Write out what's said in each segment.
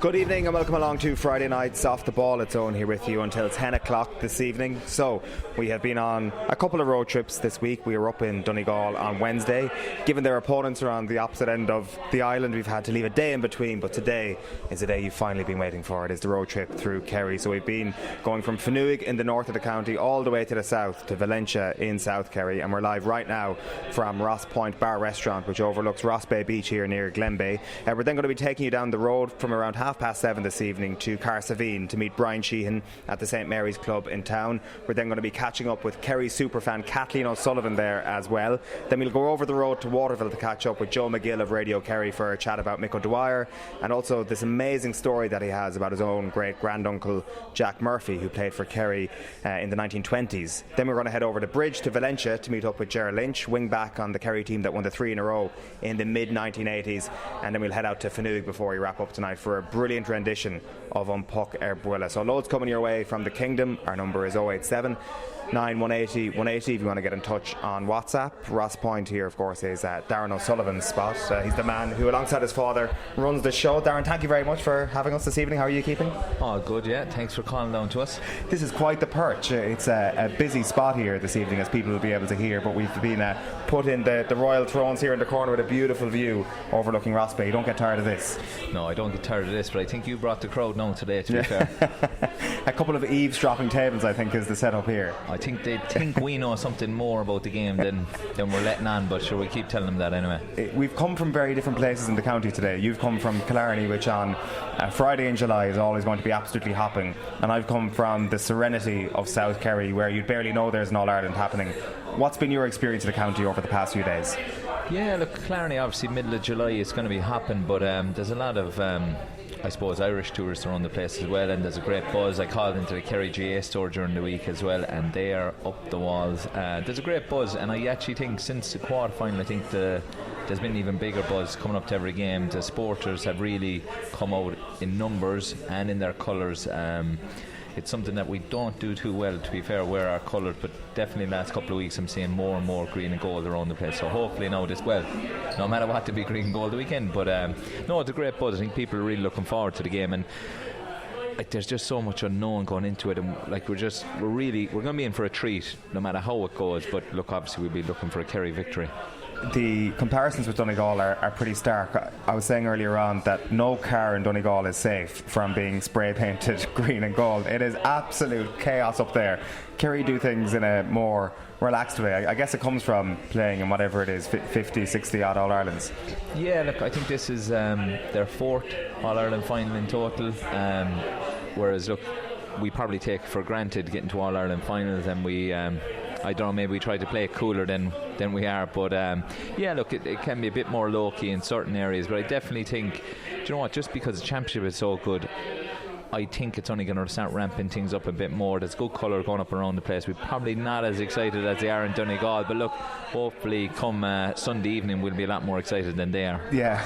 Good evening and welcome along to Friday Nights Off the Ball. It's Owen here with you until 10 o'clock this evening. So, we have been on a couple of road trips this week. We were up in Donegal on Wednesday. Given their opponents are on the opposite end of the island, we've had to leave a day in between, but today is the day you've finally been waiting for. It is the road trip through Kerry. So we've been going from Faneuig in the north of the county all the way to the south to Valentia in South Kerry, and we're live right now from Ross Point Bar Restaurant, which overlooks Rossbeigh Beach here near Glenbeigh. We're then going to be taking you down the road from around 7:30 this evening to Cahersiveen to meet Bryan Sheehan at the St Mary's Club in town. We're then going to be catching up with Kerry superfan Kathleen O'Sullivan there as well. Then we'll go over the road to Waterville to catch up with Joe McGill of Radio Kerry for a chat about Mick O'Dwyer, and also this amazing story that he has about his own great granduncle Jack Murphy, who played for Kerry in the 1920s. Then we're going to head over to Bridge to Valencia to meet up with Ger Lynch, wing back on the Kerry team that won the 3 in a row in the mid-1980s, and then we'll head out to Faneuig before we wrap up tonight for a brilliant rendition of Umpuk Air. So loads coming your way from the Kingdom. Our number is 087 9180 180 if you want to get in touch on WhatsApp. Ross Point here, of course, is Darran O'Sullivan's spot. He's the man who, alongside his father, runs the show. Darran, thank you very much for having us this evening. How are you keeping? Oh, good, yeah. Thanks for calling down to us. This is quite the perch. It's a busy spot here this evening, as people will be able to hear, but we've been put in the royal thrones here in the corner with a beautiful view overlooking Rossbeigh. You don't get tired of this? No, I don't get tired of this, but I think you brought the crowd down today, to be fair. A couple of eavesdropping tables, I think, is the setup here. I think they think we know something more about the game than we're letting on, but sure, we keep telling them that anyway. We've come from very different places in the county today. You've come from Killarney, which on Friday in July is always going to be absolutely hopping, and I've come from the serenity of South Kerry, where you'd barely know there's an All-Ireland happening. What's been your experience of the county over the past few days? Yeah, look, Killarney, obviously middle of July it's going to be hopping, but there's a lot of I suppose Irish tourists around the place as well, and there's a great buzz. I called into the Kerry GA store during the week as well, and they are up the walls. There's a great buzz, and I actually think since the quarter final, I think there's been even bigger buzz coming up to every game. The supporters have really come out in numbers and in their colours. It's something that we don't do too well, to be fair, wear our colours, but definitely the last couple of weeks I'm seeing more and more green and gold around the place. So hopefully now no matter what, to be green and gold the weekend. But no, it's a great buzz. I think people are really looking forward to the game, and there's just so much unknown going into it, and like we're going to be in for a treat no matter how it goes. But look, obviously we'll be looking for a Kerry victory. The comparisons with Donegal are pretty stark. I was saying earlier on that no car in Donegal is safe from being spray painted green and gold. It is absolute chaos up there. Kerry do things in a more relaxed way. I guess it comes from playing in whatever it is, 50, 60 odd All-Irelands. Yeah, look, I think this is their 4th All-Ireland final in total, whereas look, we probably take for granted getting to All-Ireland finals, and we I don't know, maybe we try to play it cooler than we are, but yeah, look, it can be a bit more low-key in certain areas, but I definitely think, do you know what, just because the championship is so good, I think it's only going to start ramping things up a bit more. There's good colour going up around the place. We're probably not as excited as they are in Donegal, but look, hopefully come Sunday evening we'll be a lot more excited than they are. Yeah.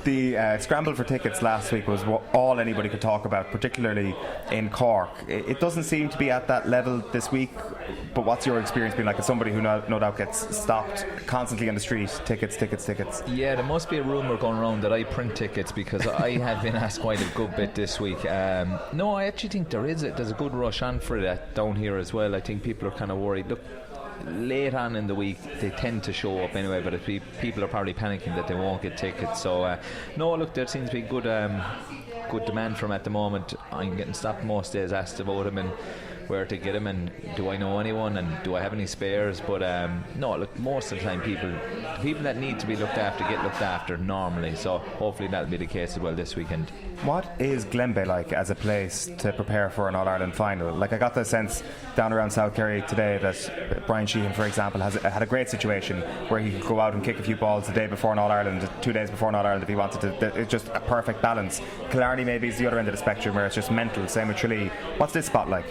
The scramble for tickets last week was all anybody could talk about, particularly in Cork. It doesn't seem to be at that level this week, but what's your experience been like as somebody who no doubt gets stopped constantly in the street? Tickets. Yeah, there must be a rumour going around that I print tickets, because I have been asked quite a good bit this week. No, I actually think there's a good rush on for that down here as well. I think people are kind of worried. Look, late on in the week they tend to show up anyway, but people are probably panicking that they won't get tickets. So no, look, there seems to be good demand for them at the moment. I'm getting stopped most days, asked about them and where to get them, and do I know anyone, and do I have any spares. But no, look, most of the time the people that need to be looked after get looked after normally, so hopefully that'll be the case as well this weekend. What is Glenbeigh like as a place to prepare for an All-Ireland final? Like, I got the sense down around South Kerry today that Bryan Sheehan, for example, had a great situation where he could go out and kick a few balls the day before an All-Ireland, 2 days before an All-Ireland if he wanted to. It's just a perfect balance. Killarney maybe is the other end of the spectrum where it's just mental, same with Tralee. What's this spot like?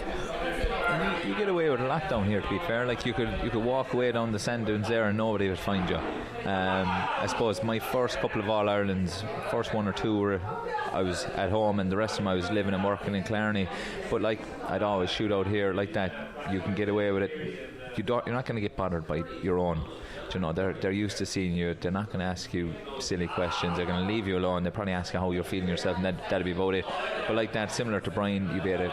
You get away with a lot down here, to be fair. Like, you could walk away down the sand dunes there and nobody would find you. I suppose my first couple of All-Irelands, first 1 or 2 were I was at home, and the rest of them I was living and working in Killarney. But like, I'd always shoot out here like that. You can get away with it. You're not going to get bothered by your own. they're used to seeing you. They're not going to ask you silly questions. They're going to leave you alone. They'll probably ask you how you're feeling yourself, and that'll be about it. But like that, similar to Brian, you'll be able to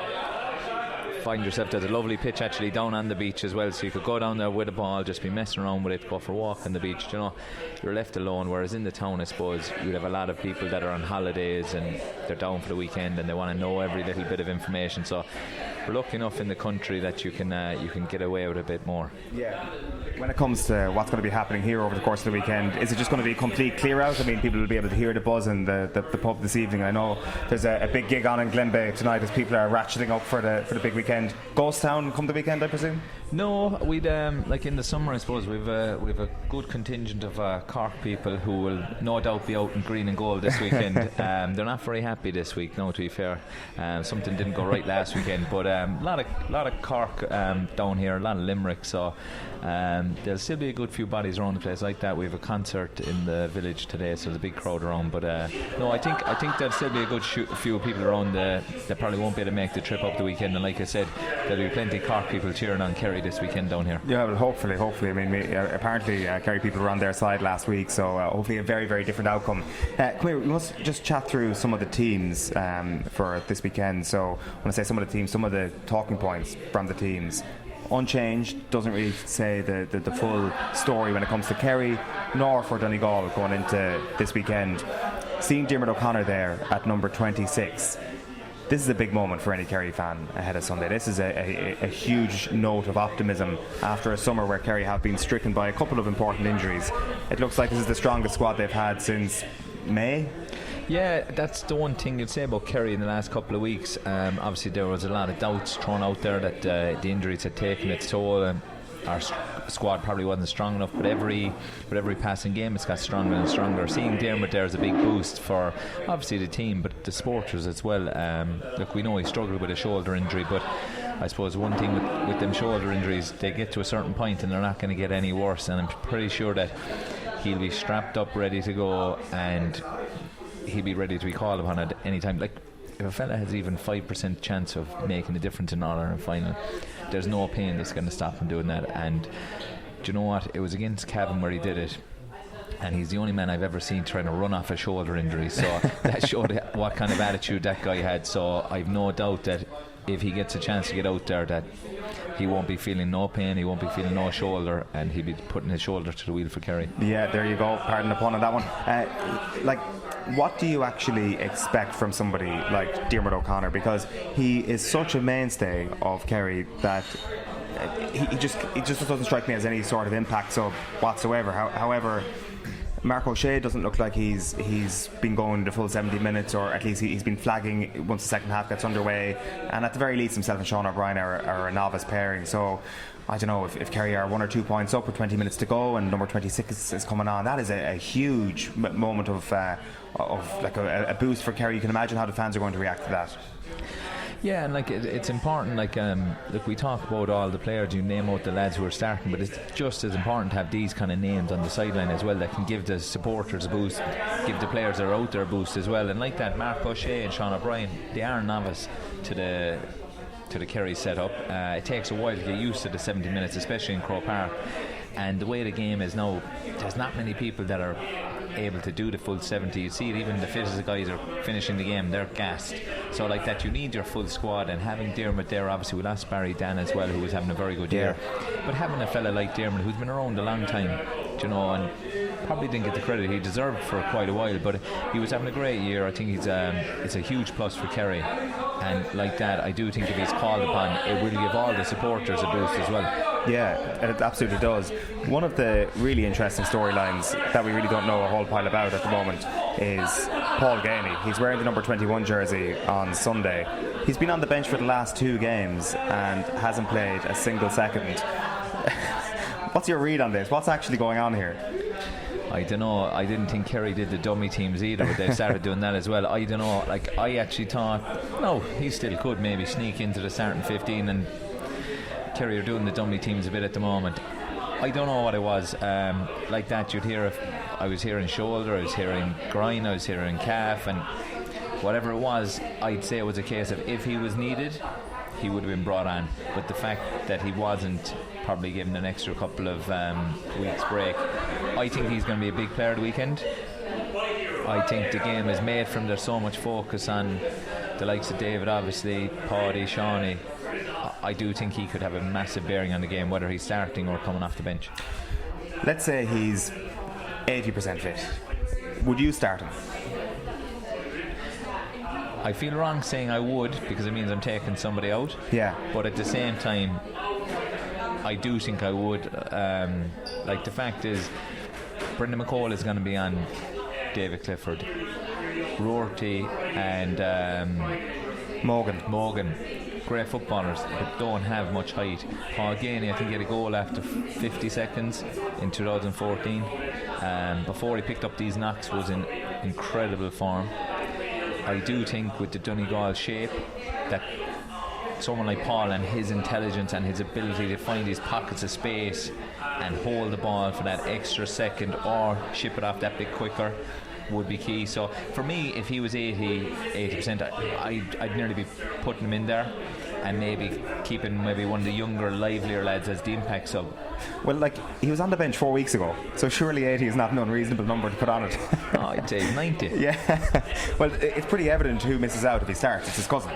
find yourself. There's a lovely pitch actually down on the beach as well, so you could go down there with a ball, just be messing around with it, go for a walk on the beach. You're left alone, whereas in the town, I suppose, you'd have a lot of people that are on holidays and they're down for the weekend and they want to know every little bit of information. So we're lucky enough in the country that you can get away with a bit more. Yeah. When it comes to what's going to be happening here over the course of the weekend, is it just going to be a complete clear out? I mean, people will be able to hear the buzz in the pub this evening. I know there's a big gig on in Glenbeigh tonight as people are ratcheting up for the big weekend. Ghost town come the weekend, I presume? No, we'd like in the summer, I suppose we've a good contingent of Cork people who will no doubt be out in green and gold this weekend. They're not very happy this week, no, to be fair. Something didn't go right last weekend, but a lot of Cork down here, a lot of Limerick, so there'll still be a good few bodies around the place like that. We have a concert in the village today, so there's a big crowd around, but no, I think there'll still be a good few people around that probably won't be able to make the trip up the weekend, and like I said, there'll be plenty of Cork people cheering on Kerry this weekend down here. Yeah, well, hopefully. I mean, apparently Kerry people were on their side last week, so hopefully a very, very different outcome. Come here, we must just chat through some of the teams for this weekend. So when I say some of the teams, some of the talking points from the teams. Unchanged, doesn't really say the full story when it comes to Kerry nor for Donegal going into this weekend. Seeing Dermot O'Connor there at number 26, this is a big moment for any Kerry fan ahead of Sunday. This is a huge note of optimism after a summer where Kerry have been stricken by a couple of important injuries. It looks like this is the strongest squad they've had since May. Yeah, that's the one thing you'd say about Kerry in the last couple of weeks. Obviously there was a lot of doubts thrown out there that the injuries had taken its toll. Our squad probably wasn't strong enough, but every passing game it's got stronger and stronger. Seeing Dermot there is a big boost for obviously the team, but the supporters as well. Look, we know he struggled with a shoulder injury, but I suppose one thing with them shoulder injuries, they get to a certain point and they're not going to get any worse, and I'm pretty sure that he'll be strapped up ready to go and he'll be ready to be called upon at any time. Like, if a fella has even 5% chance of making a difference in All-Ireland final, there's no pain that's going to stop him doing that. And do you know what? It was against Cavan where he did it, and he's the only man I've ever seen trying to run off a shoulder injury, so that showed what kind of attitude that guy had. So I've no doubt that if he gets a chance to get out there, that he won't be feeling no pain, he won't be feeling no shoulder, and he'll be putting his shoulder to the wheel for Kerry. Yeah, there you go. Pardon the pun on that one. What do you actually expect from somebody like Dermot O'Connor? Because he is such a mainstay of Kerry that he just doesn't strike me as any sort of impact sub whatsoever. However, Mark O'Shea doesn't look like he's been going the full 70 minutes, or at least he's been flagging once the second half gets underway, and at the very least himself and Sean O'Brien are a novice pairing. So I don't know if Kerry are 1 or 2 points up with 20 minutes to go and number 26 is coming on. That is a huge moment of like a boost for Kerry. You can imagine how the fans are going to react to that. Yeah, and like it's important. Look, we talk about all the players, you name out the lads who are starting, but it's just as important to have these kind of names on the sideline as well that can give the supporters a boost, give the players that are out there a boost as well. And like that, Mark O'Shea and Sean O'Brien, they are novice to the Kerry setup. It takes a while to get used to the 70 minutes, especially in Croke Park. And the way the game is now, there's not many people that are able to do the full 70. You see it, even the fittest guys are finishing the game, they're gassed. So like that, you need your full squad, and having Dermot there, obviously we lost Barry Dan as well, who was having a very good year, but having a fella like Dermot who's been around a long time, you know, and probably didn't get the credit he deserved for quite a while, but he was having a great year. I think it's a huge plus for Kerry, and like that, I do think if he's called upon, it will give all the supporters a boost as well. Yeah, it absolutely does. One of the really interesting storylines that we really don't know a whole pile about at the moment is Paul Gainey. He's wearing the number 21 jersey on Sunday. He's been on the bench for the last 2 games and hasn't played a single second. What's your read on this? What's actually going on here? I don't know. I didn't think Kerry did the dummy teams either, but they've started doing that as well. I don't know. Like, I actually thought, no, he still could maybe sneak into the starting 15, and Kerry are doing the dummy teams a bit at the moment. I don't know what it was. Like that, you'd hear if I was hearing shoulder, I was hearing groin, I was hearing calf, and whatever it was, I'd say it was a case of if he was needed, he would have been brought on. But the fact that he wasn't probably give him an extra couple of weeks break. I think he's going to be a big player the weekend. I think the game is made from there's so much focus on the likes of David, obviously, Paddy, Shawnee. I do think he could have a massive bearing on the game, whether he's starting or coming off the bench. Let's say he's 80% fit. Would you start him? I feel wrong saying I would, because it means I'm taking somebody out. Yeah. But at the same time, I do think I would. Like, the fact is, Brendan McCall is going to be on David Clifford, Rorty and Morgan, great footballers but don't have much height. Paul Ganey, I think he had a goal after 50 seconds in 2014. Before he picked up these knocks, was in incredible form. I do think with the Donegal shape that someone like Paul and his intelligence and his ability to find these pockets of space and hold the ball for that extra second or ship it off that bit quicker would be key. So for me, if he was 80%, I'd nearly be putting him in there and maybe keeping maybe one of the younger, livelier lads as the impact sub. Well, like, he was on the bench 4 weeks ago, so surely 80 is not an unreasonable number to put on it. Oh, I'd say 90. Yeah. Well, it's pretty evident who misses out if he starts. It's his cousin.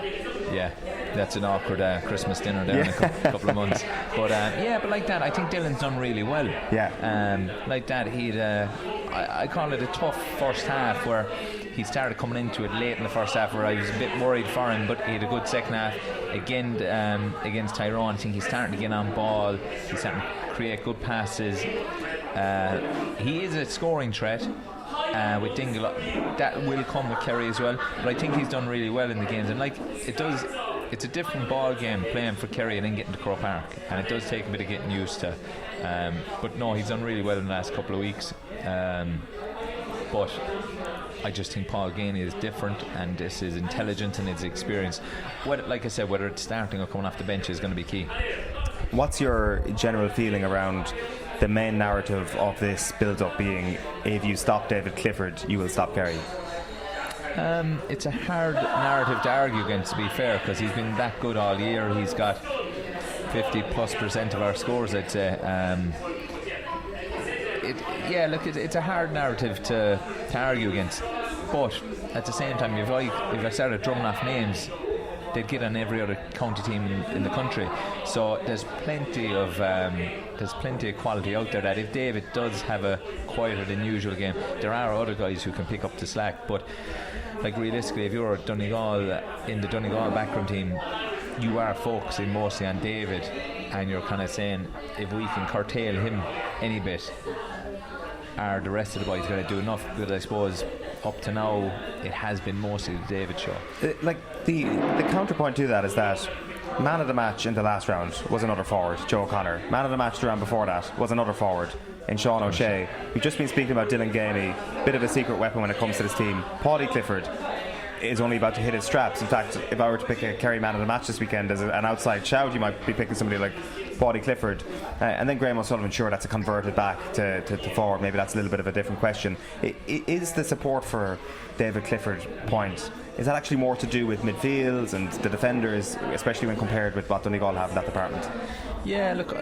Yeah, that's an awkward Christmas dinner there in a couple of months. But but like that, I think Dylan's done really well. Yeah. Like that, he'd I call it a tough first half where he started coming into it late in the first half, where I was a bit worried for him, but he had a good second half. Again, against Tyrone, I think he's starting to get on ball. He's starting to create good passes. He is a scoring threat. With Dingle, that will come with Kerry as well, but I think he's done really well in the games, and like it's a different ball game playing for Kerry and then getting to Croke Park, and it does take a bit of getting used to, but no, he's done really well in the last couple of weeks, but I just think Paul Ganey is different, and this is intelligence and his experience. Like I said, whether it's starting or coming off the bench is going to be key. What's your general feeling around the main narrative of this build-up being, if you stop David Clifford, you will stop Kerry? It's a hard narrative to argue against, to be fair, because he's been that good all year. He's got 50+% of our scores, I'd say. It's a hard narrative to argue against, but at the same time, if I started drumming off names, they'd get on every other county team in the country. So there's plenty of quality out there that if David does have a quieter than usual game, there are other guys who can pick up the slack. But like, realistically, if you're Donegal in the Donegal backroom team, you are focusing mostly on David, and you're kind of saying, if we can curtail him any bit, are the rest of the boys going to do enough? Because I suppose up to now it has been mostly the David show. Like, the counterpoint to that is that man of the match in the last round was another forward, Joe O'Connor. Man of the match the round before that was another forward in Sean O'Shea. We've just been speaking about Dylan Ganey, bit of a secret weapon when it comes to this team. Paddy Clifford is only about to hit his straps. In fact, if I were to pick a Kerry man of the match this weekend as an outside shout, you might be picking somebody like Paddy Clifford, and then Graham O'Sullivan. Sure, that's a converted back to forward. Maybe that's a little bit of a different question. Is the support for David Clifford point, is that actually more to do with midfields and the defenders, especially when compared with what Donegal have in that department? Yeah, look,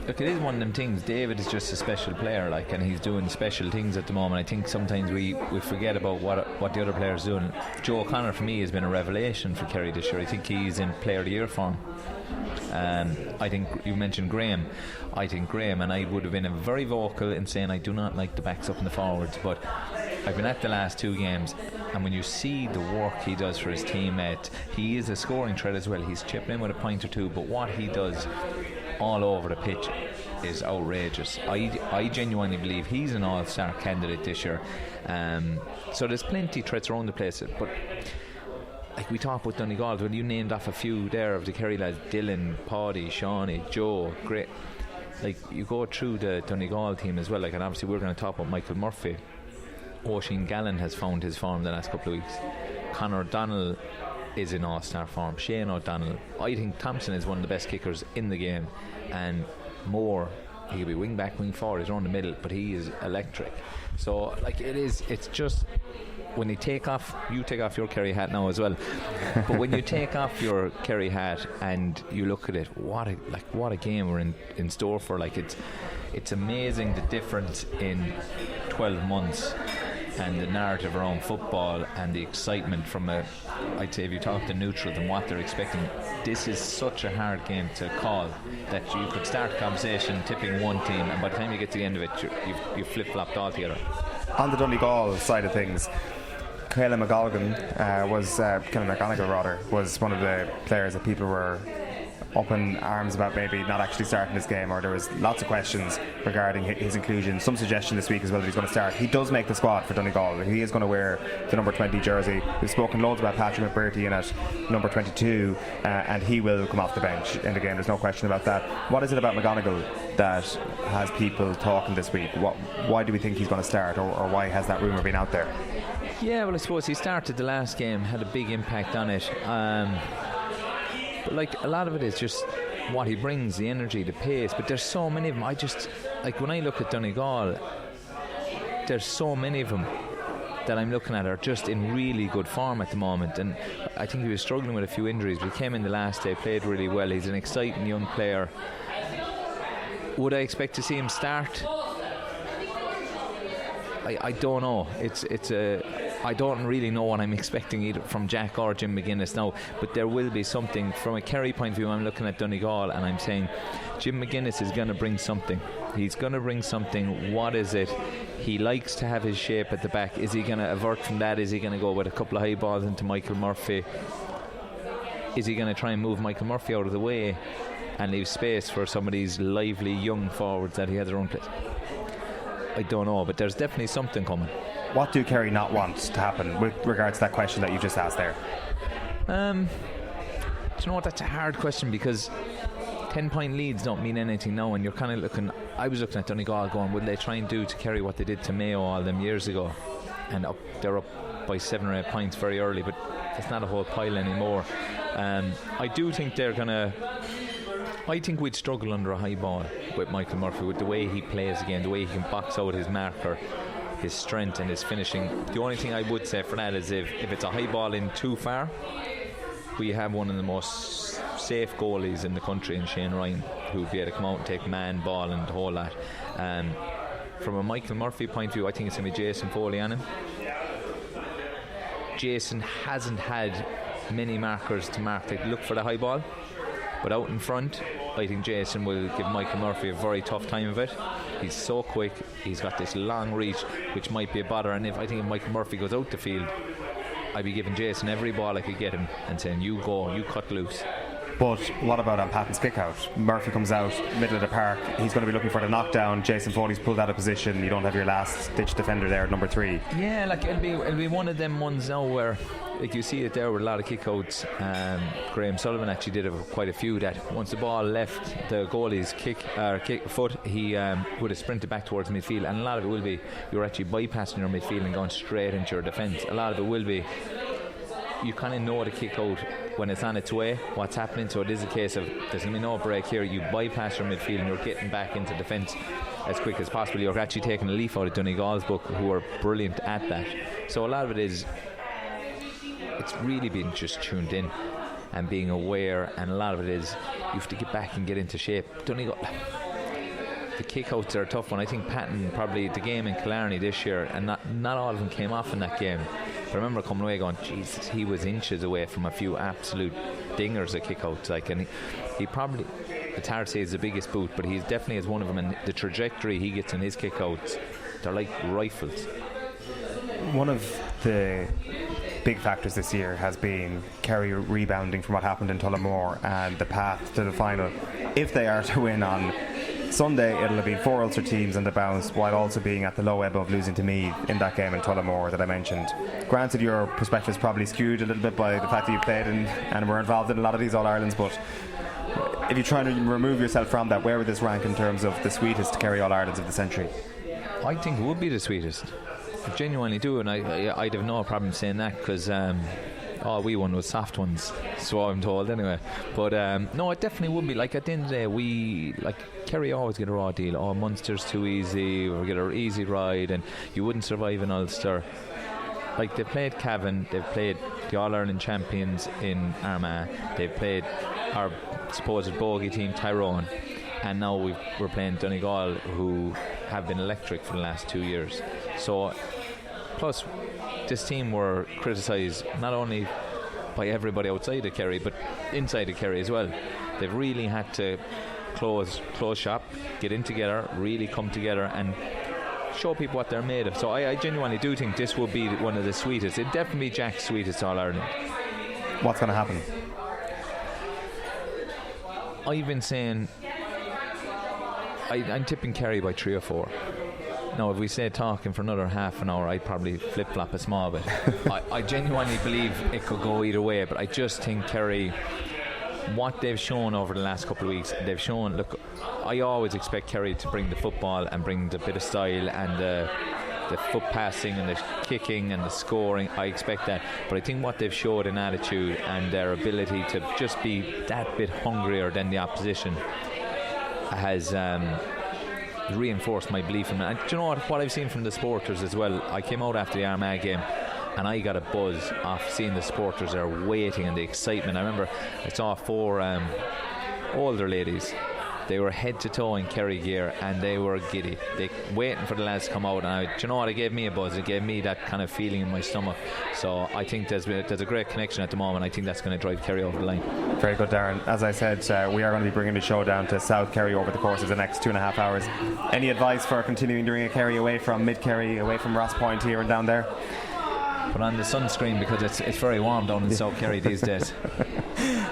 it is one of them things. David is just a special player, like, and he's doing special things at the moment. I think sometimes we forget about what the other players are doing. Joe O'Connor, for me, has been a revelation for Kerry this year. I think he's in Player of the Year form. I think you mentioned Graham. I think Graham, and I would have been very vocal in saying I do not like the backs up and the forwards, but I've been at the last two games, and when you see the work he does for his teammate, he is a scoring threat as well. He's chipping in with a point or two, but what he does all over the pitch is outrageous. I genuinely believe he's an all-star candidate this year. So there's plenty of threats around the place, but like we talked about Donegal, when you named off a few there of the Kerry lads, Dylan, Paddy, Shawnee, Joe, great. Like, you go through the Donegal team as well, like, and obviously we're going to talk about Michael Murphy. Oisin Gallen has found his form the last couple of weeks. Conor O'Donnell is in all-star form. Shane O'Donnell. I think Thompson is one of the best kickers in the game, and Moore, he could be wing back, wing forward, he's around the middle, but he is electric. So like, it's just when you take off your Kerry hat now as well. But when you take off your Kerry hat and you look at it, what a game we're in store for. Like it's amazing the difference in 12 months and the narrative around football and the excitement from I'd say if you talk to neutrals and what they're expecting, this is such a hard game to call that you could start a conversation tipping one team, and by the time you get to the end of it, you've flip-flopped altogether. On the Donegal side of things, Caoimhe McGonigal was one of the players that people were up in arms about maybe not actually starting this game, or there was lots of questions regarding his inclusion. Some suggestion this week as well that he's going to start. He does make the squad for Donegal. He is going to wear the number 20 jersey. We've spoken loads about Patrick McBurty in at number 22, and he will come off the bench in the game. There's no question about that. What is it about McGonigal that has people talking this week? Why do we think he's going to start, or why has that rumour been out there? Yeah, well, I suppose he started the last game, had a big impact on it. But like a lot of it is just what he brings, the energy, the pace. But there's so many of them. When I look at Donegal, there's so many of them that I'm looking at are just in really good form at the moment. And I think he was struggling with a few injuries, but he came in the last day, played really well. He's an exciting young player. Would I expect to see him start? I don't know. I don't really know what I'm expecting either from Jack or Jim McGuinness now, but there will be something. From a Kerry point of view, I'm looking at Donegal and I'm saying Jim McGuinness is going to bring something. He's going to bring something. What is it? He likes to have his shape at the back. Is he going to avert from that? Is he going to go with a couple of high balls into Michael Murphy? Is he going to try and move Michael Murphy out of the way and leave space for some of these lively young forwards that he has around place? I don't know, but there's definitely something coming. What do Kerry not want to happen with regards to that question that you just asked there? Do you know what? That's a hard question, because 10-point leads don't mean anything now, and you're kind of looking. I was looking at Donegal going, would they try and do to Kerry what they did to Mayo all them years ago? And they're up by 7 or 8 points very early, but it's not a whole pile anymore. I do think they're going to. I think we'd struggle under a high ball with Michael Murphy, with the way he plays again, the way he can box out his marker, his strength and his finishing. The only thing I would say for that is if it's a high ball in too far, we have one of the most safe goalies in the country in Shane Ryan, who would be able to come out and take man, ball and the whole lot. From a Michael Murphy point of view, I think it's going to be Jason Foley on him. Jason hasn't had many markers to mark. They look for the high ball, but out in front, I think Jason will give Michael Murphy a very tough time of it. He's so quick, he's got this long reach, which might be a bother. And I think if Michael Murphy goes out the field, I'd be giving Jason every ball I could get him and saying, you go, you cut loose. But what about on Patton's kick out? Murphy comes out, middle of the park, he's going to be looking for the knockdown. Jason Foley's pulled out of position. You don't have your last ditch defender there at number 3. Yeah, like it'll be one of them ones now where, like, you see it there with a lot of kickouts. Graham Sullivan actually did quite a few that once the ball left the goalie's kick foot, he would have sprinted back towards midfield, and a lot of it will be you're actually bypassing your midfield and going straight into your defence. A lot of it will be you kind of know the kick out when it's on its way, what's happening. So it is a case of there's going to be no break here. You bypass your midfield and you're getting back into defence as quick as possible. You're actually taking a leaf out of Donegal's book, who are brilliant at that. So a lot of it is, it's really being just tuned in and being aware, and a lot of it is you have to get back and get into shape. Donegal, the kickouts are a tough one. I think Patton, probably the game in Killarney this year, and not all of them came off in that game. But I remember coming away going, Jesus, he was inches away from a few absolute dingers of kickouts. Like, and he probably, it's hard to say he's the biggest boot, but he definitely is one of them. And the trajectory he gets in his kickouts, they're like rifles. One of the big factors this year has been Kerry rebounding from what happened in Tullamore and the path to the final. If they are to win on Sunday, it'll have been 4 Ulster teams on the bounce, while also being at the low ebb of losing to Meath in that game in Tullamore that I mentioned. Granted, your perspective is probably skewed a little bit by the fact that you played and were involved in a lot of these All-Irelands, but if you try to remove yourself from that, where would this rank in terms of the sweetest Kerry All-Irelands of the century? I think it would be the sweetest. I genuinely do, and I'd have no problem saying that, because all we won was soft ones, so I'm told anyway. But no, it definitely would be. Like, at the end of the day, Kerry always get a raw deal. Oh, Munster's too easy, or get an easy ride, and you wouldn't survive in Ulster. like they've played Cavan, they've played the All-Ireland champions in Armagh, they've played our supposed bogey team Tyrone, and now we're playing Donegal, who have been electric for the last 2 years. So plus this team were criticised not only by everybody outside of Kerry but inside of Kerry as well. They've really had to close shop, get in together, really come together and show people what they're made of. So I genuinely do think this will be one of the sweetest. It'd definitely be Jack's sweetest All-Ireland. What's going to happen? I've been saying I'm tipping Kerry by 3 or 4. Now, if we stay talking for another half an hour, I'd probably flip-flop a small bit. I genuinely believe it could go either way, but I just think Kerry, what they've shown over the last couple of weeks, they've shown, look, I always expect Kerry to bring the football and bring the bit of style and the foot passing and the kicking and the scoring. I expect that, but I think what they've showed in attitude and their ability to just be that bit hungrier than the opposition has reinforced my belief in it. And do you know what I've seen from the supporters as well? I came out after the Armagh game and I got a buzz off seeing the supporters there waiting and the excitement. I remember I saw 4 older ladies. They were head to toe in Kerry gear and they were giddy. They waiting for the lads to come out, and do you know what? It gave me a buzz. It gave me that kind of feeling in my stomach. So I think there's a great connection at the moment. I think that's going to drive Kerry over the line. Very good, Darran. As I said, we are going to be bringing the show down to South Kerry over the course of the next 2.5 hours. Any advice for continuing to bring a Kerry away from Mid-Kerry, away from Ross Point here and down there? Put on the sunscreen because it's very warm down in South Kerry these days.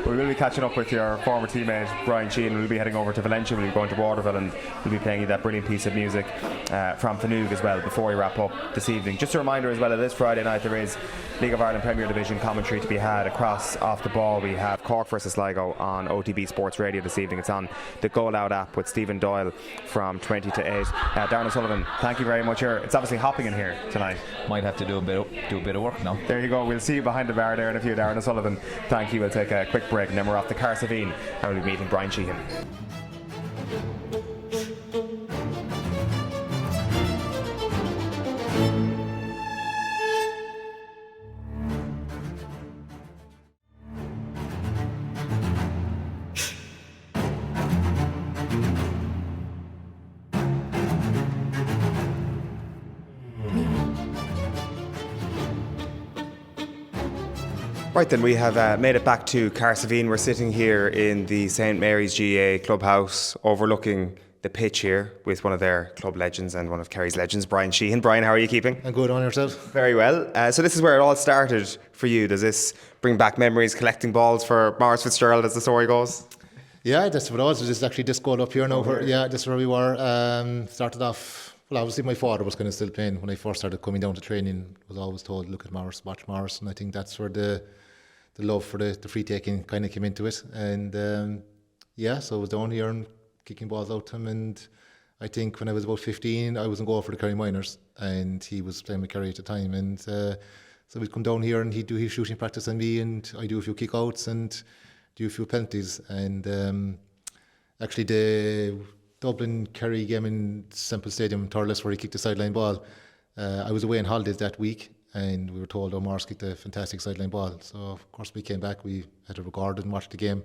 We will be catching up with your former teammate Brian Sheehan. We'll be heading over to Valencia. We'll be going to Waterville and we'll be playing you that brilliant piece of music from Fanug as well before we wrap up this evening. Just a reminder as well that this Friday night there is League of Ireland Premier Division commentary to be had across Off the Ball. We have Cork versus Sligo on OTB Sports Radio this evening. It's on the Goal Out app with Stephen Doyle from 20 to 8. Darran O'Sullivan, thank you very much. It's obviously hopping in here tonight. Might have to do a bit of work now. There you go. We'll see you behind the bar there in a few. Darran O'Sullivan, thank you. We'll take a quick break and then we're off to Cahersiveen and we'll be meeting Brian Sheehan. Right then, we have made it back to Cahersiveen. We're sitting here in the St Mary's GA clubhouse overlooking the pitch here with one of their club legends and one of Kerry's legends, Brian Sheehan. Brian, how are you keeping? I'm good. On yourself? Very well. So this is where it all started for you. Does this bring back memories collecting balls for Maurice Fitzgerald, as the story goes? Yeah, that's what it was. It's actually this goal up here now. That's where we were. Started off, well, obviously my father was kind of still playing when I first started coming down to training. Was always told, look at Maurice, watch Maurice, and I think that's where the love for the free taking kind of came into it. And so I was down here and kicking balls out to him. And I think when I was about 15, I was in goal for the Kerry Minors, and he was playing with Kerry at the time. And so we'd come down here and he'd do his shooting practice on me, and I do a few kick-outs and do a few penalties. And actually the Dublin Kerry game in Semple Stadium in Thurles, where he kicked the sideline ball, I was away on holidays that week, and we were told, Maurice kicked a fantastic sideline ball. So of course we came back, we had it recorded and watched the game.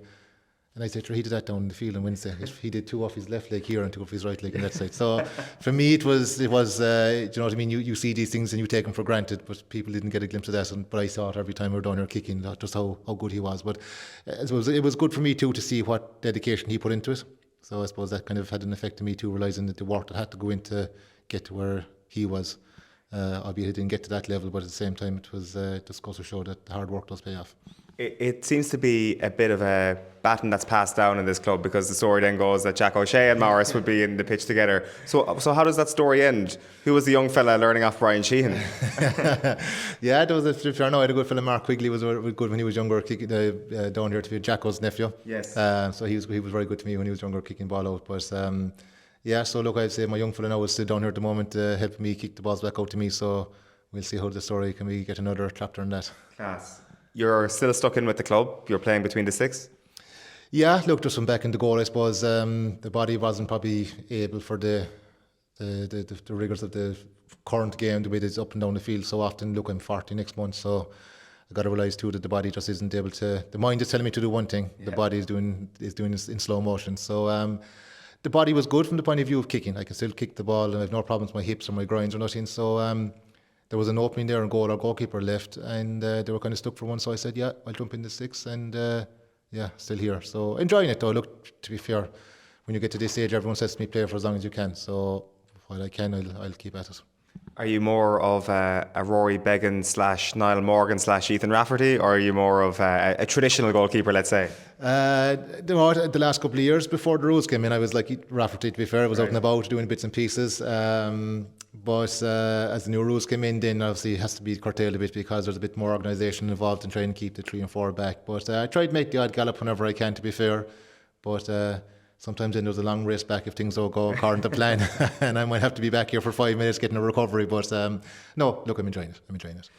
And I said, he did that down the field on Wednesday. He did 2 off his left leg here and 2 off his right leg on that side. So for me, it was do you know what I mean? You see these things and you take them for granted, but people didn't get a glimpse of that. But I saw it every time we were down here kicking, just how good he was. But it was good for me too to see what dedication he put into it. So I suppose that kind of had an effect on me too, realising that the work that had to go into get to where he was. Albeit he didn't get to that level, but at the same time it was just goes to show that the hard work does pay off. It seems to be a bit of a baton that's passed down in this club, because the story then goes that Jack O'Shea and Maurice would be in the pitch together. So how does that story end? Who was the young fella learning off Brian Sheehan? Yeah, there was I had a good fella. Mark Quigley was good when he was younger, kicking down here to be Jacko's nephew. Yes. So he was very good to me when he was younger, kicking ball out. But so look, I'd say my young fella now is still down here at the moment, helping me kick the balls back out to me. So we'll see how the story can we get another chapter in that. Class. You're still stuck in with the club. You're playing between the six. Yeah, look, just from back in the goal, I suppose the body wasn't probably able for the the rigours of the current game, the way it's up and down the field so often. Look, I'm 40 next month, so I got to realise too that the body just isn't able to. The mind is telling me to do one thing, the body is doing it in slow motion. So the body was good from the point of view of kicking. I can still kick the ball, and I have no problems with my hips or my groins or nothing. So there was an opening there, and our goalkeeper left, and they were kind of stuck for one. So I said, yeah, I'll jump in the six, and still here. So enjoying it though. Look, to be fair, when you get to this age, everyone says to me, play for as long as you can. So while I can, I'll keep at it. Are you more of a Rory Began / Niall Morgan / Ethan Rafferty, or are you more of a traditional goalkeeper, let's say? The last couple of years before the rules came in, I was like Rafferty, to be fair. I was out and about doing bits and pieces. But as the new rules came in, then obviously it has to be curtailed a bit because there's a bit more organisation involved in trying to keep the 3 and 4 back. But I try to make the odd gallop whenever I can, to be fair. But sometimes then there's a long race back if things don't go according to plan, and I might have to be back here for 5 minutes getting a recovery. But no, look, I'm enjoying it.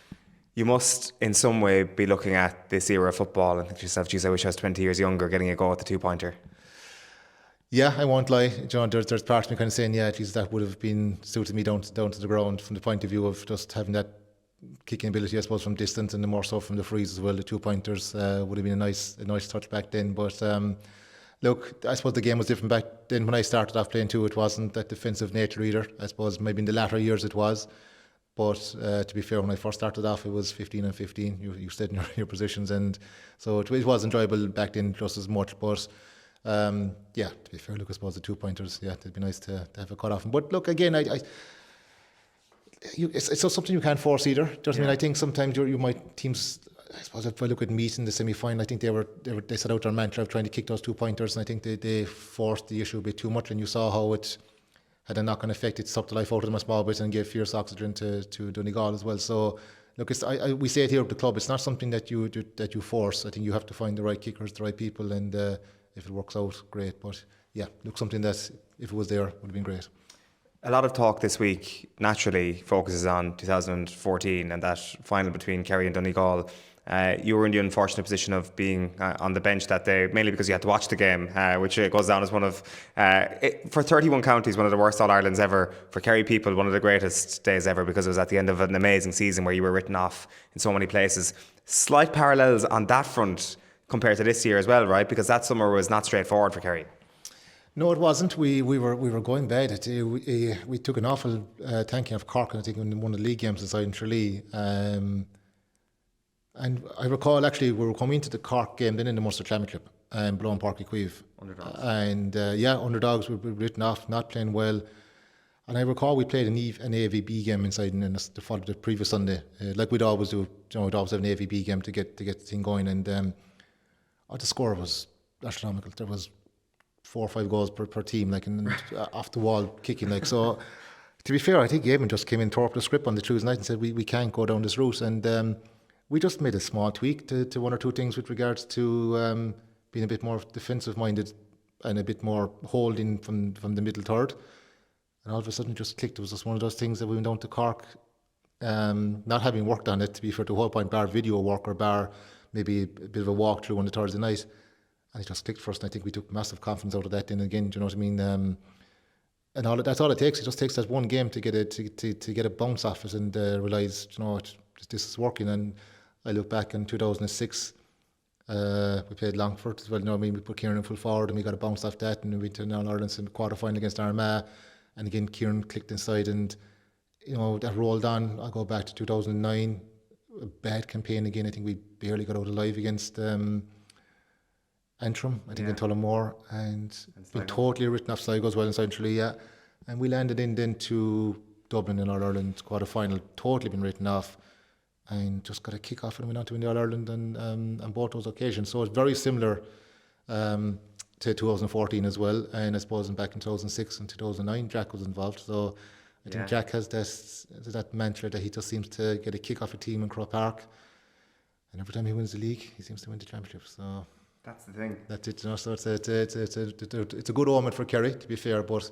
You must, in some way, be looking at this era of football and think to yourself, geez, I wish I was 20 years younger getting a go at the 2-pointer. Yeah, I won't lie. John, there's part of me kind of saying, yeah, geez, that would have been suited me down to the ground from the point of view of just having that kicking ability, I suppose, from distance, and more so from the frees as well. The 2-pointers would have been a nice touch back then. But look, I suppose the game was different back then. When I started off playing too, it wasn't that defensive nature either. I suppose maybe in the latter years it was. But to be fair, when I first started off, it was 15 and 15. You stayed in your positions, and so it was enjoyable back then just as much. But to be fair, look, I suppose the 2-pointers, it'd be nice to have a cut off. But look, again, it's not something you can't force either. Do you know what I mean? I think sometimes you might teams. I suppose if I look at Meath in the semi-final, I think they set out their mantra of trying to kick those 2-pointers, and I think they forced the issue a bit too much, and you saw how it had a knock-on effect. It sucked the life out of them a small bit and gave fierce oxygen to Donegal as well. So look, we say it here at the club, it's not something that you force. I think you have to find the right kickers, the right people, and if it works out, great. But yeah, look, something that if it was there would have been great. A lot of talk this week naturally focuses on 2014 and that final between Kerry and Donegal. You were in the unfortunate position of being on the bench that day, mainly because you had to watch the game, which goes down as one of, for 31 counties, one of the worst All-Irelands ever. For Kerry people, one of the greatest days ever, because it was at the end of an amazing season where you were written off in so many places. Slight parallels on that front compared to this year as well, right? Because that summer was not straightforward for Kerry. No, it wasn't. We were going bad. We took an awful thanking of Cork, I think, in one of the league games inside in Tralee. And I recall actually we were coming into the Cork game then in the Munster Championship and blowing Páirc Uí Chaoimh. Underdogs. And underdogs were written off, not playing well. And I recall we played an AVB game inside in the previous Sunday, like we'd always do. We'd always have an AVB game to get the thing going. And the score was astronomical. There was 4 or 5 goals per team, like, and off the wall kicking, like. So to be fair, I think Eamon just came in, tore up the script on the Tuesday night and said we can't go down this route. And we just made a small tweak to 1 or 2 things with regards to being a bit more defensive minded and a bit more holding from the middle third. And all of a sudden it just clicked. It was just one of those things that we went down to Cork, not having worked on it, to be fair, to the whole point, bar video work or bar maybe a bit of a walk through on the Thursday night. And it just clicked for us, and I think we took massive confidence out of that. And again, do you know what I mean? And that's all it takes. It just takes that one game to get a bounce off it and realise, this is working. And I look back in 2006, we played Longford as well. We put Kieran in full forward and we got a bounce off that, and we went to All-Ireland's in the quarter-final against Armagh. And again, Kieran clicked inside, and that rolled on. I go back to 2009, a bad campaign again. I think we barely got out alive against Antrim, I think, in Tullamore, and been totally written off Sligo as well in Tralee, and we landed in then to Dublin in All-Ireland quarter-final, totally been written off, and just got a kick off and went on to win the All-Ireland on both those occasions. So it's very similar to 2014 as well, and I suppose back in 2006 and 2009 Jack was involved, so I think Jack has that mantra that he just seems to get a kick off a team in Croke Park, and every time he wins the league he seems to win the championship. So that's the thing. That's it. So it's a good omen for Kerry, to be fair, but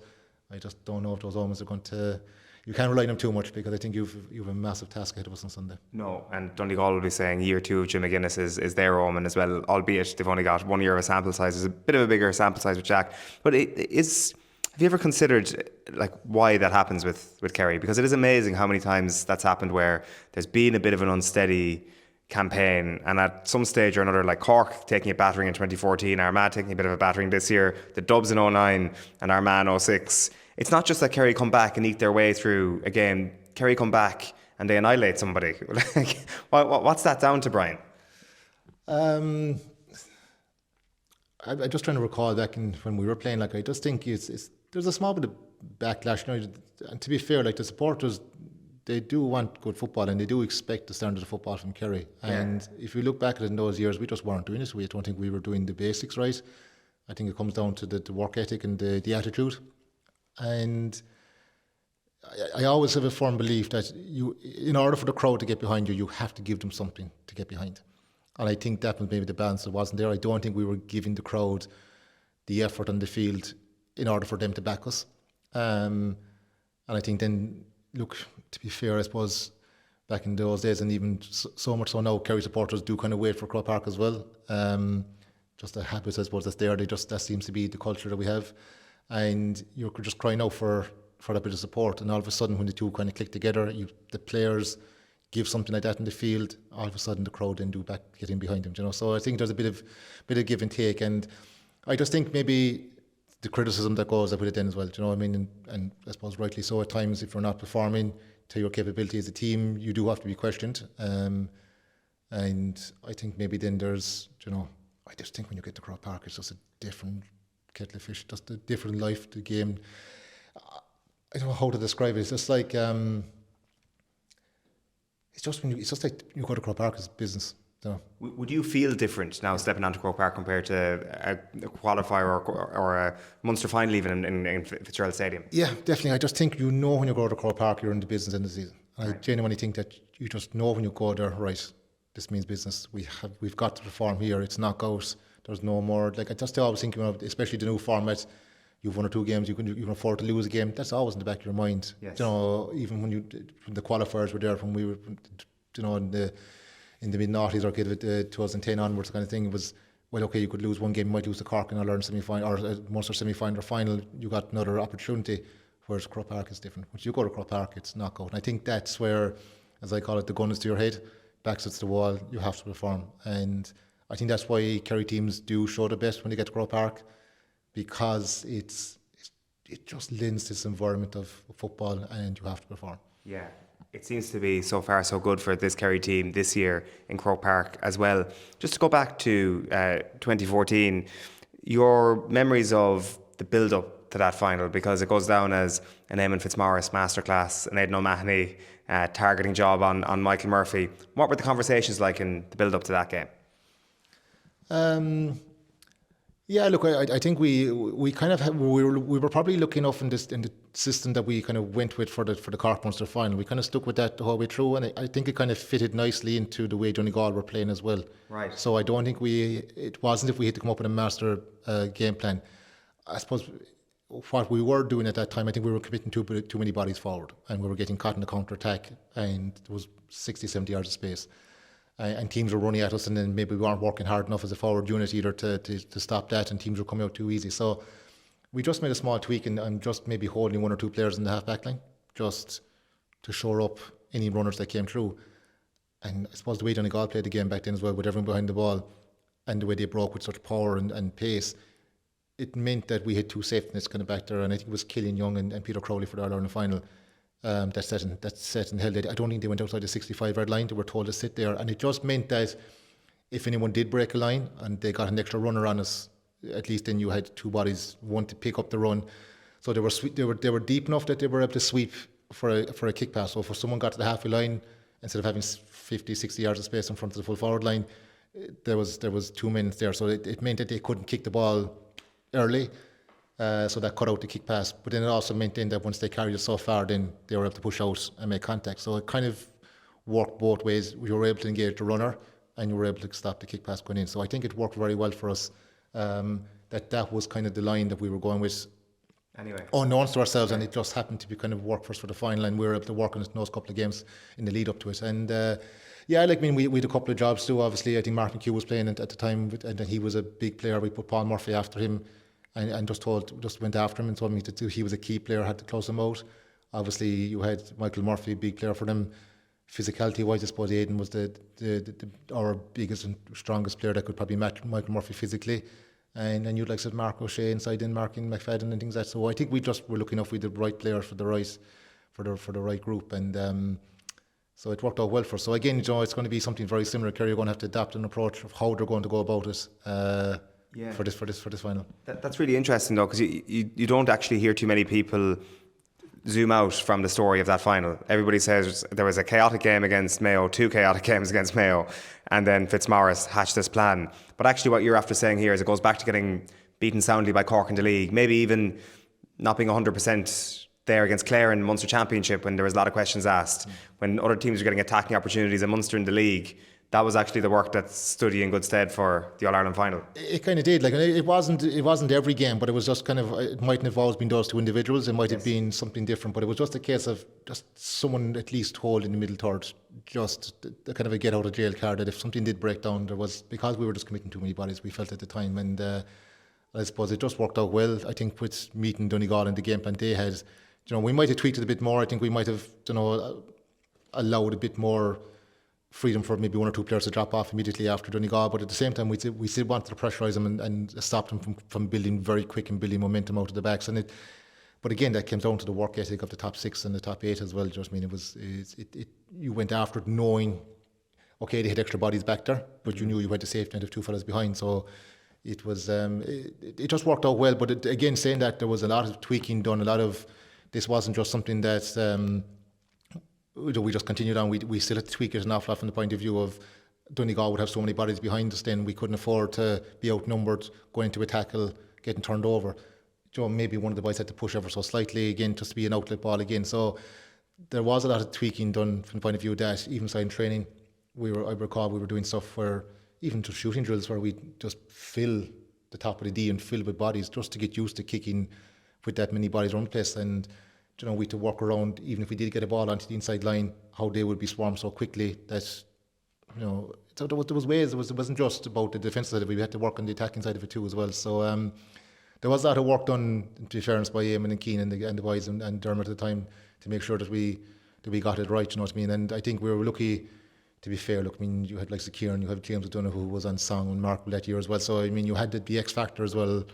I just don't know if those omens are going to. You can't rely on them too much, because I think you've a massive task ahead of us on Sunday. No, and Donegal will be saying year 2 of Jim McGuinness is their omen as well, albeit they've only got 1 year of a sample size. There's a bit of a bigger sample size with Jack, but it is. Have you ever considered like why that happens with Kerry? Because it is amazing how many times that's happened where there's been a bit of an unsteady campaign, and at some stage or another, like Cork taking a battering in 2014, Armagh taking a bit of a battering this year, the Dubs in 09 and Armagh in 06. It's not just that Kerry come back and eat their way through a game. Kerry come back and they annihilate somebody. What's that down to, Brian? I'm just trying to recall back when we were playing. Like, I just think there's a small bit of backlash. You know, and to be fair, like the supporters, they do want good football and they do expect the standard of football from Kerry. And if you look back at it in those years, we just weren't doing it. We don't think we were doing the basics right. I think it comes down to the work ethic and the attitude. And I always have a firm belief that in order for the crowd to get behind you, you have to give them something to get behind. And I think that was maybe the balance that wasn't there. I don't think we were giving the crowd the effort on the field in order for them to back us. And I think then, look, to be fair, I suppose back in those days, and even so much so now, Kerry supporters do kind of wait for Croke Park as well. Just a habit, I suppose, that's there. That seems to be the culture that we have. And you're just crying out for that bit of support. And all of a sudden, when the two kind of click together, the players give something like that in the field, all of a sudden the crowd then do back get in behind them. You know, so I think there's a bit of give and take. And I just think maybe the criticism that goes up with it then as well. Do you know what I mean? And I suppose rightly so at times, if you're not performing to your capability as a team, you do have to be questioned. And I think maybe then there's, you know, I just think when you get to Croke Park, it's just a different kettle of fish, just a different life to the game. I don't know how to describe it. It's just like it's just like you go to Croke Park as business. You know? Would you feel different now stepping onto Croke Park compared to a qualifier or a Munster final even in Fitzgerald Stadium? Yeah, definitely. I just think you know when you go to Croke Park, you're in the business end of the season. And I genuinely think that you just know when you go there, right, this means business. We've got to perform here. It's knockout. There's no more. Like, I just always think, you know, especially the new format, you've won or two games, you can afford to lose a game. That's always in the back of your mind. Yes. You know, even when the qualifiers were there, when we were, you know, in the mid-noughties or 2010 onwards kind of thing, it was, well, okay, you could lose one game, you might lose the Cork in an All-Ireland semi-final or a Munster semi-final or final, you got another opportunity, whereas Croke Park is different. Once you go to Croke Park, it's knockout. And I think that's where, as I call it, the gun is to your head, backs to the wall, you have to perform. And I think that's why Kerry teams do show the best when they get to Croke Park, because it just lends this environment of football and you have to perform. Yeah, it seems to be so far so good for this Kerry team this year in Croke Park as well. Just to go back to 2014, your memories of the build-up to that final, because it goes down as an Eamon Fitzmaurice masterclass, an Aidan O'Mahony targeting job on Michael Murphy. What were the conversations like in the build-up to that game? Yeah, look, I think we kind of we were probably looking enough in the system that we kind of went with for the Cork Munster final. We kind of stuck with that the whole way through, and I think it kind of fitted nicely into the way Donegal were playing as well. Right. So I don't think it wasn't if we had to come up with a master game plan. I suppose what we were doing at that time, I think we were committing too many bodies forward, and we were getting caught in the counter attack, and there was 60, 70 yards of space. And teams were running at us, and then maybe we weren't working hard enough as a forward unit either to stop that, and teams were coming out too easy. So we just made a small tweak and just maybe holding one or two players in the half-back line just to shore up any runners that came through. And I suppose the way Donegal played the game back then as well, with everyone behind the ball and the way they broke with such power and pace, it meant that we had two safety nets kind of back there, and I think it was Killian Young and Peter Crowley for the All-Ireland final. That set and held it. I don't think they went outside the 65-yard line. They were told to sit there, and it just meant that if anyone did break a line and they got an extra runner on us, at least then you had two bodies, one to pick up the run. So they were deep enough that they were able to sweep for a kick pass. So if someone got to the halfway line, instead of having 50, 60 yards of space in front of the full forward line, there was 2 minutes there. So it meant that they couldn't kick the ball early. So that cut out the kick pass, but then it also meant then that once they carried it so far, then they were able to push out and make contact. So it kind of worked both ways. You were able to engage the runner, and you were able to stop the kick pass going in. So I think it worked very well for us. That was kind of the line that we were going with, anyway, unknown to ourselves, and it just happened to be kind of work for us for the final, and we were able to work on it in those couple of games in the lead up to it. And yeah, like, I mean, we had a couple of jobs too. Obviously, I think Martin Q was playing at the time, and he was a big player. We put Paul Murphy after him. and just went after him and told me that he was a key player, had to close him out. Obviously, you had Michael Murphy, big player for them. Physicality-wise, I suppose Aidan was our biggest and strongest player that could probably match Michael Murphy physically. And you'd like said Mark O'Shea inside in, marking McFadden and things like that. So I think we just were lucky enough with the right players for the right group, and so it worked out well for us. So again, it's going to be something very similar. Kerry are going to have to adapt an approach of how they're going to go about it for this final. That's really interesting though, because you don't actually hear too many people zoom out from the story of that final. Everybody says there was a chaotic game against Mayo, 2 chaotic games against Mayo, and then Fitzmaurice hatched this plan. But actually what you're after saying here is it goes back to getting beaten soundly by Cork in the league, maybe even not being 100% there against Clare in the Munster Championship when there was a lot of questions asked, when other teams were getting attacking opportunities in Munster in the league. That was actually the work that stood you in good stead for the All-Ireland final. It kind of did. Like, it wasn't every game, but it was just kind of, it mightn't have always been those 2 individuals. It might have been something different, but it was just a case of just someone at least holding the middle third, just a kind of a get out of jail card, that if something did break down, there was, because we were just committing too many bodies, we felt at the time, and I suppose it just worked out well. I think with meeting Donegal and the game plan they had, we might have tweaked it a bit more. I think we might have, allowed a bit more freedom for maybe 1 or 2 players to drop off immediately after Donegal, but at the same time we still wanted to pressurise them and stop them from building very quick and building momentum out of the backs. But again, that came down to the work ethic of the top 6 and the top 8 as well. You went after it knowing, okay, they had extra bodies back there, but you knew you had the safety net of 2 fellas behind. So it was it just worked out well. But again, saying that, there was a lot of tweaking done. This wasn't just something that we just continued on. We still had to tweak it an awful lot from the point of view of Donegal would have so many bodies behind us, then we couldn't afford to be outnumbered, going into a tackle, getting turned over. Maybe one of the boys had to push ever so slightly again, just to be an outlet ball again. So there was a lot of tweaking done from the point of view of that. Even in training, I recall we were doing stuff where, even to shooting drills, where we just fill the top of the D and fill with bodies just to get used to kicking with that many bodies around the place. And we had to work around, even if we did get a ball onto the inside line, how they would be swarmed so quickly that, so there was ways. It wasn't just about the defence side of it. We had to work on the attacking side of it too as well. So there was a lot of work done, to be fairness, by Eamon and Keane and the boys and Dermot at the time to make sure that we got it right. You know what I mean? And I think we were lucky. To be fair, look, I mean, you had like Kieran, you had James O'Donoghue who was on song and Mark that year as well. So I mean, you had the X factor as well.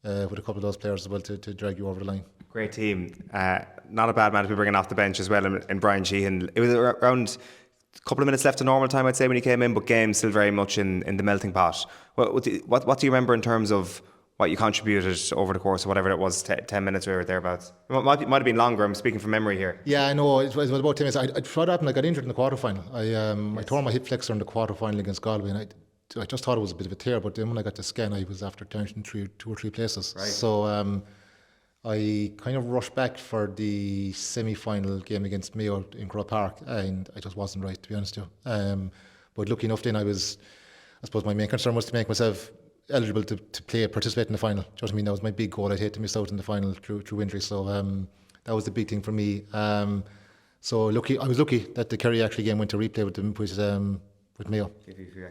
With a couple of those players as well to drag you over the line. Great team. Not a bad man to be bringing off the bench as well in Bryan Sheehan. It was around a couple of minutes left of normal time, I'd say, when he came in, but game still very much in the melting pot. What do you remember in terms of what you contributed over the course of whatever it was, 10 minutes or thereabouts? It might have been longer. I'm speaking from memory here. Yeah, I know. It was about 10 minutes. I tried up and I got injured in the quarterfinal. I tore my hip flexor in the quarterfinal against Galway, and I just thought it was a bit of a tear, but then when I got the scan, I was after tension 2 or 3 places. Right. So I kind of rushed back for the semi-final game against Mayo in Croke Park, and I just wasn't right, to be honest with you. But lucky enough, then I suppose my main concern was to make myself eligible to participate in the final. Do you know what I mean? That was my big goal. I'd hate to miss out in the final through injury. So that was the big thing for me. So I was lucky that the Kerry actually game went to replay with Mayo,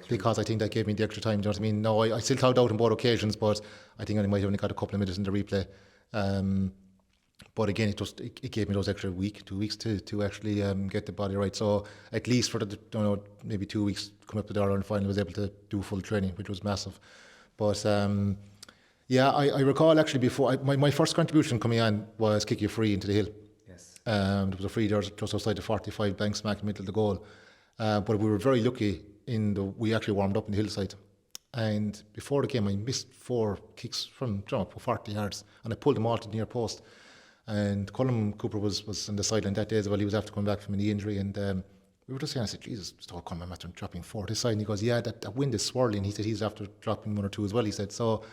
because I think that gave me the extra time. Do you know what I mean? No, I still held out on both occasions, but I think I might have only got a couple of minutes in the replay. But again, it gave me those extra 2 weeks to actually get the body right. So at least for maybe 2 weeks coming up to the Ireland final, I was able to do full training, which was massive. But I recall actually before my first contribution coming on was kick you free into the hill. Yes. There was a free there just outside the 45, bang smack in the middle of the goal. But we were very lucky we actually warmed up in the hillside, and before the game I missed 4 kicks from 40 yards, and I pulled them all to the near post. And Colin Cooper was on the sideline that day as well. He was after coming back from a knee injury, and we were just saying, I said, Jesus, still coming after dropping 4 this side. And he goes, yeah, that wind is swirling. He said he's after dropping 1 or 2 as well. He said, so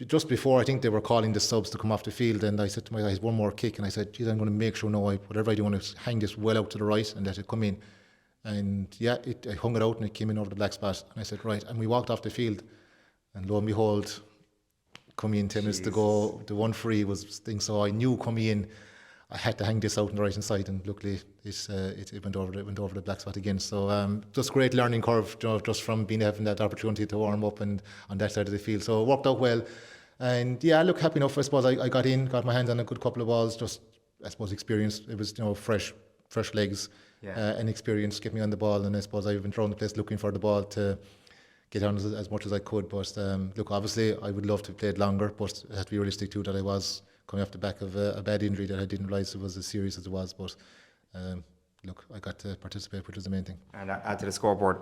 just before, I think they were calling the subs to come off the field, and I said to myself, one more kick, and I said, geez, I'm going to make sure whatever I do, I want to hang this well out to the right and let it come in. And yeah, I hung it out and it came in over the black spot. And I said, right. And we walked off the field, and lo and behold, coming in 10 minutes to go, the one free was thing. So I knew coming in, I had to hang this out on the right hand side, and luckily it went over the black spot again. So just great learning curve, just from having that opportunity to warm up and on that side of the field. So it worked out well. And yeah, look, happy enough. I suppose I got my hands on a good couple of balls. Just I suppose experience. It was fresh legs and experience get me on the ball. And I suppose I've been thrown the place looking for the ball to get on as much as I could. But look, obviously I would love to have played longer, but it had to be realistic too that I was coming off the back of a bad injury that I didn't realise it was as serious as it was. But look, I got to participate, which was the main thing. And add to the scoreboard.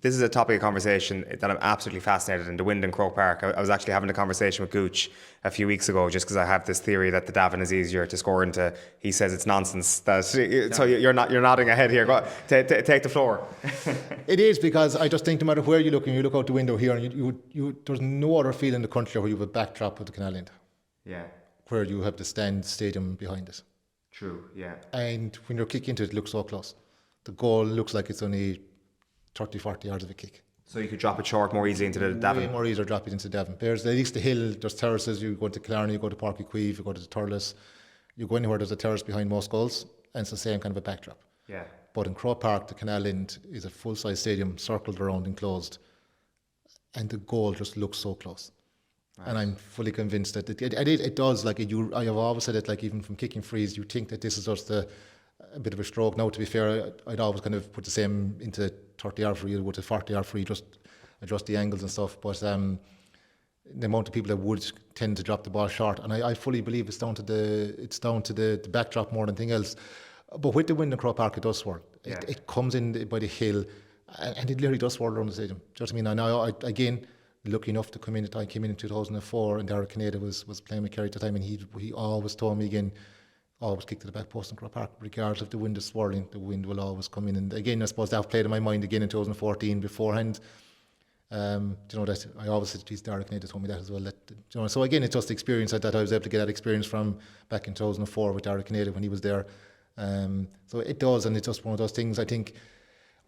This is a topic of conversation that I'm absolutely fascinated in, the wind in Croke Park. I was actually having a conversation with Gooch a few weeks ago, just because I have this theory that the Davin is easier to score into. He says it's nonsense. So you're nodding ahead here. Go take the floor. It is, because I just think no matter where you look, and you look out the window here, and you there's no other field in the country where you have a backdrop of the Canal End. Yeah. Where you have the stand stadium behind it. True. Yeah. And when you're kicking into it, it looks so close. The goal looks like it's only 30-40 yards of a kick. So you could drop it short more easily into the Davin? Way more easier drop it into Devon. There's at least the hill, there's terraces, you go to Killarney, you go to Páirc Uí Chaoimh, you go to the Turles, you go anywhere there's a terrace behind most goals, and it's the same kind of a backdrop. Yeah. But in Croke Park, the Canal End is a full-size stadium, circled around, enclosed, and the goal just looks so close. Right. And I'm fully convinced that it does. Like I have always said it, like even from kicking frees, you think that this is just a bit of a stroke. Now, to be fair, I'd always kind of put the same into 30-yard free, or to 40-yard free, just adjust the angles and stuff. But the amount of people that would tend to drop the ball short, and I fully believe it's down to the backdrop more than anything else. But with the wind in Croke Park, it does swirl. Yeah. It comes in by the hill, and it literally does swirl around the stadium. Do you know what I mean? I again, lucky enough to come in. I came in 2004, and Darran O'Sullivan was playing with Kerry at the time, and he always told me again, always kick to the back post in Croke Park, regardless if the wind is swirling, the wind will always come in. And again, I suppose that played in my mind again in 2014 beforehand. That I always said, geez, Darran O'Sullivan told me that as well. So again, it's just experience that I was able to get that experience from back in 2004 with Darran O'Sullivan when he was there. So it does, and it's just one of those things. I think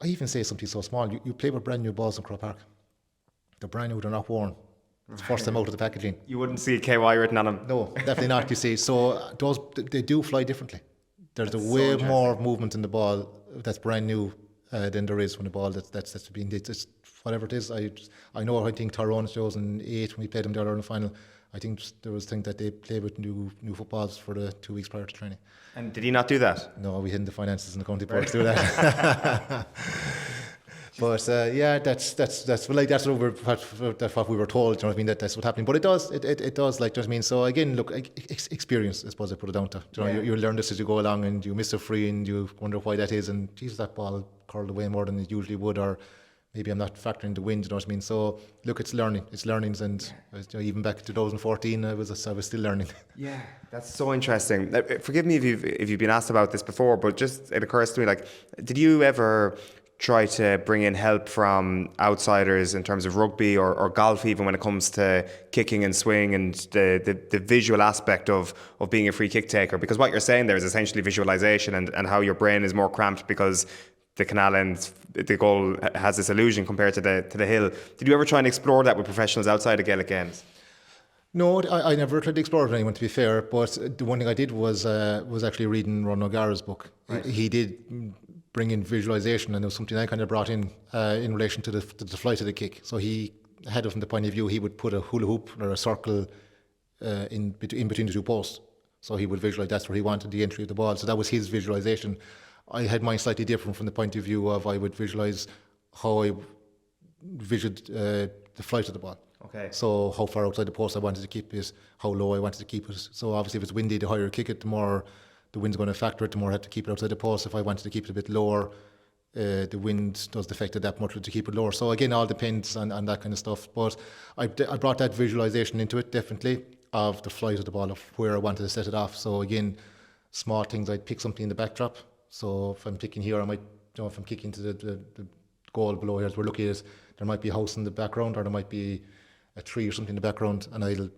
I even say something so small. You play with brand new balls in Croke Park. They're brand new, they're not worn. It's the first time out of the packaging. You wouldn't see KY written on them. No, definitely not, you see. So they do fly differently. There's a way more movement in the ball that's brand new than there is when the ball that's being did. It's whatever it is. I think Tyrone 2008 when we played them there in the final, I think there was a thing that they played with new footballs for the 2 weeks prior to training. And did he not do that? No, we hadn't the finances in the county board to do that. But that's what we were told. You know what I mean? That's what's happening. But it does. It does. Like, do you know what I mean? So again, look, experience. I suppose I put it down to. You learn this as you go along, and you miss a free, and you wonder why that is. And Jesus, that ball curled away more than it usually would, or maybe I'm not factoring the wind. You know what I mean? So look, it's learning. It's learnings, and even back in 2014, I was still learning. Yeah, that's so interesting. Forgive me if you've been asked about this before, but just it occurs to me, like, did you ever try to bring in help from outsiders in terms of rugby or golf, even when it comes to kicking and swing and the visual aspect of being a free kick taker? Because what you're saying there is essentially visualization and how your brain is more cramped because the Canal End, the goal has this illusion compared to the hill. Did you ever try and explore that with professionals outside of Gaelic games? No, I never tried to explore it with anyone, to be fair. But the one thing I did was actually reading Ron O'Gara's book. Right. He did bring in visualization, and it was something I kind of brought in relation to the flight of the kick. So he had it from the point of view, he would put a hula hoop or a circle in between the two posts. So he would visualize that's where he wanted the entry of the ball. So that was his visualization. I had mine slightly different from the point of view of I would visualize how I visualized the flight of the ball. Okay. So how far outside the post I wanted to keep it, how low I wanted to keep it. So obviously if it's windy, the higher I kick it, the more the wind's going to factor it, the more I have to keep it outside the post. If I wanted to keep it a bit lower, the wind doesn't affect it that much to keep it lower. So again, all depends on that kind of stuff. But I brought that visualization into it, definitely, of the flight of the ball, of where I wanted to set it off. So again, small things, I'd pick something in the backdrop. So if I'm kicking here, I might, if I'm kicking to the goal below here, as we're looking at it, there might be a house in the background, or there might be a tree or something in the background, and I'll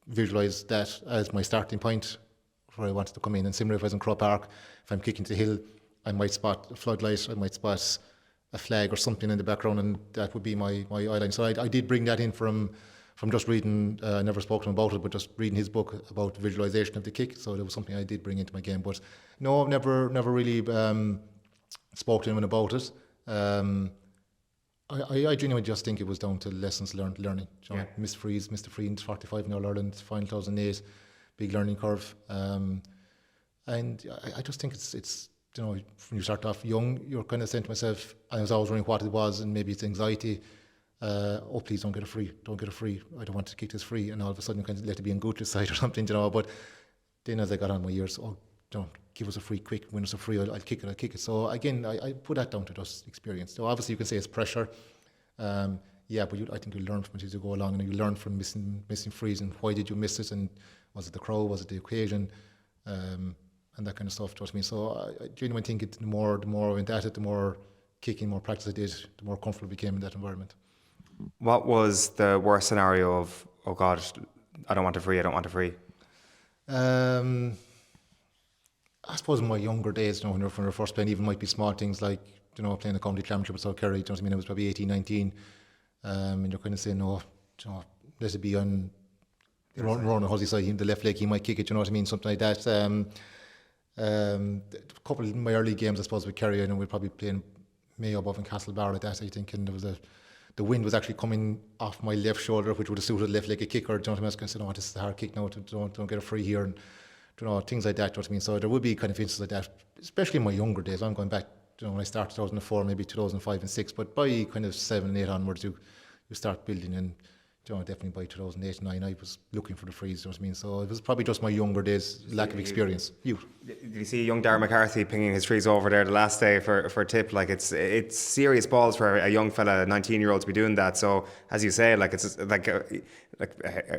visualise that as my starting point where I wanted to come in. And similarly, if I was in Croke Park, if I'm kicking to the hill, I might spot a floodlight, I might spot a flag or something in the background, and that would be my eye line. So I did bring that in from just reading, never spoke to him about it, but just reading his book about visualisation of the kick. So that was something I did bring into my game. But no, I've never really spoke to anyone about it. I genuinely just think it was down to lessons learning. You know, missed the free in 45 in All Ireland, final 2008, big learning curve. And I just think it's you know, when you start off young, you're kind of saying to myself, I was always wondering what it was, and maybe it's anxiety. Oh, please don't get a free. I don't want to kick this free. And all of a sudden, you kind of let it be in good side or something, you know. But then as I got on my years, don't give us a free quick, win us a free, I'll kick it. So again, I put that down to just experience. So obviously you can say it's pressure, but I think you learn from it as you go along, and you learn from missing frees, and why did you miss it, and was it the crowd, was it the occasion, and that kind of stuff. Do you know what I mean? So I genuinely think the more I went at it, the more kicking, more practice I did, the more comfortable I became in that environment. What was the worst scenario of, oh God, I don't want a free? I suppose in my younger days, you know, when you're first playing, even might be small things like, you know, playing a county championship with South Kerry, you know what I mean? I was probably 18, 19, and you're kind of saying, no, you know, let it be on Ronan Hussey's side, the left leg, he might kick it, you know what I mean? Something like that. A couple of my early games, I suppose, with Kerry, I know we were probably playing Mayo above in Castlebar like that, I think, and the wind was actually coming off my left shoulder, which would have suited left-legged kicker. Do you know what I mean? I was going to say, no, this is a hard kick now, don't get a free here, and you know, things like that. Do you know what I mean? So there would be kind of instances like that, especially in my younger days. I'm going back, you know, when I started 2004, maybe 2005 and 6, but by kind of 7 and 8 onwards, you start building, and you know, definitely by 2008 and 9, I was looking for the frees. Do you know what I mean? So it was probably just my younger days, lack of experience. Did you see young Darren McCarthy pinging his frees over there the last day for a tip? Like it's serious balls for a young fella, a 19-year-old, to be doing that. So as you say, like it's like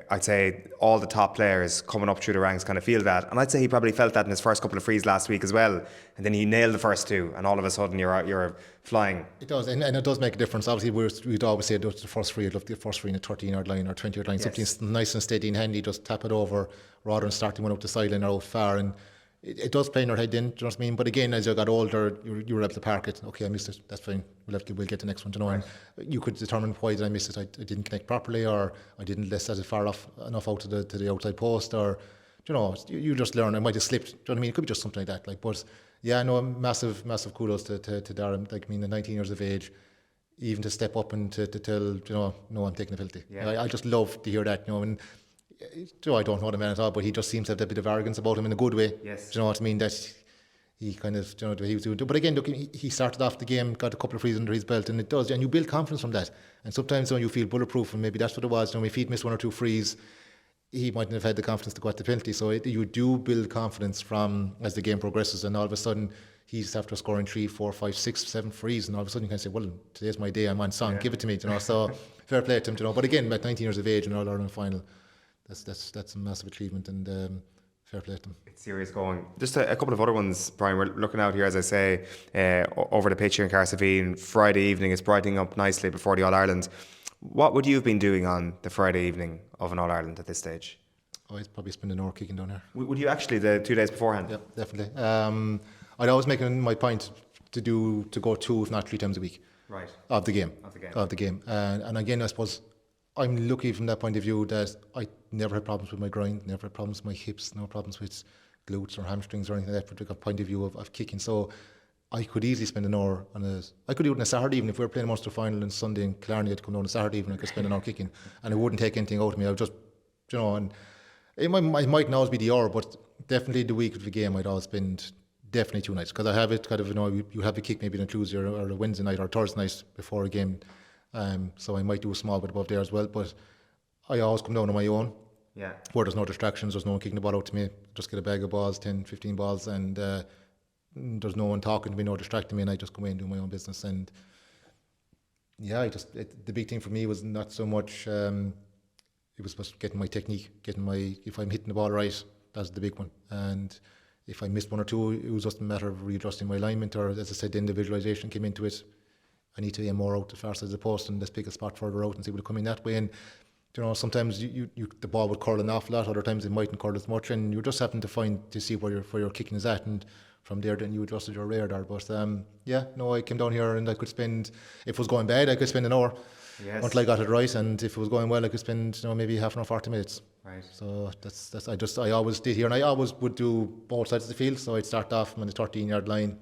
I'd say all the top players coming up through the ranks kind of feel that, and I'd say he probably felt that in his first couple of frees last week as well. And then he nailed the first two, and all of a sudden you're flying. It does, and it does make a difference. Obviously, we'd always say the first free, I'd love the first free in a 13-yard line or 20-yard line, something nice and steady and handy, just tap it over rather than starting one out the sideline or out far. And it does play in your head then, do you know what I mean? But again, as you got older, you were able to park it. Okay, I missed it, that's fine, we'll get the next one, you know. And you could determine why did I miss it. I didn't connect properly, or I didn't let it far enough out to the outside post, or you know, you just learn. I might have slipped, do you know what I mean? It could be just something like that. Like, but yeah, no, massive kudos to Darren. Like, I mean, at 19 years of age, even to step up and to tell, you know, no, I'm taking a penalty. I just love to hear that, you know. And you know, I don't know the man at all, but he just seems to have that bit of arrogance about him in a good way. Yes. Do you know what I mean? That he kind of, you know, he was doing. But again, look, he started off the game, got a couple of frees under his belt, and it does, and you build confidence from that. And sometimes, you know, you feel bulletproof, and maybe that's what it was. You know, if he'd missed one or two frees, he mightn't have had the confidence to go at the penalty. So you do build confidence from as the game progresses, and all of a sudden he's after scoring 3, 4, 5, 6, 7 frees, and all of a sudden you can say, well, today's my day, I'm on song, give it to me, you know. So fair play to him, you know. But again, at 19 years of age and All Ireland final, that's a massive achievement, and fair play to him. It's serious going. Just a couple of other ones, Brian. We're looking out here, as I say, over the pitch here in Cahersiveen. Friday evening is brightening up nicely before the All Ireland. What would you have been doing on the Friday evening of an All Ireland at this stage? I'd probably spend an hour kicking down here. Would you actually, the 2 days beforehand? Yeah, definitely. I'd always make it my point to go 2, if not 3 times a week. Right. Of the game. And again, I suppose I'm lucky from that point of view that I never had problems with my grind, never had problems with my hips, no problems with glutes or hamstrings or anything like that, from a point of view of kicking. So I could easily spend an hour I could do it on a Saturday evening. If we were playing a Munster final on Sunday in Killarney, I'd come down on a Saturday evening, I could spend an hour kicking, and it wouldn't take anything out of me. I would just, you know, and it mightn't always be the hour, but definitely the week of the game, I'd always spend definitely 2 nights, because I have it kind of, you know, you have a kick maybe on a Tuesday or a Wednesday night or Thursday night before a game. So I might do a small bit above there as well, but I always come down on my own. Yeah. Where there's no distractions, there's no one kicking the ball out to me. Just get a bag of balls, 10, 15 balls, and there's no one talking to me, no distracting me, and I just come in and do my own business. And yeah, the big thing for me was not so much, it was just getting my technique, if I'm hitting the ball right, that's the big one. And if I missed 1 or 2, it was just a matter of readjusting my alignment, or as I said, the individualisation came into it. I need to aim more out the far side of the post, and let's pick a spot further out and see will it come in that way. And you know, sometimes the ball would curl an awful lot, other times it mightn't curl as much, and you just happen to see where your kicking is at, and from there then you adjusted your radar. But I came down here and I could spend, if it was going bad, I could spend an hour until I got it right, and if it was going well, I could spend, you know, maybe half an hour, 40 minutes. Right. So I always did here, and I always would do both sides of the field. So I'd start off on the 13-yard line,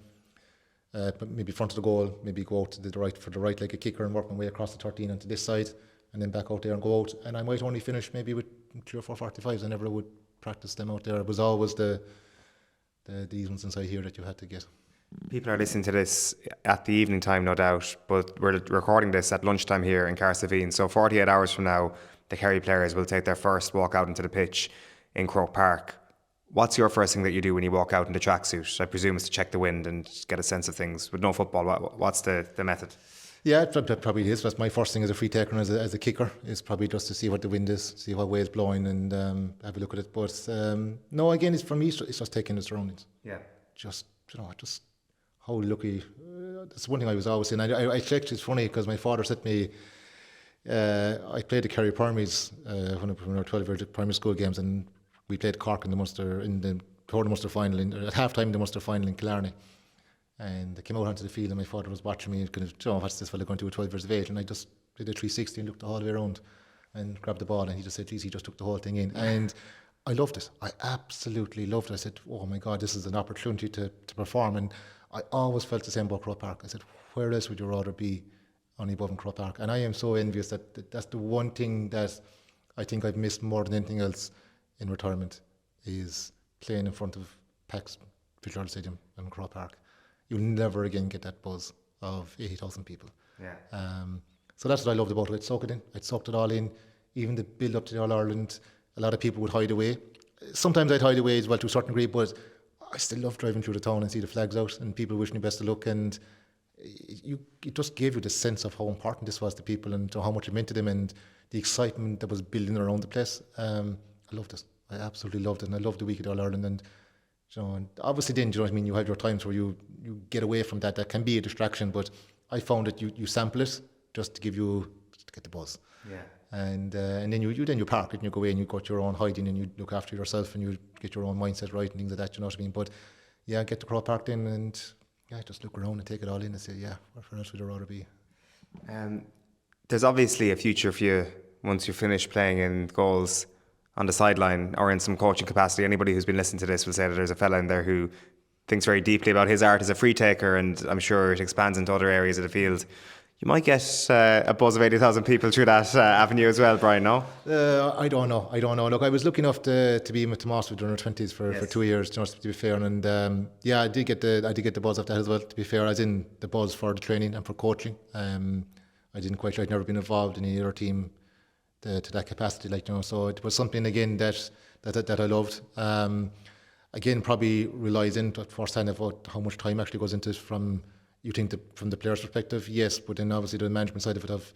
but maybe front of the goal, maybe go out to the right for the right like a kicker and work my way across the 13 onto this side, and then back out there and go out. And I might only finish maybe with 3 or 4 45s. I never would practice them out there. It was always these ones inside here that you had to get. People are listening to this at the evening time, no doubt, but we're recording this at lunchtime here in Cahersiveen. So 48 hours from now, the Kerry players will take their first walk out into the pitch in Croke Park. What's your first thing that you do when you walk out in the tracksuit? I presume it's to check the wind and get a sense of things. With no football, what's the method? Yeah, it probably is. That's my first thing as a free taker and as a kicker is probably just to see what the wind is, see what way it's blowing, and have a look at it. But no, again, it's for me, it's just taking the surroundings. Yeah. Just how lucky. That's one thing I was always saying. I checked. It's funny because my father said to me, I played the Kerry Primaries when we were 12 years at primary school games, and we played Cork in the Munster in the third Munster final at half time the Munster final in Killarney. And I came out onto the field and my father was watching me, kind of, what's this fella going to do at 12 years of age? And I just did a 360 and looked the whole way around and grabbed the ball, and he just said, geez, he just took the whole thing in. And I loved it. I absolutely loved it. I said, oh my God, this is an opportunity to perform. And I always felt the same about Croke Park. I said, where else would you rather be on above in Croke Park? And I am so envious that that's the one thing that I think I've missed more than anything else in retirement is playing in front of Pax Fitzgerald Stadium in Croke Park. You'll never again get that buzz of 80,000 people. Yeah. So that's what I loved about it. I'd soak it in. I'd soaked it all in. Even the build up to the All-Ireland, a lot of people would hide away. Sometimes I'd hide away as well to a certain degree, but I still love driving through the town and see the flags out and people wishing you best of luck. And it just gave you the sense of how important this was to people and how much it meant to them and the excitement that was building around the place. I loved it. I absolutely loved it. And I loved the week at All-Ireland. And and obviously then, you know what I mean, you have your times where you get away from that. That can be a distraction, but I found that you sample it just to get the buzz. Yeah. And then you park it and you go away and you got your own hiding and you look after yourself and you get your own mindset right and things like that, you know what I mean? But yeah, get to Croke Park then and just look around and take it all in and say, where else would I rather be? There's obviously a future for you once you finish playing in goals on the sideline or in some coaching capacity. Anybody who's been listening to this will say that there's a fella in there who thinks very deeply about his art as a free taker, and I'm sure it expands into other areas of the field. You might get a buzz of 80,000 people through that avenue as well, Brian, no? I don't know. Look, I was lucky enough to be in with Tomas with the under 20s for 2 years, to be fair. And I did get the buzz of that as well, to be fair, as in the buzz for the training and for coaching. I'd never been involved in any other team to that capacity, so it was something again that I loved. Again, probably relies in firsthand about how much time actually goes into it from the player's perspective, yes, but then obviously the management side of it, of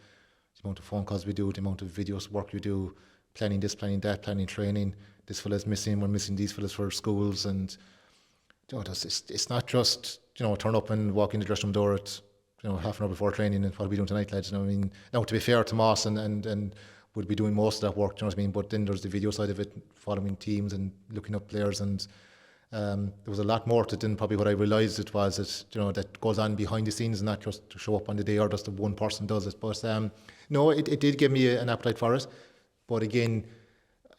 the amount of phone calls we do, the amount of videos work you do, planning this, planning that, planning training. This fella's missing, we're missing these fellas for schools, and it's not just turn up and walk in the dressing room door at half an hour before training and what are we doing tonight, lads? Now to be fair to Moss and would be doing most of that work, but then there's the video side of it, following teams and looking up players, and there was a lot more to it than probably what I realised it was. That goes on behind the scenes, not just to show up on the day or just the one person does it. But no, it did give me an appetite for it. But again,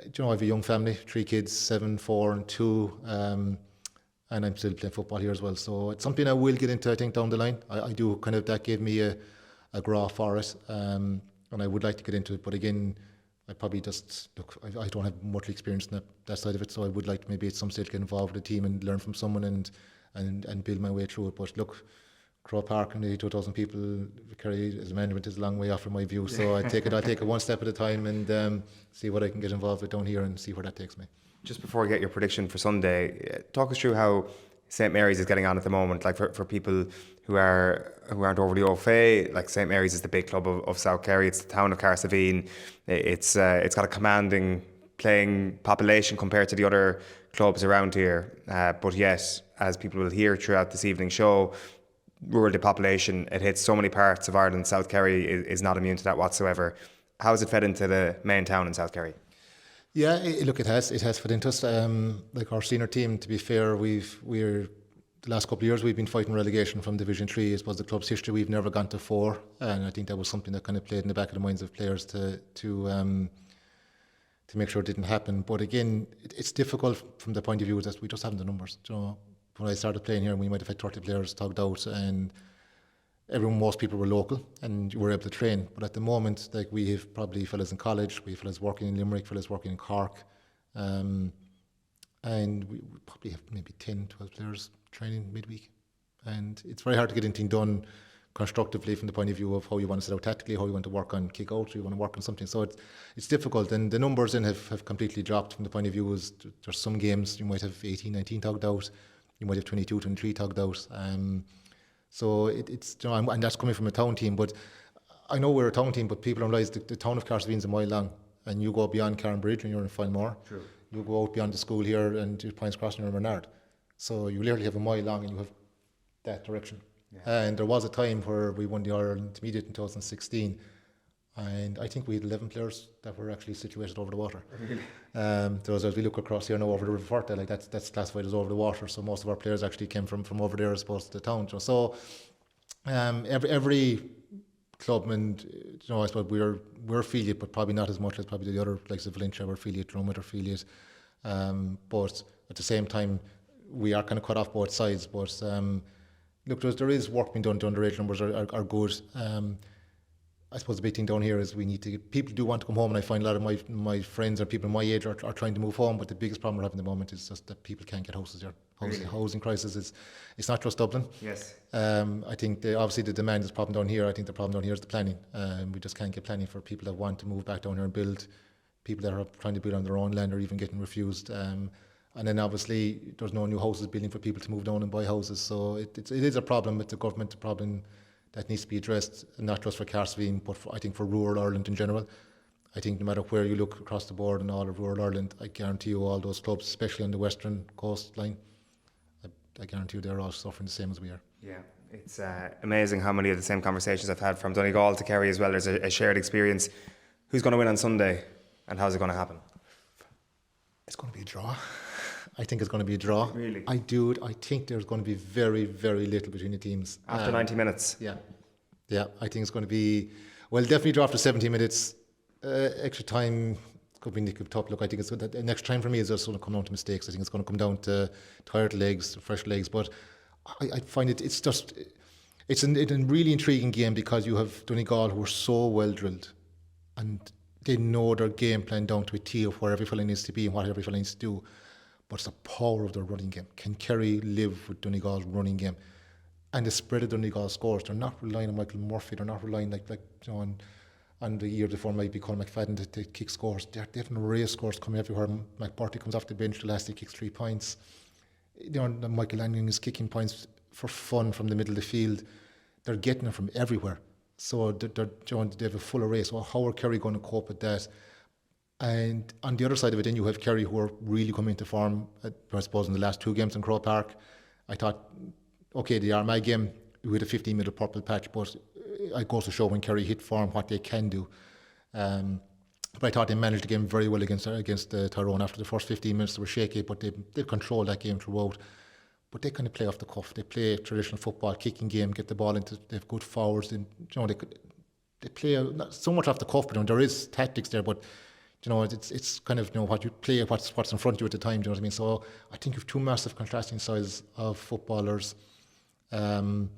I have a young family, 3 kids, 7, 4 and 2, and I'm still playing football here as well. So it's something I will get into, I think, down the line. I do that gave me a graw for it, and I would like to get into it. But again, I probably I don't have much experience in that side of it, so I would like to maybe at some stage get involved with a team and learn from someone and build my way through it. But look, Croke Park and the 2,000 people, Kerry as a management is a long way off from my view, so I'll take it one step at a time and see what I can get involved with down here and see where that takes me. Just before we get your prediction for Sunday, talk us through how St Mary's is getting on at the moment, like for people who aren't overly au fait. Like St Mary's is the big club of South Kerry. It's the town of Cahersiveen. It's got a commanding playing population compared to the other clubs around here. But yet, as people will hear throughout this evening's show, rural depopulation, it hits so many parts of Ireland. South Kerry is not immune to that whatsoever. How has it fed into the main town in South Kerry? Yeah, it has fed into us. Like our senior team, to be fair, we're the last couple of years we've been fighting relegation from Division 3. I suppose the club's history, we've never gone to 4, and I think that was something that kind of played in the back of the minds of players to make sure it didn't happen. But again, it's difficult from the point of view that we just haven't the numbers. when I started playing here, we might have had 30 players tugged out, and most people were local and you were able to train. But at the moment, like, we have probably fellas in college, we have fellas working in Limerick, fellas working in Cork, and we probably have maybe 10, 12 players training midweek. And it's very hard to get anything done constructively from the point of view of how you want to set out tactically, how you want to work on kick out, you want to work on something. So it's difficult, and the numbers then have completely dropped from the point of view is there's some games you might have 18, 19 tugged out, you might have 22, 23 tugged out. So it's, you know, and that's coming from a town team. But I know we're a town team, but people don't realise the town of Cahersiveen is a mile long, and you go beyond Carron Bridge and you're in Filemore. True. You go out beyond the school here and you Pines Cross and you're in Bernard. So you literally have a mile long and you have that direction. Yeah. And there was a time where we won the Ireland Intermediate in 2016, and I think we had 11 players that were actually situated over the water. Really? As we look across here now over the River Forte, like that's classified as over the water. So most of our players actually came from over there as opposed to the town. So every club, and you know, I suppose we're affiliate, but probably not as much as probably the other, like Valentia, we're affiliate, Drummond are affiliate. But at the same time, we are kind of cut off both sides. But look, there is work being done. The underage numbers are good. I suppose the big thing down here is we need to get, people do want to come home, and I find a lot of my friends or people my age are trying to move home, but the biggest problem we're having at the moment is just that people can't get houses here. Housing crisis it's not just Dublin. Yes. I think obviously the demand is a problem down here. I think the problem down here is the planning. We just can't get planning for people that want to move back down here and build. People that are trying to build on their own land are even getting refused. And then obviously there's no new houses building for people to move down and buy houses. So it is a problem. It's a government problem that needs to be addressed, not just for Cahersiveen, but I think for rural Ireland in general. I think no matter where you look across the board in all of rural Ireland, I guarantee you all those clubs, especially on the western coastline, I guarantee you they're all suffering the same as we are. Yeah, it's amazing how many of the same conversations I've had from Donegal to Kerry as well. There's a shared experience. Who's going to win on Sunday, and how's it going to happen? It's going to be a draw. I think it's going to be a draw. Really? I think there's going to be very, very little between the teams. After 90 minutes? Yeah. I think it's going to be, well, definitely draw after 70 minutes. Extra time could be tough. Look, I think it's the next time for me is just going to come down to mistakes. I think it's going to come down to tired legs, fresh legs. But I find it's a really intriguing game because you have Donegal who are so well drilled, and they know their game plan down to a T of where every fella needs to be and what every fella needs to do. But it's the power of their running game. Can Kerry live with Donegal's running game? And the spread of Donegal's scores. They're not relying on Michael Murphy. They're not relying like you know, on the year before maybe Colin McFadden to kick scores. They have an array of scores coming everywhere. McBurty comes off the bench, the last he kicks 3 points. You know, Michael Lanyon is kicking points for fun from the middle of the field. They're getting it from everywhere. So they have a full array. So how are Kerry going to cope with that? And on the other side of it, then you have Kerry who are really coming into form, I suppose, in the last 2 games in Croke Park. I thought, okay, the Armagh game, we had a 15-minute purple patch, but it goes to show when Kerry hit form what they can do. But I thought they managed the game very well against Tyrone. After the first 15 minutes, they were shaky, but they controlled that game throughout. But they kind of play off the cuff. They play traditional football, kicking game, get the ball into. They have good forwards. They play not so much off the cuff, but there is tactics there, but. You know, it's kind of, you know, what you play, what's in front of you at the time. Do you know what I mean? So I think you have 2 massive contrasting styles of footballers, and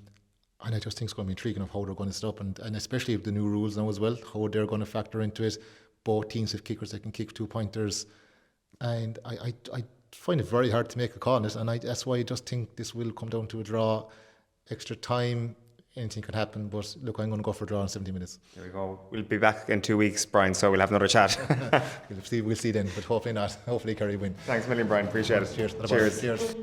I just think it's going to be intriguing of how they're going to set up, and especially with the new rules now as well, how they're going to factor into it. Both teams have kickers that can kick 2-pointers, and I find it very hard to make a call on it, and that's why I just think this will come down to a draw, extra time. Anything can happen, but look, I'm going to go for a draw in 70 minutes. There we go. We'll be back in 2 weeks, Brian, so we'll have another chat. We'll see then, but hopefully not. Hopefully Kerry win. Thanks a million, Brian. Appreciate it. Cheers. Cheers.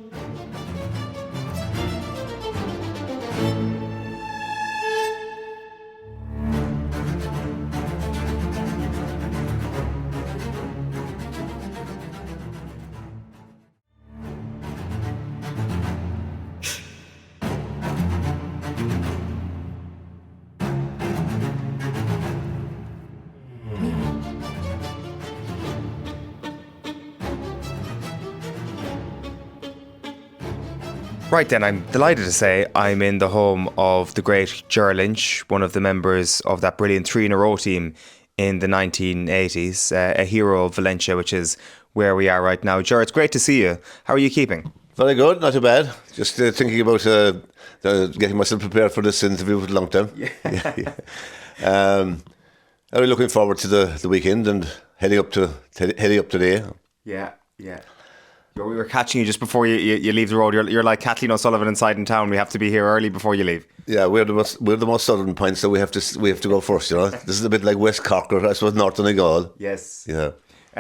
Right then, I'm delighted to say I'm in the home of the great Ger Lynch, one of the members of that brilliant 3-in-a-row team in the 1980s, a hero of Valencia, which is where we are right now. Ger, it's great to see you. How are you keeping? Very good, not too bad. Just thinking about getting myself prepared for this interview for a long time. Yeah. I'm really looking forward to the weekend and heading up today. Yeah. We were catching you just before you leave the road. You're like Kathleen O'Sullivan inside in town. We have to be here early before you leave. Yeah, we're the most southern point, so we have to go first. You know, this is a bit like West Cork or I suppose North Donegal. Yes. Yeah.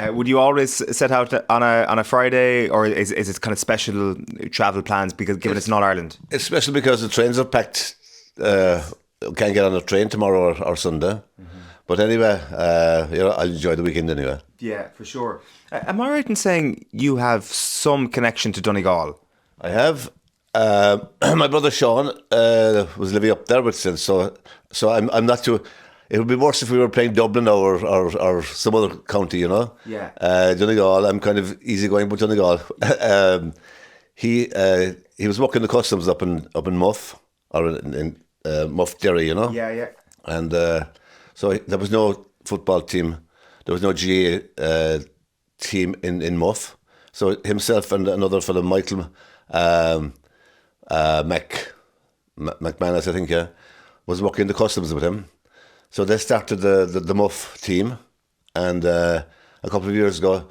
Would you always set out on a Friday, or is it kind of special travel plans because given it's in All Ireland? It's special because the trains are packed. Can't get on a train tomorrow or Sunday. Mm-hmm. But anyway, I'll enjoy the weekend anyway. Yeah, for sure. Am I right in saying you have some connection to Donegal? I have. My brother Sean was living up there, but so I'm not too. It would be worse if we were playing Dublin or some other county, you know. Yeah. Donegal, I'm kind of easygoing, but Donegal. He was working the customs up in Muff or in Muff Derry, you know. Yeah. And so there was no football team. There was no GA team in Muff. So himself and another fellow, Michael McManus, I think, was working the customs with him. So they started the Muff team, and a couple of years ago,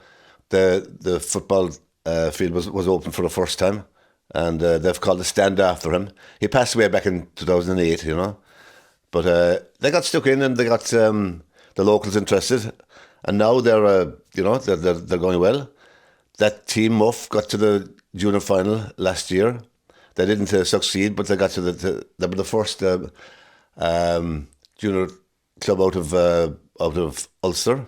the football field was open for the first time, and they've called a stand after him. He passed away back in 2008, you know, but they got stuck in and they got the locals interested, and now they're going well. That team Muff got to the junior final last year. They didn't succeed, but they got to they were the first junior club out of Ulster,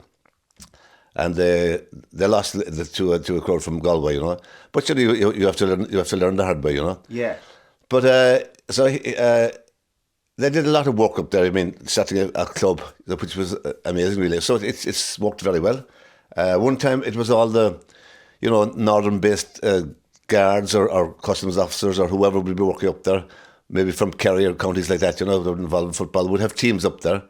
and they lost to a crowd from Galway, you know. But you have to learn the hard way, you know. Yeah. But so they did a lot of work up there. I mean, setting a club, which was amazing, really. So it's worked very well. One time it was all the, northern-based guards or customs officers or whoever would be working up there, maybe from Kerry or counties like that, that were involved in football, would have teams up there.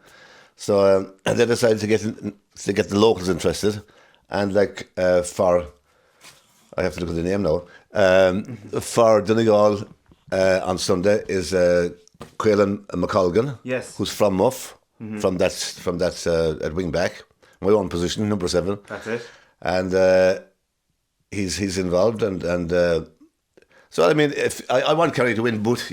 So they decided to get the locals interested, and I have to look at the name now. For Donegal on Sunday is Caolan McColgan, yes, who's from Muff, from that at wing back, my own position, number 7. That's it. And he's involved, and so I mean, if I want Kerry to win, but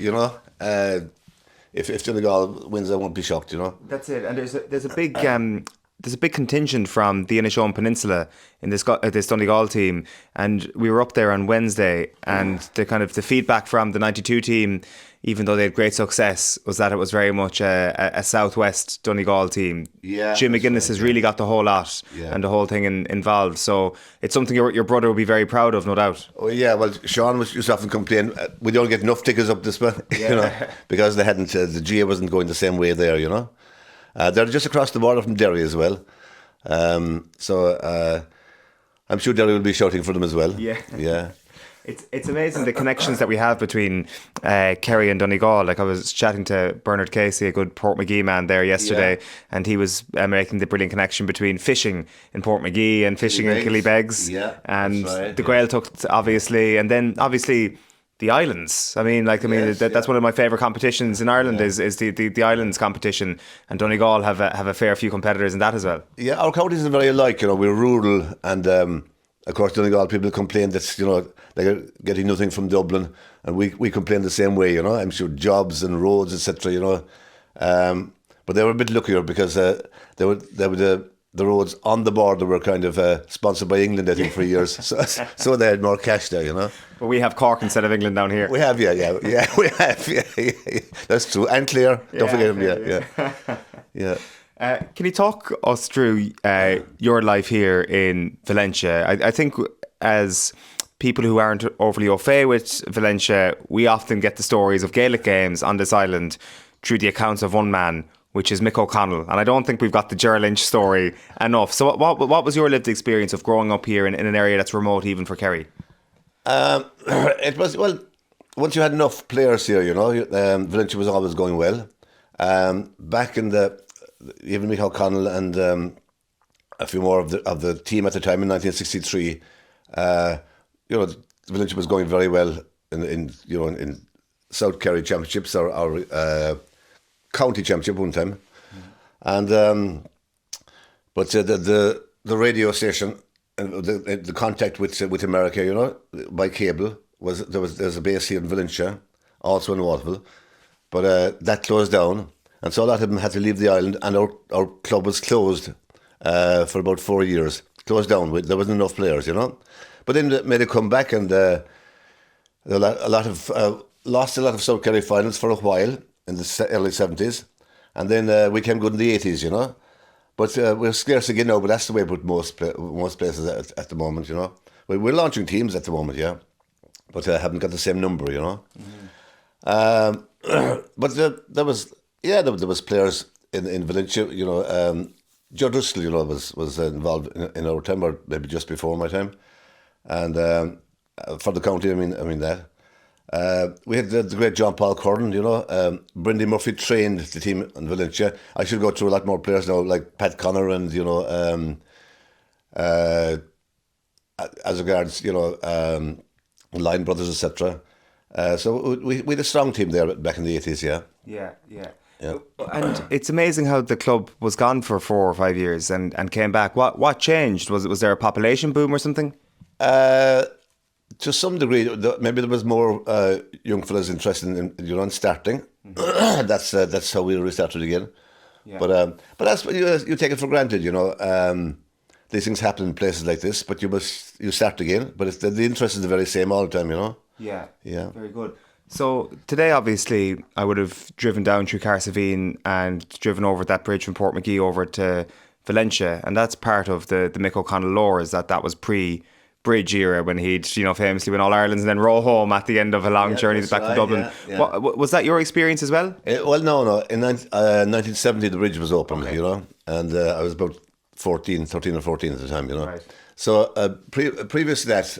if Donegal wins, I won't be shocked, you know. That's it. And there's a big contingent from the Inishowen Peninsula in this Donegal team, and we were up there on Wednesday, and the feedback from the 92 team, even though they had great success, was that it was very much a southwest Donegal team. Yeah, Jim McGuinness has really got the whole lot and the whole thing involved. So it's something your brother will be very proud of, no doubt. Oh yeah, well, Sean used to often complain we don't get enough tickets up this way, because they hadn't the GA wasn't going the same way there, you know. They're just across the border from Derry as well, so I'm sure Derry will be shouting for them as well. Yeah. It's amazing the connections that we have between Kerry and Donegal. Like, I was chatting to Bernard Casey, a good Portmagee man there yesterday, and he was making the brilliant connection between fishing in Portmagee and fishing in Killybegs, and right, the Gaeltacht, obviously, and then obviously the islands. That's one of my favourite competitions in Ireland is the islands competition, and Donegal have a fair few competitors in that as well. Yeah, our counties are very alike. We're rural, and of course Donegal people complain that they're getting nothing from Dublin, and we complain the same way. I'm sure jobs and roads, etc. But they were a bit luckier because they were the roads on the border were kind of sponsored by England, I think, for years. So they had more cash there, But we have Cork instead of England down here. We have, yeah. We have, yeah. That's true. And Clare, don't forget them, yeah. Can you talk us through your life here in Valencia? I think as people who aren't overly au fait with Valencia, we often get the stories of Gaelic games on this island through the accounts of one man, which is Mick O'Connell. And I don't think we've got the Ger Lynch story enough. So what was your lived experience of growing up here in an area that's remote even for Kerry? It was, well, once you had enough players here, Valencia was always going well. Back in even Mick O'Connell and a few more of the team at the time in 1963, the Valencia was going very well in South Kerry Championships or county championship one time, and but the radio station and the contact with America, by cable there's a base here in Valencia, also in Waterville, but that closed down, and so a lot of them had to leave the island, and our club was closed for about 4 years, closed down. There wasn't enough players, but then they made a comeback, and lost a lot of South Kerry finals for a while in the early 70s, and then we came good in the 80s, but we're scarce again now. But that's the way with most places at the moment, We're launching teams at the moment, yeah, but haven't got the same number, But there was players in Valencia, Ger Lynch, was involved in our time, or maybe just before my time, and for the county, I mean that. We had the great John Paul Curran, Brendan Murphy trained the team in Valencia. I should go through a lot more players now, like Pat Connor and, as regards, Line Brothers, etc. So we had a strong team there back in the 80s, yeah. Yeah. And it's amazing how the club was gone for 4 or 5 years and came back. What changed? Was there a population boom or something? To some degree, maybe there was more young fellas interested in starting. That's how we restarted again. Yeah. But that's you take it for granted, These things happen in places like this, but you start again. But the interest is the very same all the time, Yeah. Yeah. Very good. So today, obviously, I would have driven down through Cahersiveen and driven over that bridge from Port McGee over to Valentia, and that's part of the Mick O'Connell lore, is that was pre-bridge era when he'd famously win All Irelands and then roll home at the end of a long journey back to Dublin. Yeah. Was that your experience as well? Well, no. In 1970, the bridge was open, and I was about 13 or 14 at the time, Right. So previous to that,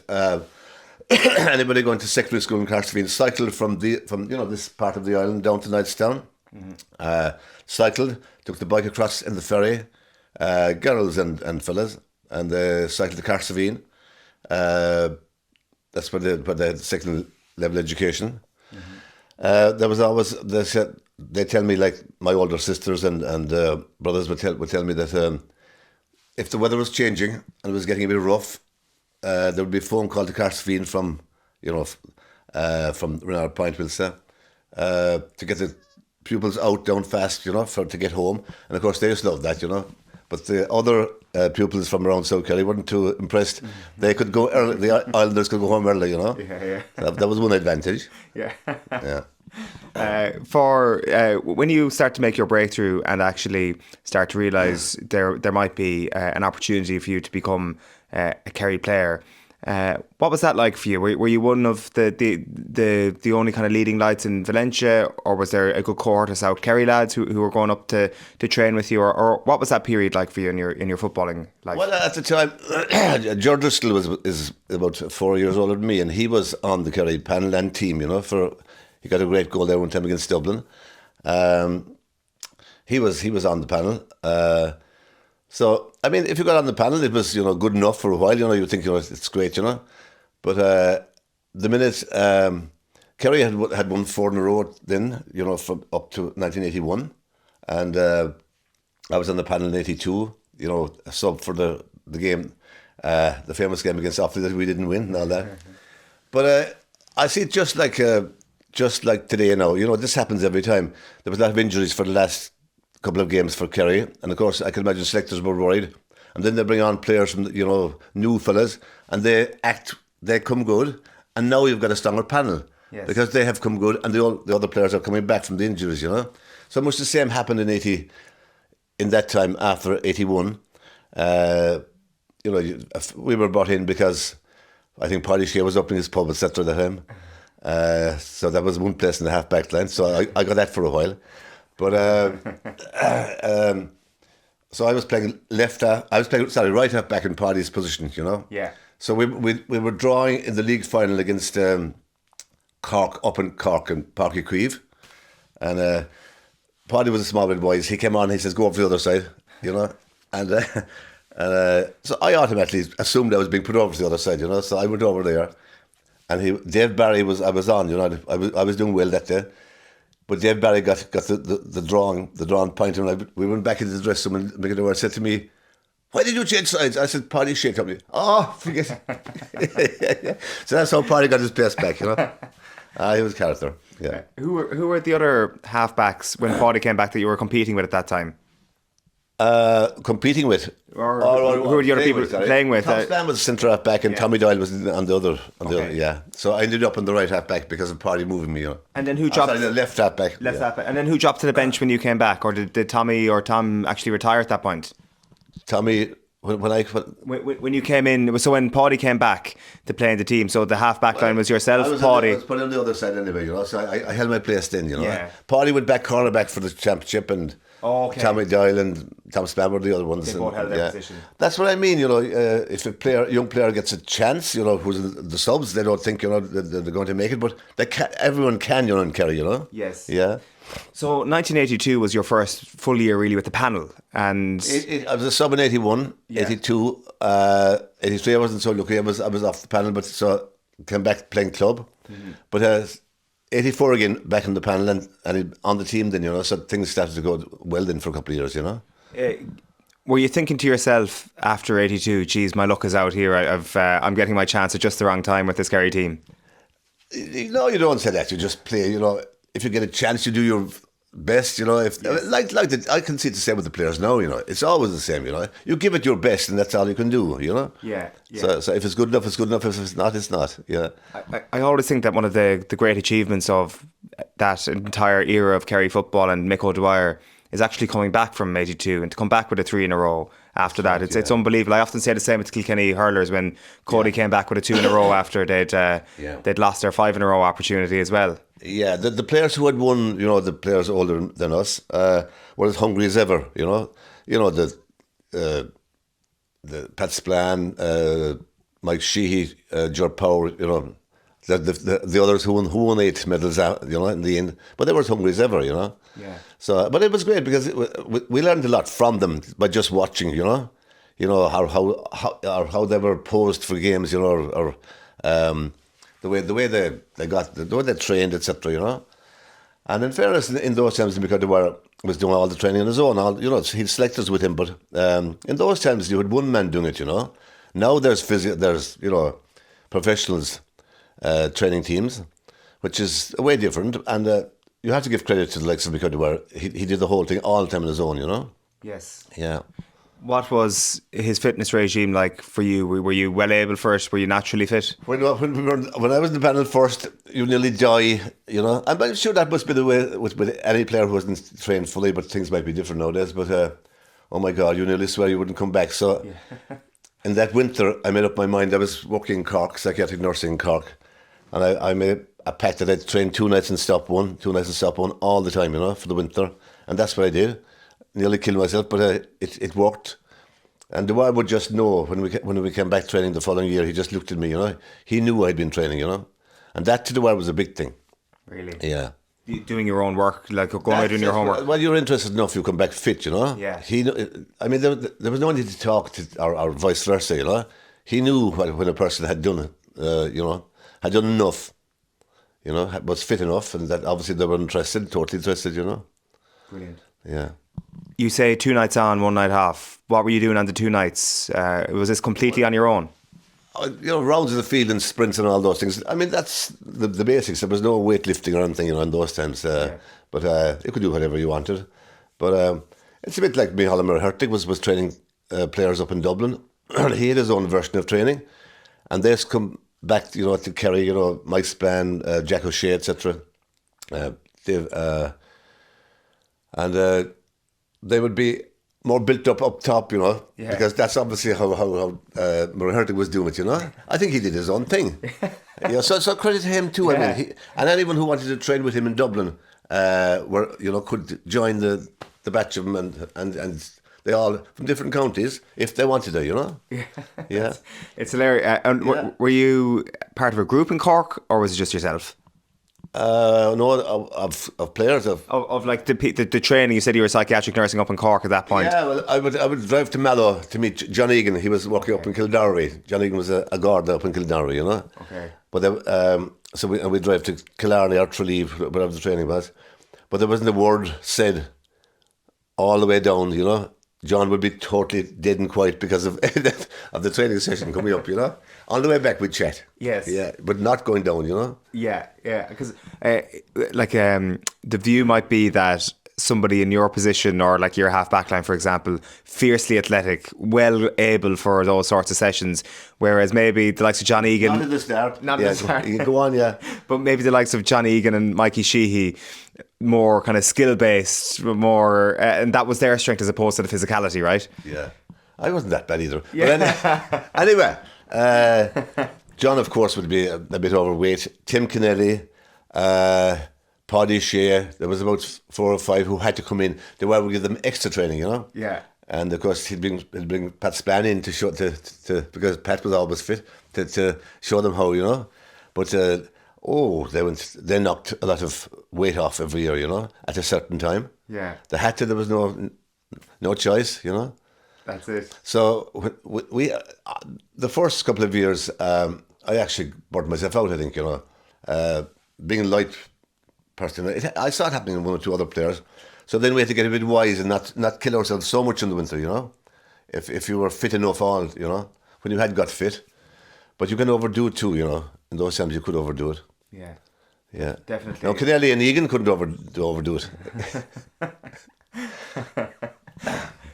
anybody going to secondary school in Cahersiveen cycled from this part of the island down to Knightstown. Mm-hmm. Cycled, took the bike across in the ferry, girls and fellas, and cycled to Cahersiveen. That's where they had second level education. Mm-hmm. There was always they tell me, like my older sisters and brothers would tell me that if the weather was changing and it was getting a bit rough, there would be a phone call to Cahersiveen from Renard Point, we'll say, to get the pupils out down fast, to get home. And of course they just loved that, But the other pupils from around South Kerry weren't too impressed. Mm-hmm. They could go early. The Islanders could go home early, Yeah. That was one advantage. Yeah. Yeah. When you start to make your breakthrough and actually start to realise there might be an opportunity for you to become a Kerry player, what was that like for you? Were you one of the only kind of leading lights in Valencia, or was there a good cohort of South Kerry lads who were going up to train with you, or what was that period like for you in your footballing life? Well, at the time, Ger Lynch is about 4 years older than me, and he was on the Kerry panel and team. He got a great goal there one time against Dublin. He was on the panel. So, I mean, if you got on the panel, it was, good enough for a while. You think, it's great, But the minute Kerry had won 4 in a row then, from up to 1981, and I was on the panel in 82. A sub for the game, the famous game against Offaly that we didn't win and all that. But I see it just like today now. This happens every time. There was a lot of injuries for the last couple of games for Kerry, and of course I can imagine selectors were worried, and then they bring on players from new fellas, and they come good, and now you've got a stronger panel. Yes. Because they have come good, and the other players are coming back from the injuries. So much the same happened in that time after 81. We were brought in because I think Paddy Shea was opening his pub, etc. at that time. So that was one place in the half back line, so I got that for a while. But so I was playing right half back in Paddy's position, Yeah. So we were drawing in the league final against Cork, up in Cork and Páirc Uí Chaoimh, and Paddy was a small bit boy. He came on, he says, "Go up to the other side," and so I automatically assumed I was being put over to the other side, So I went over there, and Dave Barry I was on, you know, I was doing well that day. But Dave Barry got the drawn point, and we went back into the dressing room, and McGill said to me, "Why did you change sides?" I said, "Paddy shake up me." "Oh, forget it." So that's how Paddy got his place back, you know. He was a character, yeah. Who were the other halfbacks when Paddy came back that you were competing with at that time? Competing with? Or who were the other people playing with? Tom Span was centre half back, and Tommy Doyle was on the other. Yeah. So I ended up on the right half back because of Paddy moving me. You know. And then who dropped? The left half back. Half back. And then who dropped to the bench when you came back, or did Tommy or Tom actually retire at that point? Tommy, when you came in, so when Paddy came back to play in the team, so the half back line was yourself, Paddy. I was put on the other side anyway, you know. So I held my place then, you know. Yeah. Paddy went back cornerback for the championship, and Tommy Doyle and Tom Span were the other ones. They both held their position. That's what I mean, you know. If a young player gets a chance, you know, who's in the subs, they don't think, you know, they're going to make it, but everyone can, you know, in Kerry, you know. Yes. Yeah. So 1982 was your first full year really with the panel, and I was a sub in 81, 82, 83. I wasn't so lucky. I was off the panel, but so came back playing club. Mm-hmm. But 84 again, back in the panel and on the team then, you know. So things started to go well then for a couple of years, you know. Were you thinking to yourself after 82, geez, my luck is out here. I'm getting my chance at just the wrong time with this Kerry team? No, you don't say that. You just play, you know. If you get a chance, you do your best, you know. I can see the same with the players now, you know. It's always the same, you know. You give it your best, and that's all you can do, you know. Yeah. So if it's good enough, it's good enough. If it's not, it's not. Yeah. I always think that one of the great achievements of that entire era of Kerry football and Mick O'Dwyer is actually coming back from 82 and to come back with a 3 in a row after that. It's unbelievable. I often say the same with Kilkenny hurlers when Cody came back with a 2 in a row after they'd lost their 5 in a row opportunity as well. Yeah, the players who had won, you know, the players older than us, were as hungry as ever, you know. You know, the Pat Spillane, Mike Sheehy, Ger Power, you know, the others who won 8 medals out, you know, in the end. But they were as hungry as ever, you know. Yeah. So, but it was great because we learned a lot from them by just watching, you know. You know, how they were posed for games, you know, or the way they trained, etc. You know, and in fairness, in those times, because was doing all the training on his own, you know, he had selectors with him. But in those times, you had one man doing it. You know, now there's you know, professionals training teams, which is way different, and you have to give credit to the likes of Mick O'Dwyer. He did the whole thing all the time on his own. You know. Yes. Yeah. What was his fitness regime like for you? Were you well able for it? Were you naturally fit? When I was in the panel first, you nearly die, you know. And I'm sure that must be the way with any player who wasn't trained fully, but things might be different nowadays. But, oh my God, you nearly swear you wouldn't come back. So in that winter, I made up my mind. I was working in Cork, psychiatric nursing in Cork. And I made a pact that I'd train 2 nights and stop 1, 2 nights and stop 1 all the time, you know, for the winter. And that's what I did. Nearly killed myself, but it worked. And the boy would just know when we came back training the following year. He just looked at me, you know. He knew I'd been training, you know, and that to the boy was a big thing. Really? Yeah. Doing your own work, like going out doing your homework. Well, you're interested enough, you come back fit, you know. Yeah. I mean, there was no need to talk to or vice versa, you know. He knew when a person had done it, you know, had done enough, you know, was fit enough, and that obviously they were totally interested, you know. Brilliant. Yeah. You say 2 nights on, 1 night off. What were you doing on the 2 nights? Was this completely on your own? You know, rounds of the field and sprints and all those things. I mean, that's the basics. There was no weightlifting or anything, you know, in those times. But you could do whatever you wanted. But it's a bit like Micheál Hertig was training players up in Dublin. He had his own version of training. And they've come back, you know, to Kerry, you know, Mike Span, Jack O'Shea, etc. They would be more built up top, you know, because that's obviously how Micheál Hertig was doing it, you know. I think he did his own thing. Yeah, so credit to him too. I mean, and anyone who wanted to train with him in Dublin, could join the batch of them, and they all from different counties if they wanted to, you know. Yeah, it's hilarious. Were you part of a group in Cork, or was it just yourself? No, of players. Of like the training. You said you were psychiatric nursing up in Cork at that point. Yeah, well, I would drive to Mallow to meet John Egan. He was working up in Kildare. John Egan was a guard up in Kildare, you know. Okay. But so we drive to Killarney or Tralee, whatever the training was. But there wasn't a word said all the way down, you know. John would be totally dead and quiet because of of the training session coming up, you know. On the way back, we'd chat. Yes. Yeah, but not going down, you know. Yeah, because the view might be that somebody in your position, or like your half back line, for example, fiercely athletic, well able for those sorts of sessions, whereas maybe the likes of John Egan... Not at the start. Not at the start. You can go on, yeah. But maybe the likes of John Egan and Mikey Sheehy, more kind of skill-based, more... and that was their strength as opposed to the physicality, right? Yeah. I wasn't that bad either. Yeah. But anyway, John, of course, would be a bit overweight. Tim Kennelly, Paddy Shea, there was about 4 or 5 who had to come in. They were to give them extra training, you know? Yeah. And of course, he'd bring Pat Span in to show, to because Pat was always fit, to show them how, you know? But, they knocked a lot of weight off every year, you know, at a certain time. Yeah. They had to, there was no choice, you know? That's it. So we the first couple of years, I actually burnt myself out, I think, you know. Being a light person, I saw it happening in 1 or 2 other players. So then we had to get a bit wise and not kill ourselves so much in the winter, you know. If you were fit enough all, you know, when you had got fit. But you can overdo it too, you know. In those times you could overdo it. Yeah. Yeah. Definitely. Now, Kennelly and Egan couldn't overdo it.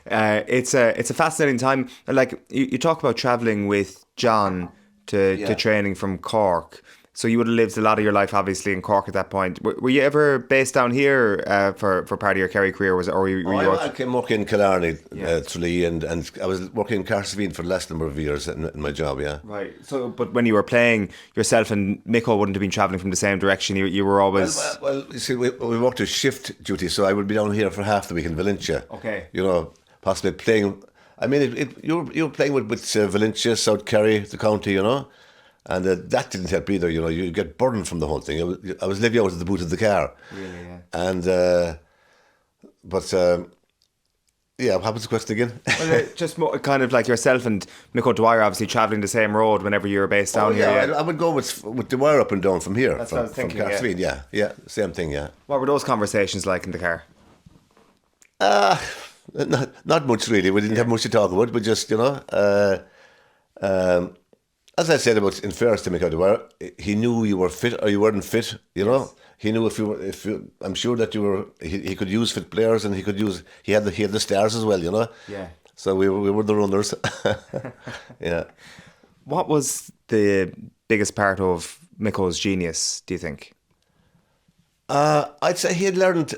It's a fascinating time. Like you talk about travelling with John to training from Cork. So you would have lived a lot of your life, obviously, in Cork at that point. Were you ever based down here for part of your Kerry career? I came working in Killarney, Tralee, and I was working in Cahersiveen for the last number of years in my job, yeah. Right. So, but when you were playing, yourself and Miko wouldn't have been travelling from the same direction. You were always... Well, you see, we worked a shift duty, so I would be down here for half the week in Valencia. Okay. You know, possibly playing... I mean, you were playing with Valencia, South Kerry, the county, you know. And that didn't help either, you know. You get burdened from the whole thing. I was living out of the boot of the car. Really, yeah. And, what happens to the question again? Well, just more, kind of like yourself and Miko Dwyer obviously travelling the same road whenever you were based down here. Yeah, I would go with Dwyer up and down from here. That's what I was thinking, from Cahersiveen, yeah, same thing, yeah. What were those conversations like in the car? Not much really. We didn't have much to talk about, but just, you know, as I said about in fairness to Miko Dwyer, he knew you were fit or you weren't fit, you know. He knew if you I'm sure that you were. He could use fit players, and he had the stars as well, you know. Yeah. So we were the runners. Yeah. What was the biggest part of Miko's genius, do you think? I'd say he had learned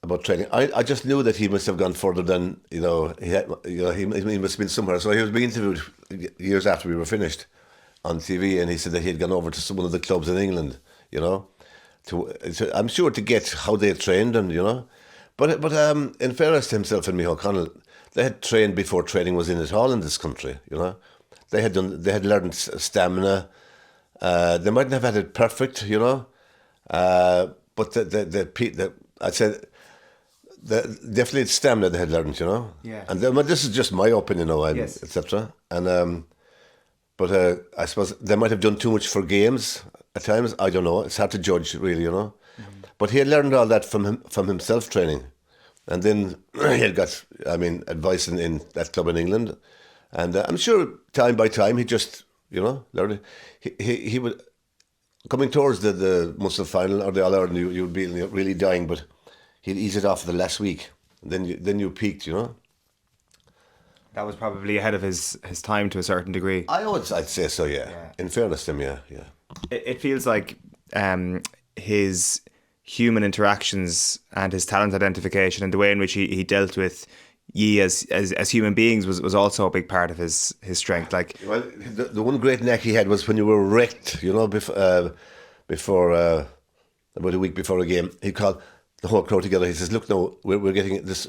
about training. I just knew that he must have gone further than, you know, he must have been somewhere. So he was being interviewed years after we were finished on TV, and he said that he had gone over to one of the clubs in England, you know, I'm sure to get how they trained, and you know, but in fairness to himself and Micheál O'Connell, they had trained before training was in at all in this country, you know. They had learned stamina. They mightn't have had it perfect, you know, but I'd say definitely it's stamina they had learned, you know. Yeah. And this is just my opinion, now, yes. etc. And but I suppose they might have done too much for games at times. I don't know. It's hard to judge, really, you know. Mm-hmm. But he had learned all that from himself training, and then he had got, advice in that club in England, and I'm sure time by time he just, you know, learned. He would coming towards the Munster final or the All-Ireland, you would be really dying, but he'd ease it off the last week. Then you peaked, you know. That was probably ahead of his time to a certain degree. I'd say so, yeah. In fairness to him, yeah. It feels like his human interactions and his talent identification and the way in which he dealt with ye as human beings was also a big part of his strength. Like, well, the one great knack he had was when you were wrecked, you know, before about a week before a game, he'd call the whole crowd together. He says, "Look, now we're getting this.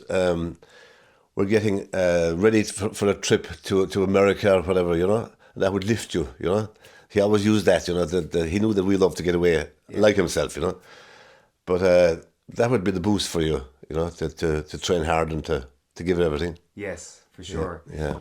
We're getting ready for a trip to America or whatever, you know. And that would lift you, you know. he always used that, you know, that he knew that we loved to get away like himself, you know. But that would be the boost for you, you know, to train hard and to give it everything. Yes, for sure. Yeah.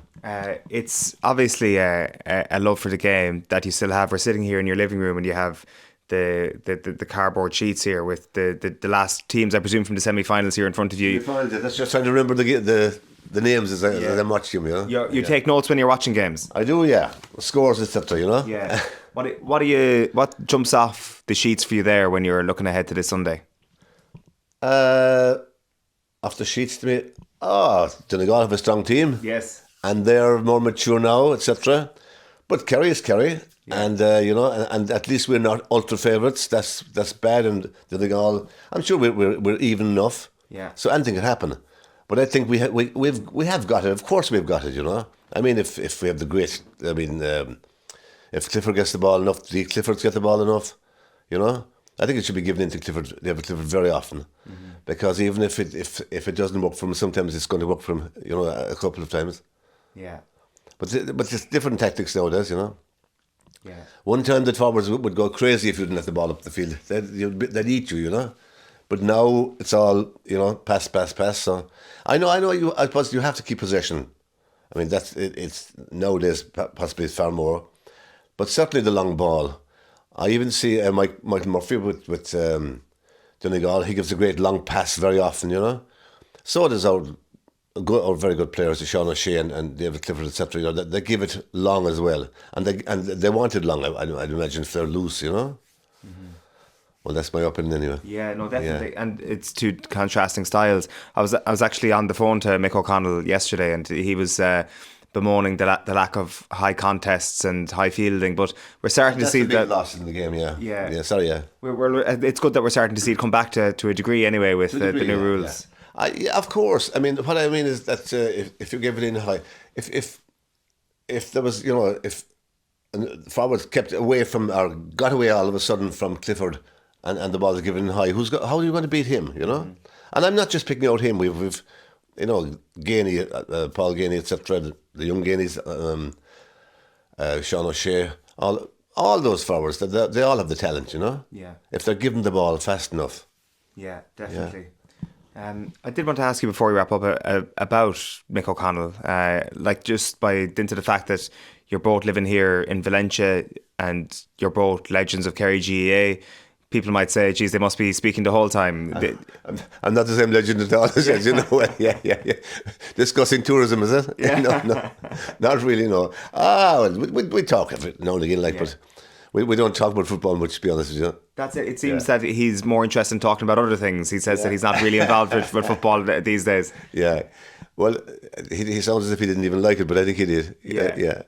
It's obviously a love for the game that you still have. We're sitting here in your living room and you have the cardboard sheets here with the last teams, I presume, from the semi-finals here in front of you. That's just trying to remember the names as I'm watching them, you know. You take notes when you're watching games? I do, yeah. Scores, etc., you know. Yeah. What jumps off the sheets for you there when you're looking ahead to this Sunday? Off the sheets to me, Donegal have a strong team. Yes. And they're more mature now, etc. But Kerry is Kerry. Yeah. And you know, and at least we're not ultra favourites. That's bad. And Donegal, I'm sure we're even enough. Yeah. So anything can happen. But I think we have got it. Of course, we've got it. You know. I mean, if we have the great, I mean, if Clifford gets the ball enough, the Cliffords get the ball enough, you know. I think it should be given into Clifford. They have Clifford very often, because even if it doesn't work for him, sometimes it's going to work for him. You know, a couple of times. Yeah. But it's different tactics nowadays. You know. Yeah. One time the forwards would go crazy if you didn't let the ball up the field. They'd eat you, you know. But now it's all, you know, pass. So I know. I suppose you have to keep possession. I mean, it's nowadays possibly it's far more, but certainly the long ball. I even see Michael Murphy with Donegal. He gives a great long pass very often, you know. So does our very good players, Eoin Sheahan and David Clifford, etc. You know, they give it long as well, and they want it long. I'd imagine if they're loose, you know. Well, that's my opinion anyway. Yeah, no, definitely. Yeah. And it's two contrasting styles. I was actually on the phone to Mick O'Connell yesterday, and he was bemoaning the lack of high contests and high fielding. But we're starting to see that loss in the game. Yeah. Sorry. It's good that we're starting to see it come back to a degree anyway with the new rules. Yeah, of course. I mean, what I mean is that if you give it in high, if there was, you know, if forwards kept away from or got away all of a sudden from Clifford. And the ball is given high. How are you going to beat him? You know, and I'm not just picking out him. We've you know, Gainey, Paul Gainey, etc. The young Gainies, Sean O'Shea, all those forwards. They all have the talent. You know. Yeah. If they're given the ball fast enough. Yeah, definitely. Yeah. I did want to ask you before we wrap up about Mick O'Connell, like just by dint of the fact that you're both living here in Valencia and you're both legends of Kerry GAA. People might say, geez, they must be speaking the whole time. I'm not the same legend at all, as you know. Yeah. Discussing tourism, is it? Yeah. No, not really, no. We talk every now and again, but we don't talk about football much, to be honest with you. That's it. It seems that he's more interested in talking about other things. He says that he's not really involved with football these days. Yeah. Well, he sounds as if he didn't even like it, but I think he did. Yeah.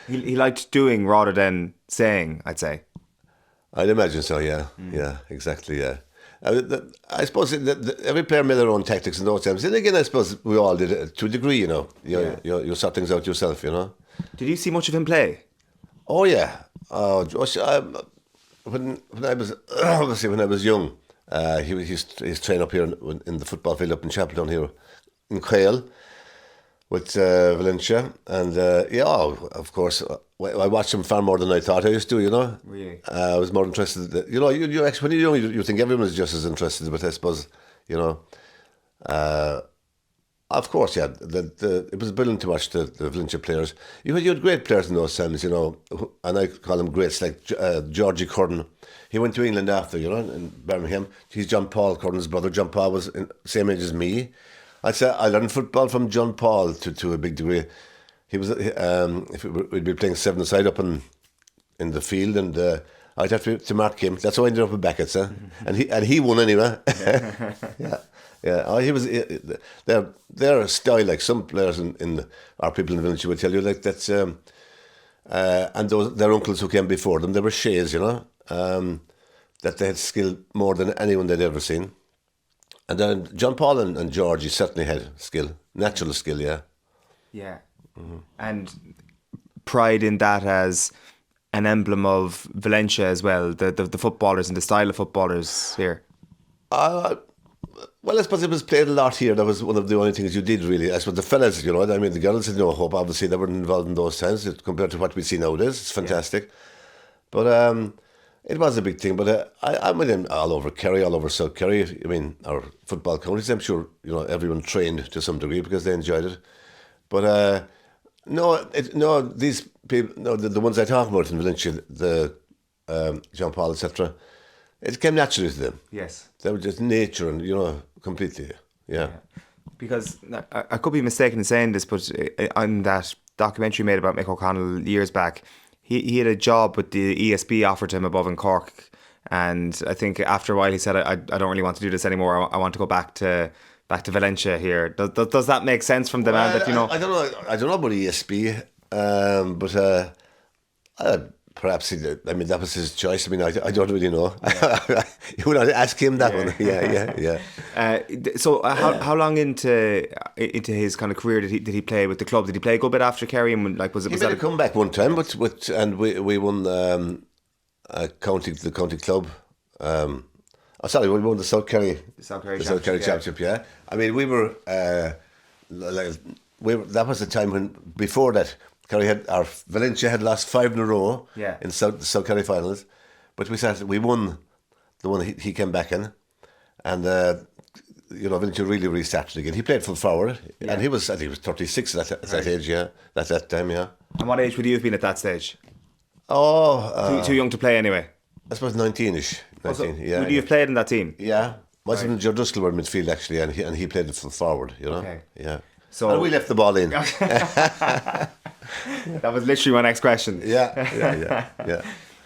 He liked doing rather than saying, I'd say. I'd imagine so, yeah. Yeah, exactly, yeah. I suppose every player made their own tactics in those times. And again, I suppose we all did it to a degree, you know. You sort things out yourself, you know. Did you see much of him play? Oh, yeah. When I was obviously when I was young, he's trained up here in the football field up in Chapel down here in Cahill with Valencia, and of course I watched him far more than I thought I used to. You know, really, I was more interested. You actually when you're young, you think everyone is just as interested, but I suppose of course, yeah. It was brilliant to watch the Valencia players. You had great players in those times, you know, and I call them greats, like Georgie Curran. He went to England after, you know, in Birmingham. He's John Paul Curran's brother. John Paul was the same age as me. I'd say I learned football from John Paul to a big degree. He was if we'd be playing 7-a-side up in the field, and I'd have to mark him. That's how I ended up with Beckett's, and he won anyway. Yeah. Oh, he was. Their style, like some players in our people in the village would tell you, like that's and their uncles who came before them, they were Shays, you know, that they had skill more than anyone they'd ever seen. And then John Paul and Georgie certainly had skill, natural skill, yeah. Yeah. Mm-hmm. And pride in that as an emblem of Valencia as well, the footballers and the style of footballers here. Well, I suppose it was played a lot here. That was one of the only things you did, really. I suppose the fellas, you know, I mean, the girls had no hope. Obviously, they weren't involved in those times compared to what we see nowadays. It's fantastic. But it was a big thing. But I'm with him all over Kerry, all over South Kerry. I mean, our football counties. I'm sure everyone trained to some degree because they enjoyed it. But no, these people, no, the ones I talk about in Valencia, the Jean Paul, etc. It came naturally to them. Yes. They were just nature and, completely, yeah. Because I could be mistaken in saying this, but on that documentary made about Mick O'Connell years back, he had a job with the ESB offered to him above in Cork, and I think after a while he said, I don't really want to do this anymore. I want to go back to Valentia here. Does that make sense from the man that I don't know. I don't know about ESB, but perhaps that was his choice. I mean, I don't really know. Yeah. You would ask him that one. Yeah. So how long into his kind of career did he play with the club? Did he play a good bit after Kerry? And he made a comeback one time, and we won the county club. We won the South Kerry Championship. Yeah. I mean, we were that was the time when before that. Valencia had lost 5 in a row in the South Kerry finals, but we won the one he came back in, and Valencia really restarted again. He played full forward, and I think he was 36 at that age, at that time, yeah. And what age would you have been at that stage? Too young to play anyway. I suppose 19ish. 19, yeah. Would you have played in that team? Yeah, myself and Ger Lynch were midfield actually, and he played full forward, Okay. Yeah. So and we left the ball in. That was literally my next question. Yeah.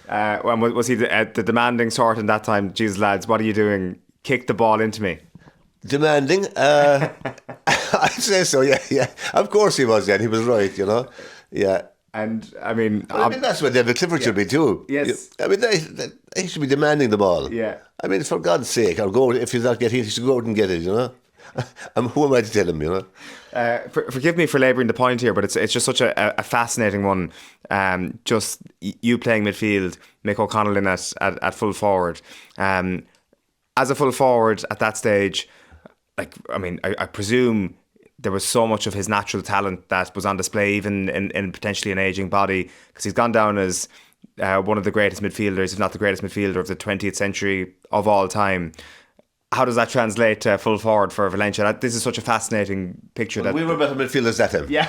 Was he the demanding sort in that time? Jesus, lads, what are you doing? Kick the ball into me. Demanding? I'd say so, yeah. Of course he was then. He was right, Yeah. And, I mean... that's what David Clifford should be too. Yes. I mean, he should be demanding the ball. Yeah. I mean, for God's sake, if he's not getting it, he should go out and get it, who am I to tell him, Forgive me for labouring the point here, but it's just such a fascinating one. Just you playing midfield, Mick O'Connell in at full forward. As a full forward at that stage, I presume there was so much of his natural talent that was on display, even in potentially an ageing body, because he's gone down as one of the greatest midfielders, if not the greatest midfielder of the 20th century of all time. How does that translate to full forward for Valencia? This is such a fascinating picture. We were better midfielders that time. Yeah.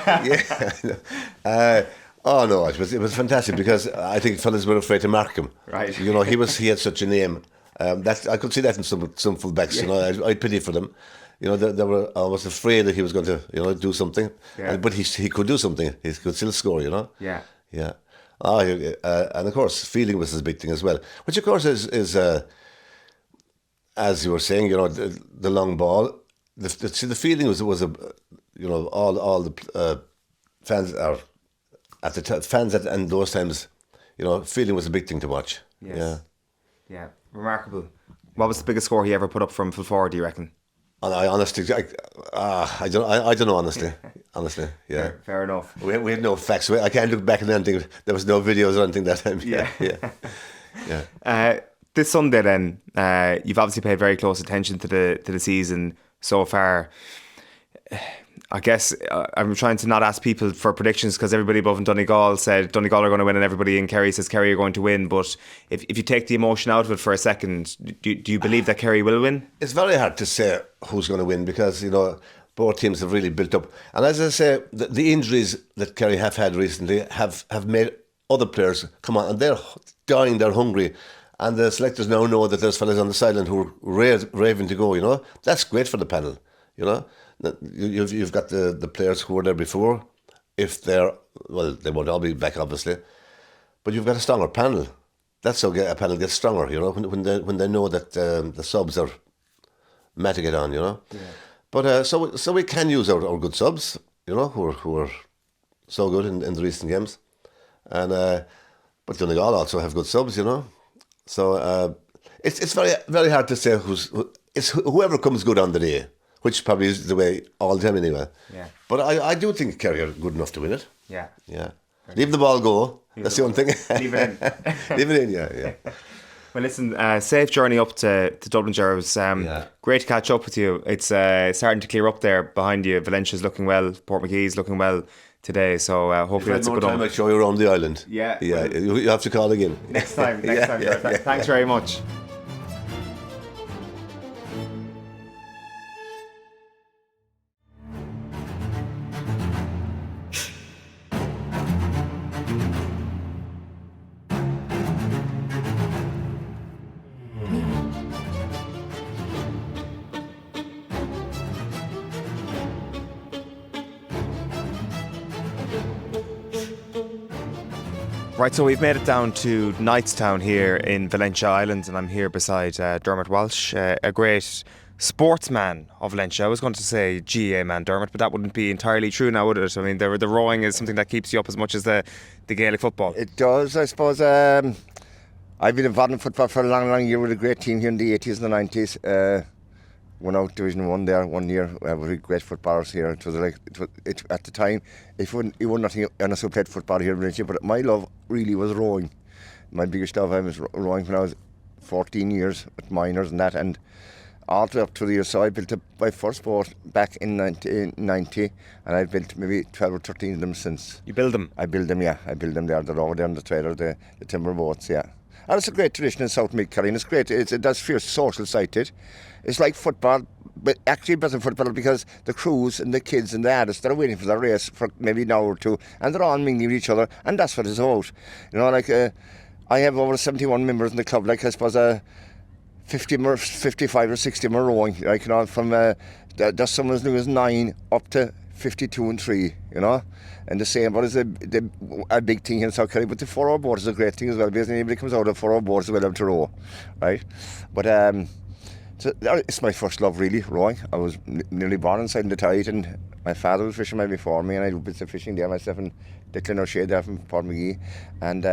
Oh no, it was fantastic because I think fellas were afraid to mark him. Right. He had such a name. That I could see that in some fullbacks. Yeah. I pity for them. They were almost afraid that he was going to do something. Yeah. But he could do something. He could still score. Yeah. Yeah. And of course, feeling was his big thing as well. Which of course is as you were saying, the long ball. The feeling was all the fans are at the fans in those times. Feeling was a big thing to watch. Yes. Yeah, remarkable. What was the biggest score he ever put up from full forward, do you reckon? And I honestly, I don't know. Honestly, yeah. Fair enough. We had no facts. I can't look back and anything. There was no videos or anything that time. Yeah. This Sunday, then, you've obviously paid very close attention to the season so far. I guess I'm trying to not ask people for predictions because everybody above in Donegal said Donegal are going to win and everybody in Kerry says Kerry are going to win. But if you take the emotion out of it for a second, do you believe that Kerry will win? It's very hard to say who's going to win because, both teams have really built up. And as I say, the injuries that Kerry have had recently have made other players come on and they're dying, they're hungry. And the selectors now know that there's fellas on the sideline who are raving to go, That's great for the panel, You've got the players who were there before. If they won't all be back, obviously. But you've got a stronger panel. That's how a panel gets stronger, when they know that the subs are mad to get on, Yeah. But so we can use our good subs, who are so good in the recent games. And but Donegal also have good subs, So it's very, very hard to say it's whoever comes good on the day, which probably is the way all the time anyway. Yeah. But I do think Kerry are good enough to win it. Yeah. Yeah. Leave the ball go. That's the only thing. Leave it in. Leave it in, yeah. Well, listen, safe journey up to Dublin, Ger. It was great to catch up with you. It's starting to clear up there behind you. Valencia's looking well. Portmagee looking well today. So hopefully it's a good one. I'll show you around the island. Yeah. You have to call again. Next time. Ger. Thanks very much. Right, so we've made it down to Knightstown here in Valentia Island, and I'm here beside Dermot Walsh, a great sportsman of Valencia. I was going to say GA man, Dermot, but that wouldn't be entirely true now, would it? I mean, the rowing is something that keeps you up as much as the Gaelic football. It does, I suppose. I've been involved in football for a long year with a great team here in the 80s and the 90s. Won out Division 1 there 1 year. We had great footballers here. It was at the time, you wouldn't nothing unless we played football here in Valencia, but my love really was rowing. My biggest love, I was rowing when I was 14 years with minors and that, and all the way up to the years. So I built my first boat back in 1990, and I've built maybe 12 or 13 of them since. You build them? I build them, yeah. I build them there, the row there on the trailer, the timber boats, yeah. And it's a great tradition in South McGill, and it's great. It does feel social side to it. It's like football, but actually better football because the crews and the kids and the adults, they're waiting for the race for maybe an hour or two, and they're all mingling with each other, and that's what it's about. You know, like I have over 71 members in the club, like I suppose 55 or 60 are rowing, like, you know, from there's some as new as 9 up to 52 and 3, you know. And the same, but it's a big thing here in South Kerry. But the 4-hour board is a great thing as well, because anybody comes out of 4-hour board is well able to row, right? But so it's my first love, really, rowing. I was nearly born inside in the tide, and my father was fisherman before me, and I did bits of fishing there myself, and Declan O'Shea there from Portmagee, and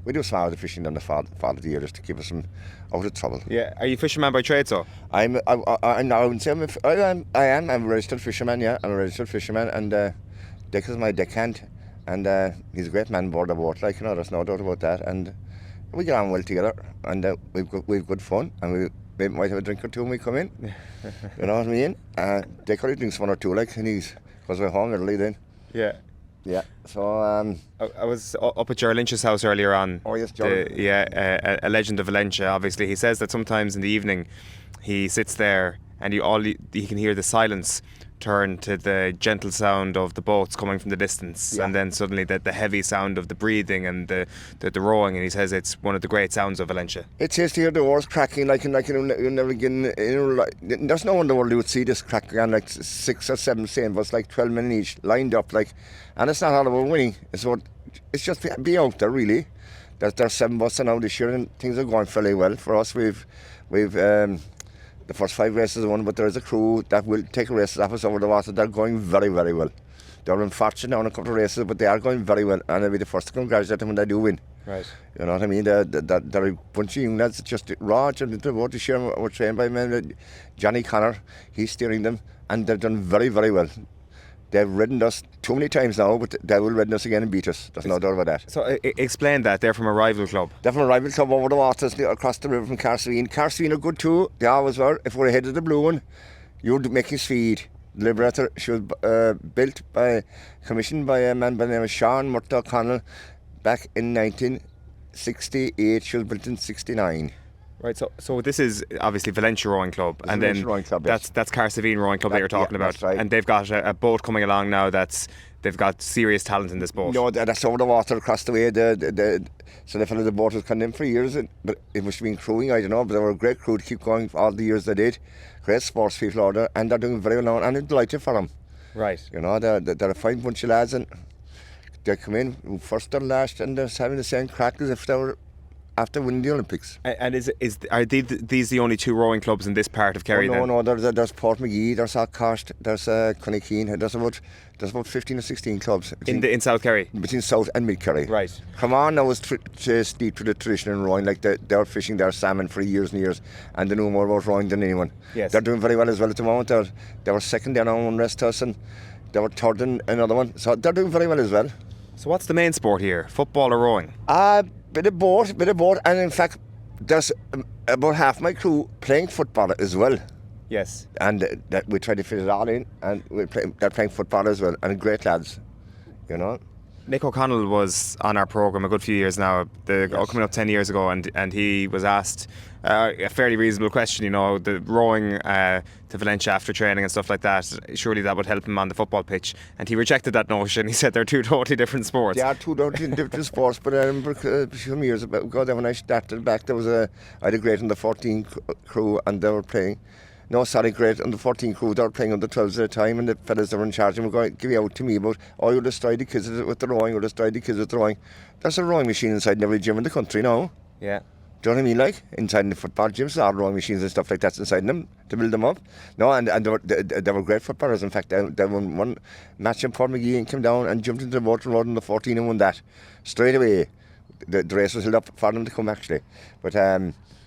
we do some of the fishing on the father of the year just to keep us out of trouble. Yeah. Are you a fisherman by trade, so? I wouldn't say I am. I'm a registered fisherman, yeah. I'm a registered fisherman, and Dick is my deckhand, and he's a great man aboard the boat, like, you know, there's no doubt about that, and we get on well together, and we've good fun, and we might have a drink or two when we come in. You know what I mean? Dick only drinks 1 or 2, like, and because we're home early then. Yeah, so I was up at Ger Lynch's house earlier on. Oh yes, Ger. A legend of Valencia. Obviously, he says that sometimes in the evening he sits there and he can hear the silence turn to the gentle sound of the boats coming from the distance, and then suddenly the heavy sound of the breathing and the rowing, and he says it's one of the great sounds of Valencia. It is to hear the oars cracking, like you're never getting, there's no one in the world who would see this cracking on like 6 or 7 sailboats, like 12 men each, lined up, like, and it's not all about winning, it's just be out there, really. There's 7 boats now this year, and things are going fairly well for us. We've the first 5 races are won, but there is a crew that will take races off us over the water. They're going very, very well. They're unfortunate now in a couple of races, but they are going very well, and I'll be the first to congratulate them when they do win. Right. You know what I mean? They're a bunch of young lads, just raw, and the boat this year were trained by men, Johnny Connor, he's steering them, and they've done very, very well. They've ridden us too many times now, but they will ridden us again and beat us. There's no doubt about that. So explain that. They're from a rival club. They're from a rival club over the waters across the river from Cahersiveen. Cahersiveen are good too. They always were. If we're ahead of the blue one, you're making speed. The Liberator, she was commissioned by a man by the name of Sean Murta O'Connell back in 1968. She was built in 69. Right, so this is obviously Valentia Rowing Club, and then that's Cahersiveen Rowing Club that you're talking about, right. And they've got a boat coming along now they've got serious talent in this boat. No, that's over the water across the way. So the fellow the boat was condemned for years, but it must have been crewing, I don't know, but they were a great crew to keep going all the years they did. Great sports people out there, and they're doing very well now, and I'm delighted for them. Right. You know, they're a fine bunch of lads, and they come in first or last, and they're having the same crack as if they were after winning the Olympics. And are these the only 2 rowing clubs in this part of Kerry? No, there's Portmagee, there's Aughcost, there's Connykeen, there's about 15 or 16 clubs in South Kerry, between South and Mid Kerry. Right. Come on, now was steep to the tradition in rowing, like they were fishing their salmon for years and years, and they knew more about rowing than anyone. Yes. They're doing very well as well at the moment. They were second there now on one rest to us, and they were third in another one, so they're doing very well as well. So what's the main sport here? Football or rowing? Bit of both, and in fact, there's about half my crew playing football as well. Yes. And that we try to fit it all in, and they're playing football as well, and great lads, you know. Nick O'Connell was on our programme a good few years now, coming up 10 years ago, and he was asked a fairly reasonable question, you know, the rowing to Valentia after training and stuff like that, surely that would help him on the football pitch, and he rejected that notion. He said they're two totally different sports. They are two totally different sports, but I remember some years ago when I started back, I had a great under 14 crew, and they were playing. No, sorry, great under 14 crew, they were playing under 12s at a time, and the fellas that were in charge were going to give out to me about, oh, you'll destroy the kids with the rowing, you'll destroy the kids with the rowing. There's a rowing machine inside every gym in the country now. Yeah. Do you know what I mean? Like, inside the football gyms, there are rowing machines and stuff like that inside them to build them up. No, and they were great footballers. In fact, they won one match in Port McGill and came down and jumped into the water road in the 14 and won that. Straight away, the race was held up for them to come, actually. But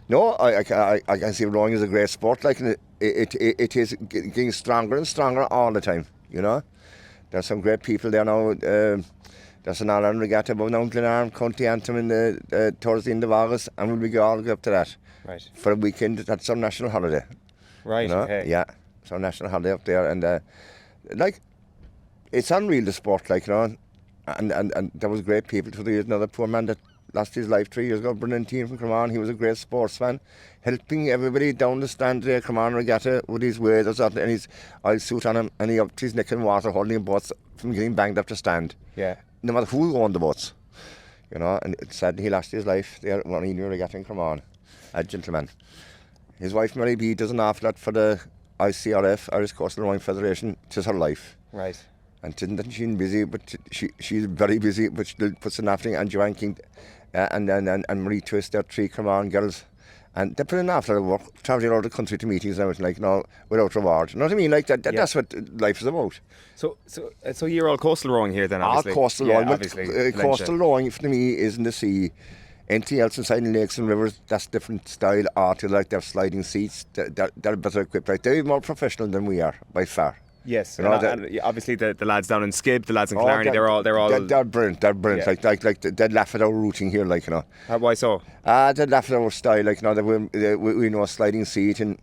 no, I can see rowing is a great sport. Like, it is getting stronger and stronger all the time, you know. There's some great people there now. There's an All-Ireland regatta above now in Glenarm, County Antrim towards the end of August, and we'll be all go up to that. Right. For a weekend. That's our national holiday. Right, you know? okay. Yeah, it's our national holiday up there, and like, it's unreal, the sport, like, you know, and there was great people through the years. Another poor man that lost his life 3 years ago, Brendan Tean from Cremon. He was a great sportsman, helping everybody down the stand there, Cremon regatta, with his waders and his oil suit on him, and he up to his neck in water, holding the boats from getting banged up to stand. Yeah. No matter who owned the boats, you know, and it's sad he lost his life there when he knew regatta in Cremon, a gentleman. His wife Mary B does an awful lot for the ICRF, Irish Coastal Rowing Federation. It's her life. Right. And isn't she busy, but she's very busy, but she puts an awful thing, and Joanne King and Marie Twist, they're 3 Cremon girls. And they put in an awful lot of work, travelling around the country to meetings and everything, like, you know, without reward. You know what I mean? Like, that's what life is about. So you're all coastal rowing here then, obviously? All coastal yeah, rowing. obviously. Coastal rowing, for me, is in the sea. Anything else inside the lakes and rivers, that's different style art. Like, they're sliding seats. They're better equipped. Like, they're more professional than we are, by far. Yes, you know, and obviously the lads down in Skib, the lads in Killarney, they're all. They're brilliant. They're brilliant. Yeah. Like they'd laugh at our routing here, like, you know. Why so? They'd laugh at our style, like, you know. We know a sliding seat, and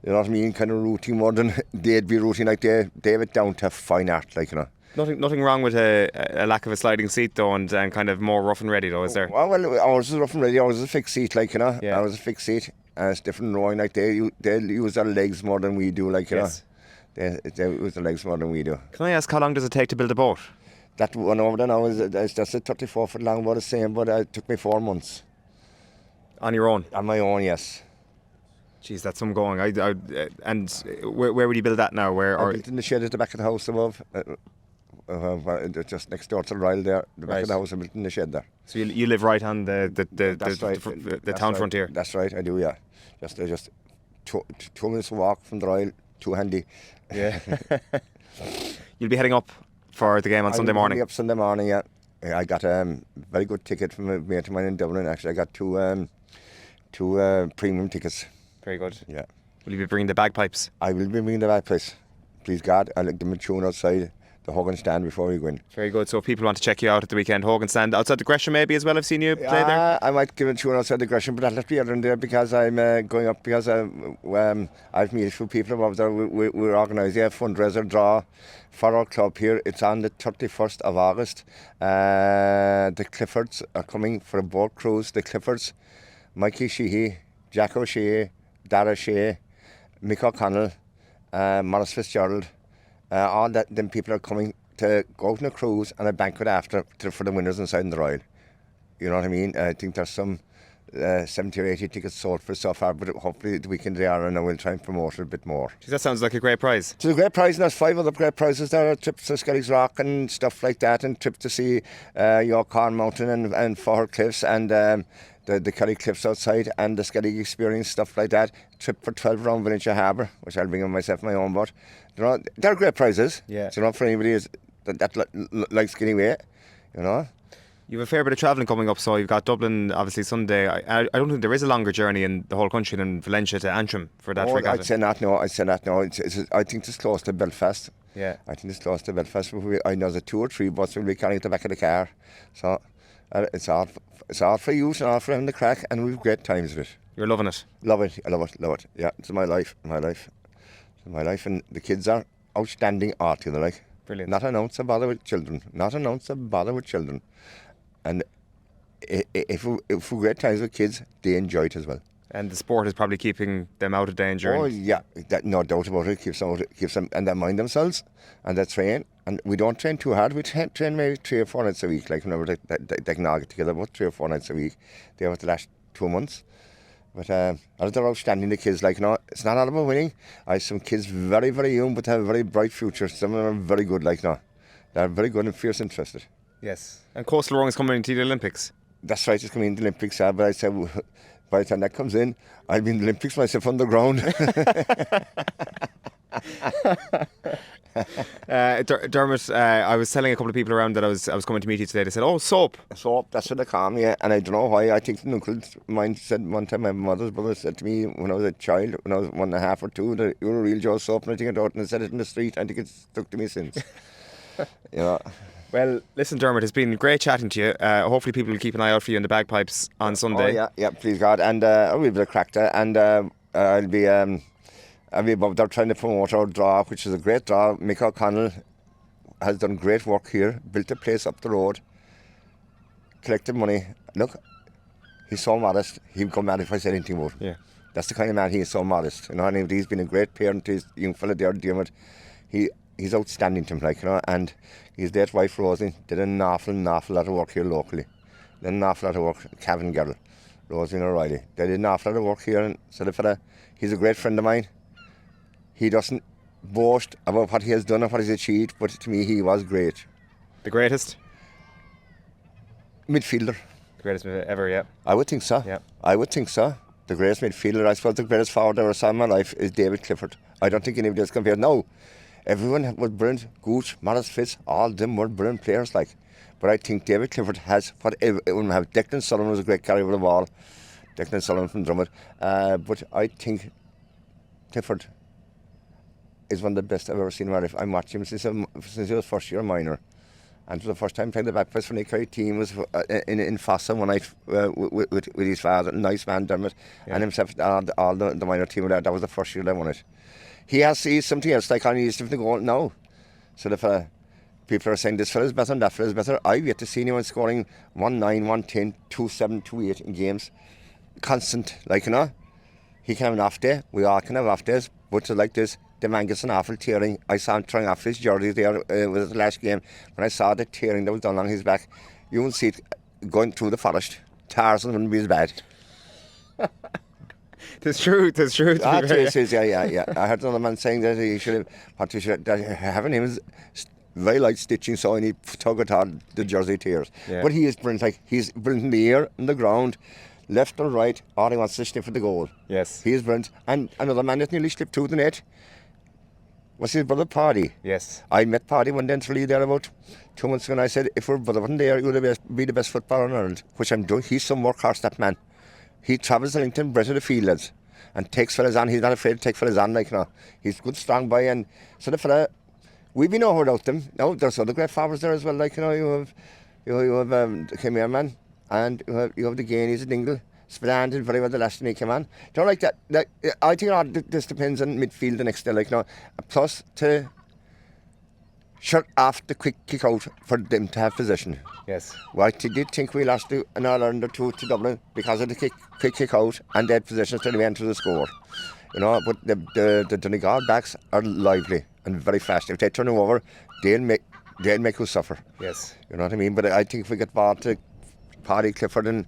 you know what I mean, kind of routing more than they'd be routing. Like, they have it down to fine art, like, you know. Nothing wrong with a lack of a sliding seat though, and kind of more rough and ready though, is there? Well, ours is rough and ready. Ours is a fixed seat, like, you know. Yeah. Ours is a fixed seat, and it's different rowing. Like, they'll use their legs more than we do, like, you know. They use their legs more than we do. Can I ask, how long does it take to build a boat? That one over there now is that's a 34-foot long boat, the same, but it took me 4 months. On your own? On my own, yes. Jeez, that's some going. And where would you build that now? I built in the shed at the back of the house above, just next door to the Ryle there. The back of the house, I built in the shed there. So you live right on the town frontier? That's right, I do, yeah. Just 2 minutes walk from the Ryle, too handy. Yeah. You'll be heading up for the game on Sunday morning? I'll be up Sunday morning, yeah. I got a very good ticket from a mate of mine in Dublin. Actually, I got two premium tickets. Very good. Yeah. Will you be bringing the bagpipes? I will be bringing the bagpipes. Please God, I'll give them a tune outside the Hogan stand before we go in. Very good. So if people want to check you out at the weekend, Hogan stand outside the Gresham maybe as well. I've seen you play there. I might give a tune outside the Gresham, but I'll have to be in there because I'm going up because I've met a few people above there. We're organising a fundraiser draw for our club here. It's on the 31st of August. The Cliffords are coming for a boat cruise. The Cliffords, Mikey Sheehy, Jack O'Shea, Dara Shea, Mick O'Connell, Maurice Fitzgerald. All them people are coming to go out on a cruise and a banquet after for the winners inside in the Royal. You know what I mean? I think there's some 70 or 80 tickets sold for so far, but hopefully the weekend they are, and I will try and promote it a bit more. Jeez, that sounds like a great prize. It's a great prize, and there's 5 other great prizes there. Trips to Skelly's Rock and stuff like that, and trip to see York Horn Mountain and Four Cliffs and the Kerry Cliffs outside, and the Skelly Experience, stuff like that. Trip for 12 around Valentia Harbour, which I'll bring on myself, my own boat. You know, they're great prizes. Yeah. So not for anybody that likes getting away, you know. You have a fair bit of travelling coming up, so you've got Dublin, obviously, Sunday. I don't think there is a longer journey in the whole country than Valencia to Antrim for that regatta. I'd say not, no. I think it's close to Belfast. Yeah. I think it's close to Belfast. I know there's 2 or 3 buses will be carrying at the back of the car. So It's all for youth and all for having the crack, and we've great times with it. You're loving it. Love it. I love it. Yeah, it's my life. It's my life, and the kids are outstanding art, you know, like. Brilliant. Not an ounce of bother with children. And if we great times with kids, they enjoy it as well. And the sport is probably keeping them out of danger. Oh yeah, no doubt about it. Keeps them, and they mind themselves, and they train. And we don't train too hard. We train maybe 3 or 4 nights a week. Like whenever they can all get together, about 3 or 4 nights a week. They have it the last 2 months. But they're outstanding, the kids. Like, it's not all about winning. I have some kids very, very young, but have a very bright future. Some of them are very good. Like, they're very good and fierce interested. Yes. And Coastal Rowing is coming into the Olympics. That's right. It's coming into the Olympics. But I said, by the time that comes in, I'll be in the Olympics myself on the ground. Dermot, I was telling a couple of people around that I was coming to meet you today. They said, "Oh, soap." Soap, that's what they call me. And I don't know why. I think an uncle of mine said one time, my mother's brother said to me when I was a child, when I was 1.5 or 2, that you were a real Joe Soap. And I think I don't, and I said it in the street. I think it's stuck to me since. Well, listen, Dermot, it's been great chatting to you. Hopefully people will keep an eye out for you in the bagpipes on Sunday. Oh, yeah, please God. And I'll be a bit of crack there. And I'll be above there trying to promote our draw, which is a great draw. Mick O'Connell has done great work here, built a place up the road, collected money. Look, he's so modest, he'd come mad if I said anything more. Yeah. That's the kind of man he is, so modest. And he's been a great parent to his young fella there, Dermot. He's outstanding to him, and his dead wife, Rosie, did an awful lot of work here locally. Did an awful lot of work, Cavan girl, Rosie and O'Reilly. They did an awful lot of work here, and so the fella, he's a great friend of mine. He doesn't boast about what he has done or what he's achieved, but to me, he was great. The greatest? Midfielder. The greatest ever, yeah. I would think so. Yeah. I would think so. The greatest midfielder, I suppose the greatest forward I ever saw in my life is David Clifford. I don't think anybody else compared. No, everyone was brilliant. Gooch, Morris Fitz, all of them were brilliant players, like. But I think David Clifford has whatever. When we have Declan Sullivan was a great carrier of the ball. Declan Sullivan from Drummond. But I think Clifford is one of the best I've ever seen in my life. I watched him since he was first year minor. And for the first time playing the back pass for the Kerry team was in Fossa one night with his father, nice man Dermot, and himself, all the minor team. That was the first year they won it. He's something else, like he's different goal now. So if people are saying this fella's better and that fella's better, I've yet to see anyone scoring 1-9, 1-10, 2-7, 2-8 in games. Constant, He can have an off day, we all can have off days, but like this, the man gets an awful tearing. I saw him trying off his jersey there with the last game. When I saw the tearing that was done on his back, you wouldn't see it going through the forest. Tarzan wouldn't be as bad. It's true. Yeah. I heard another man saying that he should having him is very light stitching, so he need tug it on the jersey tears. Yeah. But he is brilliant. He's brilliant in the air, in the ground, left or right, or he wants to sniff at the goal. Yes. He is brilliant. And another man that nearly slipped through the net was his brother Paddy. Yes. I met Paddy one day in Tralee there about 2 months ago, and I said, if our brother wasn't there, you would be the best footballer in Ireland, which I'm doing. He's some workhorse, that man. He travels to Lincoln, bread of the field, lads, and takes fellas on. He's not afraid to take fellas on, He's a good, strong boy, and so the fella, we've been over without them. Now, there's other great forwards there as well, you have the Khmer man, and you have the Gainies and Dingle. Spillane did very well the last time he came on. Don't like that. I think this depends on midfield the next day. Plus to shut off the quick kick out for them to have possession. Yes. Well, I did think we lost an Ireland or two to Dublin because of the quick kick out and they had possession till the end of the score. But the Donegal backs are lively and very fast. If they turn them over, they'll make us suffer. Yes. You know what I mean? But I think if we get ball to Paddy Clifford and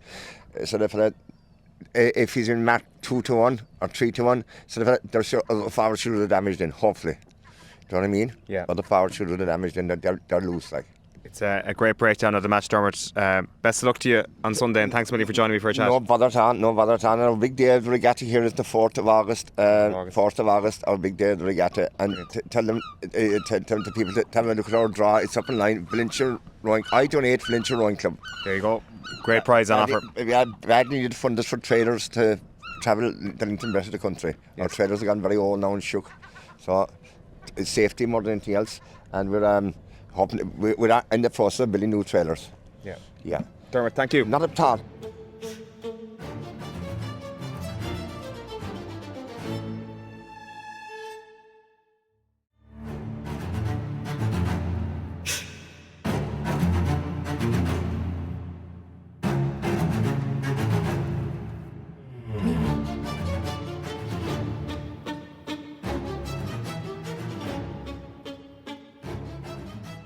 if he's in mat 2-1 or 3-1, so there's a forward should have damaged in, hopefully. Do you know what I mean? Yeah. But the forward should have damaged in, they're loose, It's a great breakdown of the match, Dermot. Best of luck to you on Sunday, and thanks a million for joining me for a chat. No bother at all. Our big day of the regatta here is the 4th of August. 4th of August, our big day of the regatta. And tell them to people to have a look at our draw. It's up in line. Valentia Rowing. I donate Valentia Rowing Club. There you go. Great prize on offer. We had badly needed funders for traders to travel the Lincoln rest of the country. Yes. Our traders have gone very old now and shook. So it's safety more than anything else. And we're hoping we're in the process of building new trailers. Yeah. Yeah. Dermot, thank you. Not at all.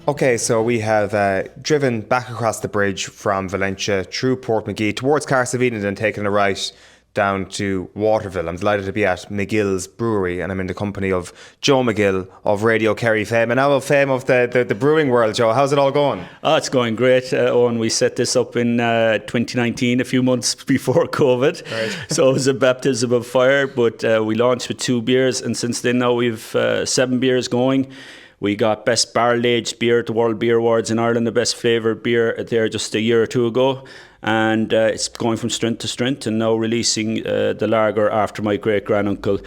Okay, so we have driven back across the bridge from Valentia through Port McGee towards Cahersiveen and then taken a right down to Waterville. I'm delighted to be at McGill's Brewery, and I'm in the company of Joe McGill of Radio Kerry fame, and now of fame of the brewing world. Joe, how's it all going? Oh, it's going great, Owen. We set this up in 2019, a few months before COVID. Right. So it was a baptism of fire, but we launched with 2 beers, and since then now we've 7 beers going. We got Best Barrel Aged Beer at the World Beer Awards in Ireland, the best flavoured beer there just a year or 2 ago. And it's going from strength to strength, and now releasing the lager after my great granduncle.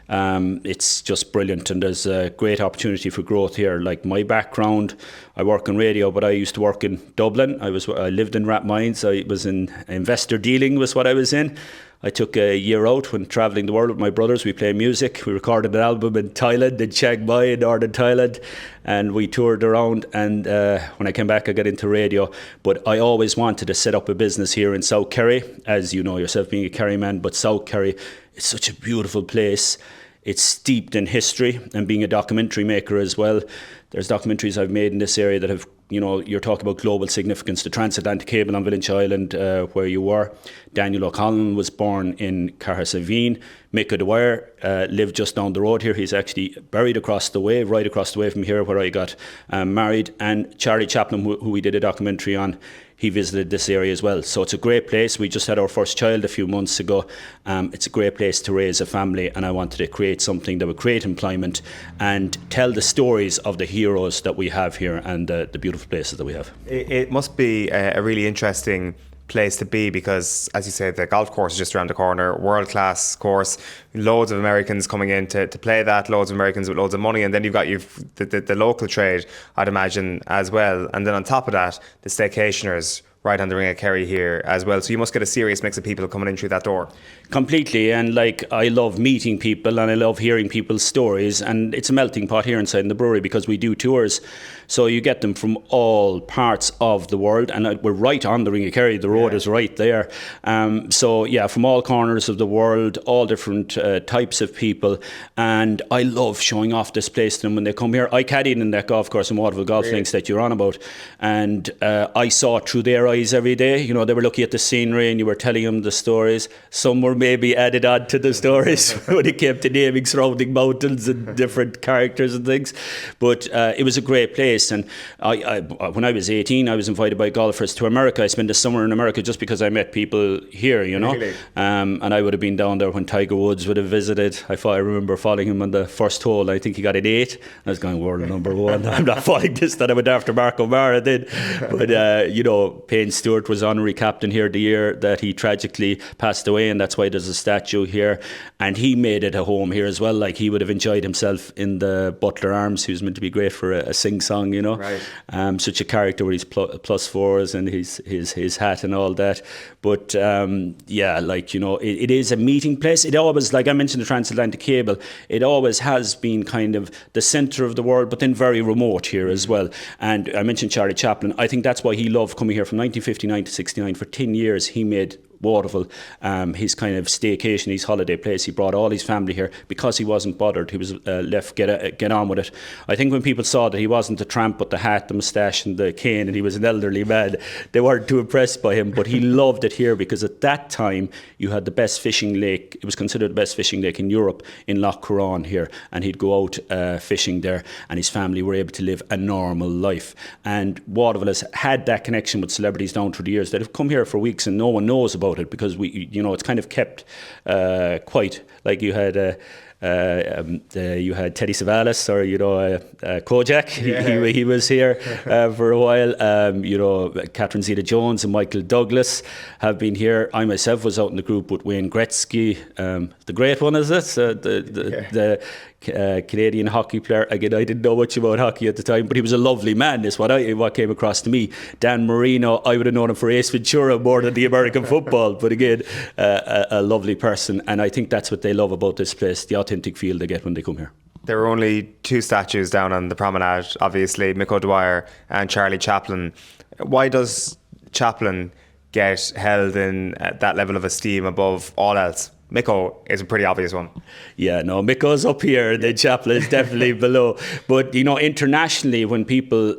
It's just brilliant, and there's a great opportunity for growth here. Like my background, I work in radio, but I used to work in Dublin. I lived in Rathmines. I was in investor dealing was what I was in. I took a year out when travelling the world with my brothers. We played music. We recorded an album in Thailand, in Chiang Mai, in northern Thailand, and we toured around. And when I came back, I got into radio. But I always wanted to set up a business here in South Kerry, as you know yourself, being a Kerry man. But South Kerry, it's such a beautiful place. It's steeped in history, and being a documentary maker as well. There's documentaries I've made in this area that have, you know, you're talking about global significance. The transatlantic cable on Valentia Island, where you were. Daniel O'Connell was born in Cahersiveen. Mick O'Dwyer lived just down the road here. He's actually buried across the way, right across the way from here, where I got married. And Charlie Chaplin, who we did a documentary on, he visited this area as well. So it's a great place. We just had our first child a few months ago. It's a great place to raise a family, and I wanted to create something that would create employment and tell the stories of the heroes that we have here and the beautiful places that we have. It must be a really interesting place to be, because as you say, the golf course is just around the corner, world class course, loads of Americans coming in to play that, loads of Americans with loads of money, and then you've got the local trade, I'd imagine, as well, and then on top of that the staycationers right on the ring of Kerry here as well. So you must get a serious mix of people coming in through that door. Completely, and like I love meeting people and I love hearing people's stories, and it's a melting pot here inside the brewery because we do tours. So you get them from all parts of the world, and we're right on the ring of Kerry. The road is right there. So yeah, from all corners of the world, all different types of people, and I love showing off this place to them when they come here. I caddied in that golf course in Waterville Golf Links that you're on about, and I saw it through their eyes every day. You know, they were looking at the scenery and you were telling them the stories. Some were maybe added on to the stories when it came to naming surrounding mountains and different characters and things. But it was a great place. And I when I was 18, I was invited by golfers to America. I spent the summer in America just because I met people here, you know. Really? And I would have been down there when Tiger Woods would have visited. I remember following him on the first hole. I think he got an 8. I was going, world number 1. I'm not following this. Then I went after Mark O'Mara then. But, you know, Payne Stewart was honorary captain here the year that he tragically passed away, and that's why there's a statue here. And he made it a home here as well. Like, he would have enjoyed himself in the Butler Arms. He was meant to be great for a sing-song, you know. Right. Such a character with his plus fours and his hat and all that. But yeah, like, you know, it is a meeting place. It always, like I mentioned, the transatlantic cable, it always has been kind of the centre of the world, but then very remote here as well. And I mentioned Charlie Chaplin. I think that's why he loved coming here from 1959 to 69. For 10 years he made Waterville his kind of staycation, his holiday place. He brought all his family here because he wasn't bothered. He was left get on with it. I think when people saw that he wasn't a tramp with the hat, the moustache and the cane, and he was an elderly man, they weren't too impressed by him. But he loved it here because at that time you had the best fishing lake. It was considered the best fishing lake in Europe, in Lough Corran here, and he'd go out fishing there, and his family were able to live a normal life. And Waterville has had that connection with celebrities down through the years that have come here for weeks and no one knows about it, because we, you know, it's kind of kept quiet. Like you had you had Teddy Savalas, or, you know, Kojak. He was here for a while. You know, Catherine Zeta-Jones and Michael Douglas have been here. I myself was out in the group with Wayne Gretzky, the great one, is it? Canadian hockey player. Again, I didn't know much about hockey at the time, but he was a lovely man. Is what came across to me. Dan Marino, I would have known him for Ace Ventura more than the American football, but again, a lovely person. And I think that's what they love about this place, the authentic feel they get when they come here. There were only 2 statues down on the promenade, obviously, Mick O'Dwyer and Charlie Chaplin. Why does Chaplin get held in that level of esteem above all else? Micko is a pretty obvious one. Yeah, no, Micko's up here, the Chaplin is definitely below. But, internationally, when people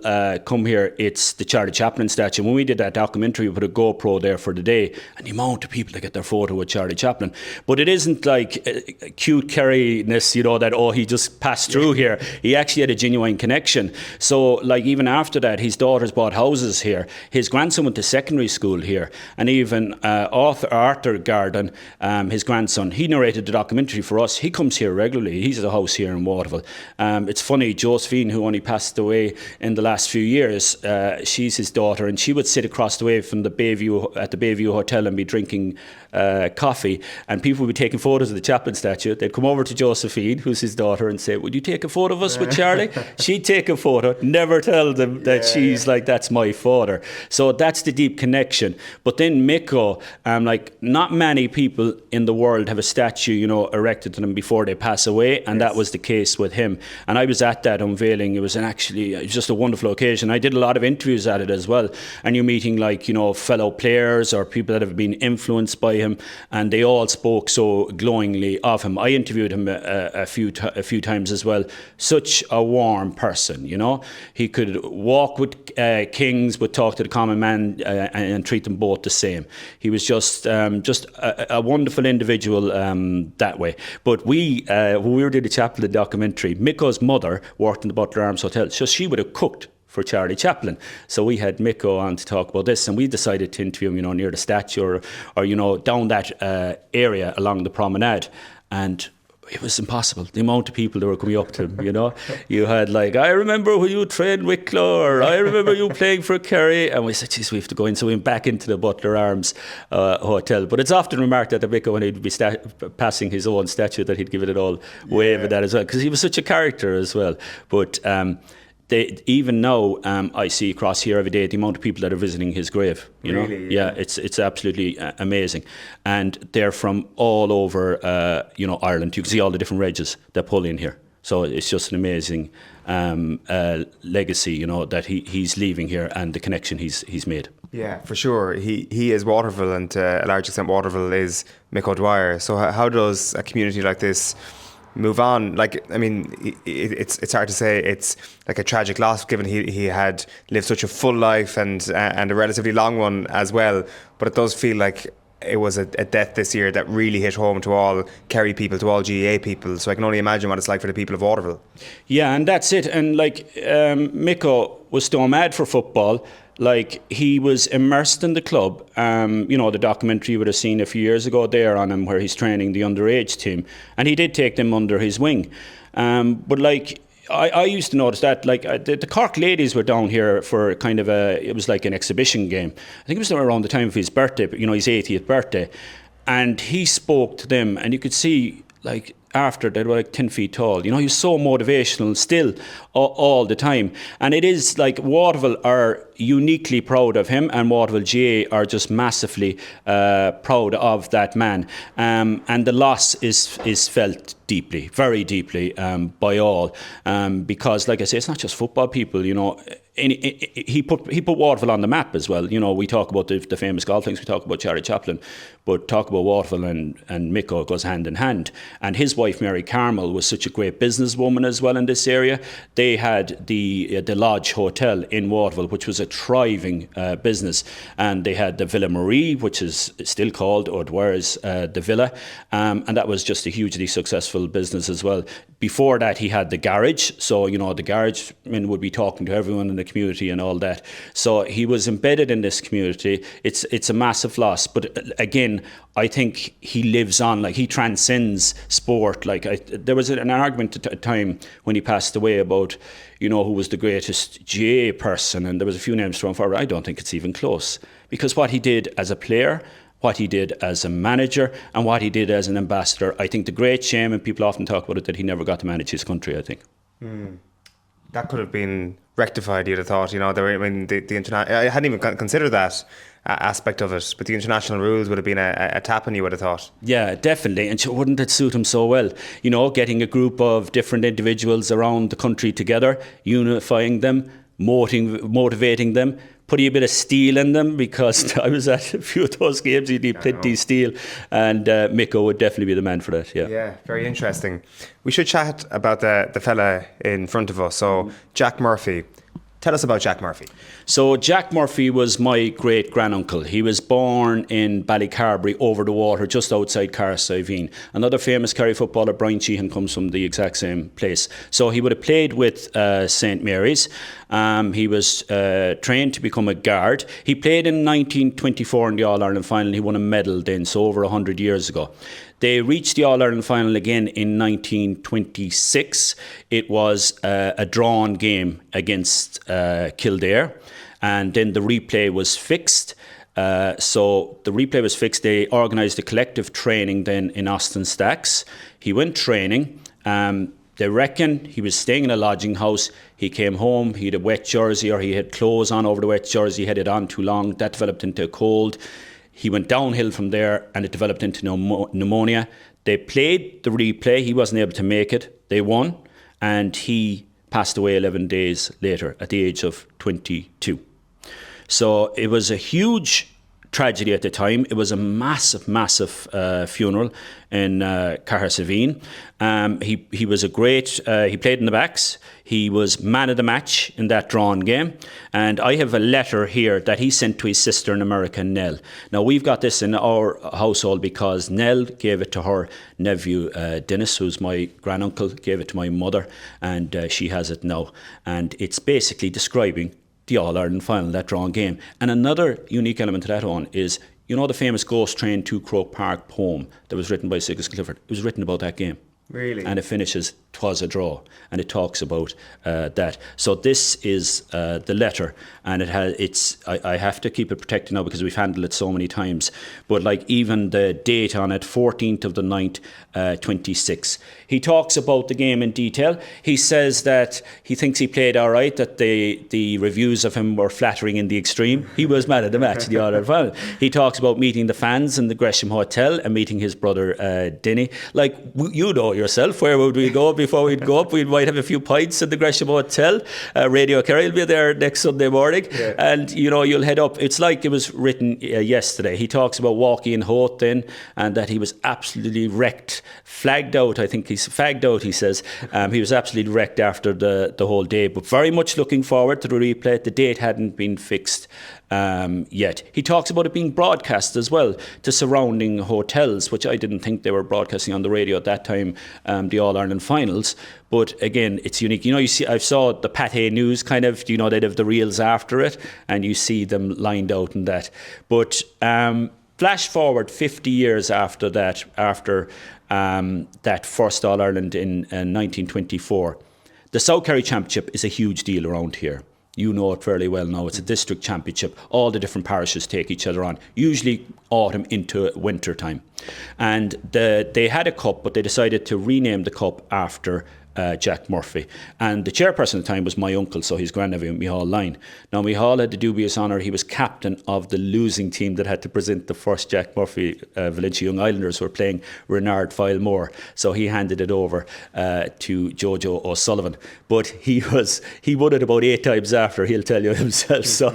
come here, it's the Charlie Chaplin statue. When we did that documentary, we put a GoPro there for the day, and the amount of people that get their photo with Charlie Chaplin. But it isn't like a cute Kerry-ness, that, he just passed through here. He actually had a genuine connection. So, like, even after that, his daughters bought houses here. His grandson went to secondary school here. And even Arthur Garden, his grandson, he narrated the documentary for us. He comes here regularly. He's at a house here in Waterville. It's funny, Josephine, who only passed away in the last few years, she's his daughter, and she would sit across the way from the Bayview Hotel and be drinking coffee, and people would be taking photos of the Chaplin statue. They'd come over to Josephine, who's his daughter, and say, "Would you take a photo of us with Charlie?" She'd take a photo, never tell them that she's like, "That's my father." So that's the deep connection. But then Micko, not many people in the world have a statue, erected to them before they pass away, and that was the case with him. And I was at that unveiling. It was just a wonderful occasion. I did a lot of interviews at it as well, and you're meeting fellow players or people that have been influenced by him, and they all spoke so glowingly of him. I interviewed him a few times as well. Such a warm person, He could walk with kings, but talk to the common man and treat them both the same. He was just a wonderful individual that way. But when we were doing the Chaplin documentary, Micko's mother worked in the Butler Arms Hotel, so she would have cooked for Charlie Chaplin. So we had Micko on to talk about this, and we decided to interview him, near the statue or down that area along the promenade. And it was impossible, the amount of people that were coming up to him, You had I remember when you trained Wicklow, or I remember you playing for Kerry. And we said, geez, we have to go in. So we went back into the Butler Arms Hotel. But it's often remarked that the Wicklow, when he'd be passing his own statue, that he'd give it all wave and that as well, because he was such a character as well. But even now, I see across here every day the amount of people that are visiting his grave. Really? Yeah, it's absolutely amazing, and they're from all over, Ireland. You can see all the different regs that pull in here. So it's just an amazing legacy, that he's leaving here, and the connection he's made. Yeah, for sure. He is Waterville, and to a large extent Waterville is Mick O'Dwyer. So how does a community like this move on? It's hard to say. It's like a tragic loss, given he had lived such a full life and a relatively long one as well. But it does feel like it was a death this year that really hit home to all Kerry people, to all GAA people. So I can only imagine what it's like for the people of Waterville. Yeah, and that's it. And Micko was still mad for football. He was immersed in the club. The documentary you would have seen a few years ago there on him, where he's training the underage team, and he did take them under his wing. But I used to notice that the Cork ladies were down here for it was like an exhibition game. I think it was around the time of his birthday, his 80th birthday, and he spoke to them, and you could see after they were 10 feet tall. He was so motivational still all the time. And it is Waterville are uniquely proud of him, and Waterville GA are just massively proud of that man. And the loss is felt deeply, very deeply by all. Because, like I say, it's not just football people, he put Waterville on the map as well. We talk about the famous golf links, we talk about Charlie Chaplin, but talk about Waterville and Micko goes hand in hand. And his wife Mary Carmel was such a great businesswoman as well in this area. They had the Lodge Hotel in Waterville, which was a thriving business, and they had the Villa Marie, which is still called O'Dwyer's the Villa, and that was just a hugely successful business as well. Before that, he had the garage, so the garage men would be talking to everyone in the community and all that. So he was embedded in this community. It's a massive loss, but again, I think he lives on. He transcends sport. There was an argument at a time when he passed away about who was the greatest GA person, and there was a few names thrown forward. I don't think it's even close, because what he did as a player what he did as a manager and what he did as an ambassador. I think the great shame, and people often talk about it, that he never got to manage his country, I think. That could have been rectified, you'd have thought. You know, I hadn't even considered that aspect of it, but the international rules would have been a tap on, you would have thought. Yeah, definitely. And wouldn't it suit him so well? You know, getting a group of different individuals around the country together, unifying them, motivating them, putting a bit of steel in them, because I was at a few of those games, you need plenty of steel, and Miko would definitely be the man for that. Yeah, very interesting. We should chat about the fella in front of us. So Jack Murphy. Tell us about Jack Murphy. So Jack Murphy was my great granduncle. He was born in Ballycarberry, over the water, just outside Cahersiveen. Another famous Kerry footballer, Bryan Sheehan, comes from the exact same place. So he would have played with St Mary's. He was trained to become a guard. He played in 1924 in the All-Ireland final. He won a medal then, so over 100 years ago. They reached the All-Ireland final again in 1926. It was a drawn game against Kildare, and then the replay was fixed. So the replay was fixed. They organised a collective training then in Austin Stacks. He went training. They reckon he was staying in a lodging house. He came home, he had a wet jersey, or he had clothes on over the wet jersey, he had it on too long. That developed into a cold. He went downhill from there and it developed into pneumonia. They played the replay. He wasn't able to make it. They won, and he passed away 11 days later at the age of 22. So it was a huge tragedy at the time. It was a massive funeral in Cahersiveen. He was a great, he played in the backs. He was man of the match in that drawn game. And I have a letter here that he sent to his sister in America, Nell. Now, we've got this in our household because Nell gave it to her nephew, Dennis, who's my granduncle, gave it to my mother, and she has it now. And it's basically describing the All-Ireland final, that drawn game. And another unique element to that one is, you know, the famous Ghost Train to Croke Park poem that was written by David Clifford. It was written about that game. Really? And it finishes, "'Twas a draw," and it talks about that. So this is the letter, and it has. I have to keep it protected now because we've handled it so many times. But like even the date on it, 14th of the 9th, 26. He talks about the game in detail. He says that he thinks he played all right. That the reviews of him were flattering in the extreme. He was man of the match in the All-Ireland final. He talks about meeting the fans in the Gresham Hotel and meeting his brother Denny. Like, you know yourself, where would we go before we'd go up? We might have a few pints in the Gresham Hotel. Radio Kerry will be there next Sunday morning, and you know, you'll head up. It's like it was written yesterday. He talks about walking in Hoth then, and that he was absolutely wrecked, flagged out. I think he's fagged out, he says. He was absolutely wrecked after the whole day, but very much looking forward to the replay. The date hadn't been fixed yet. He talks about it being broadcast as well to surrounding hotels, which I didn't think they were broadcasting on the radio at that time, the All-Ireland finals. But again, it's unique. You know, you see, I saw the Pathé News kind of, you know, they'd have the reels after it, and you see them lined out in that. But flash forward 50 years after that, that first All-Ireland in 1924, the South Kerry Championship is a huge deal around here. You know it fairly well now. It's a district championship. All the different parishes take each other on, usually autumn into winter time. And they had a cup, but they decided to rename the cup after Jack Murphy. And the chairperson at the time was my uncle, so his grandnephew, Micheál Lyne. Now, Micheál had the dubious honour, he was captain of the losing team that had to present the first Jack Murphy Valentia Young Islanders, who were playing Renard Filemore. So he handed it over to Jojo O'Sullivan. But he won it about 8 times after, he'll tell you himself. So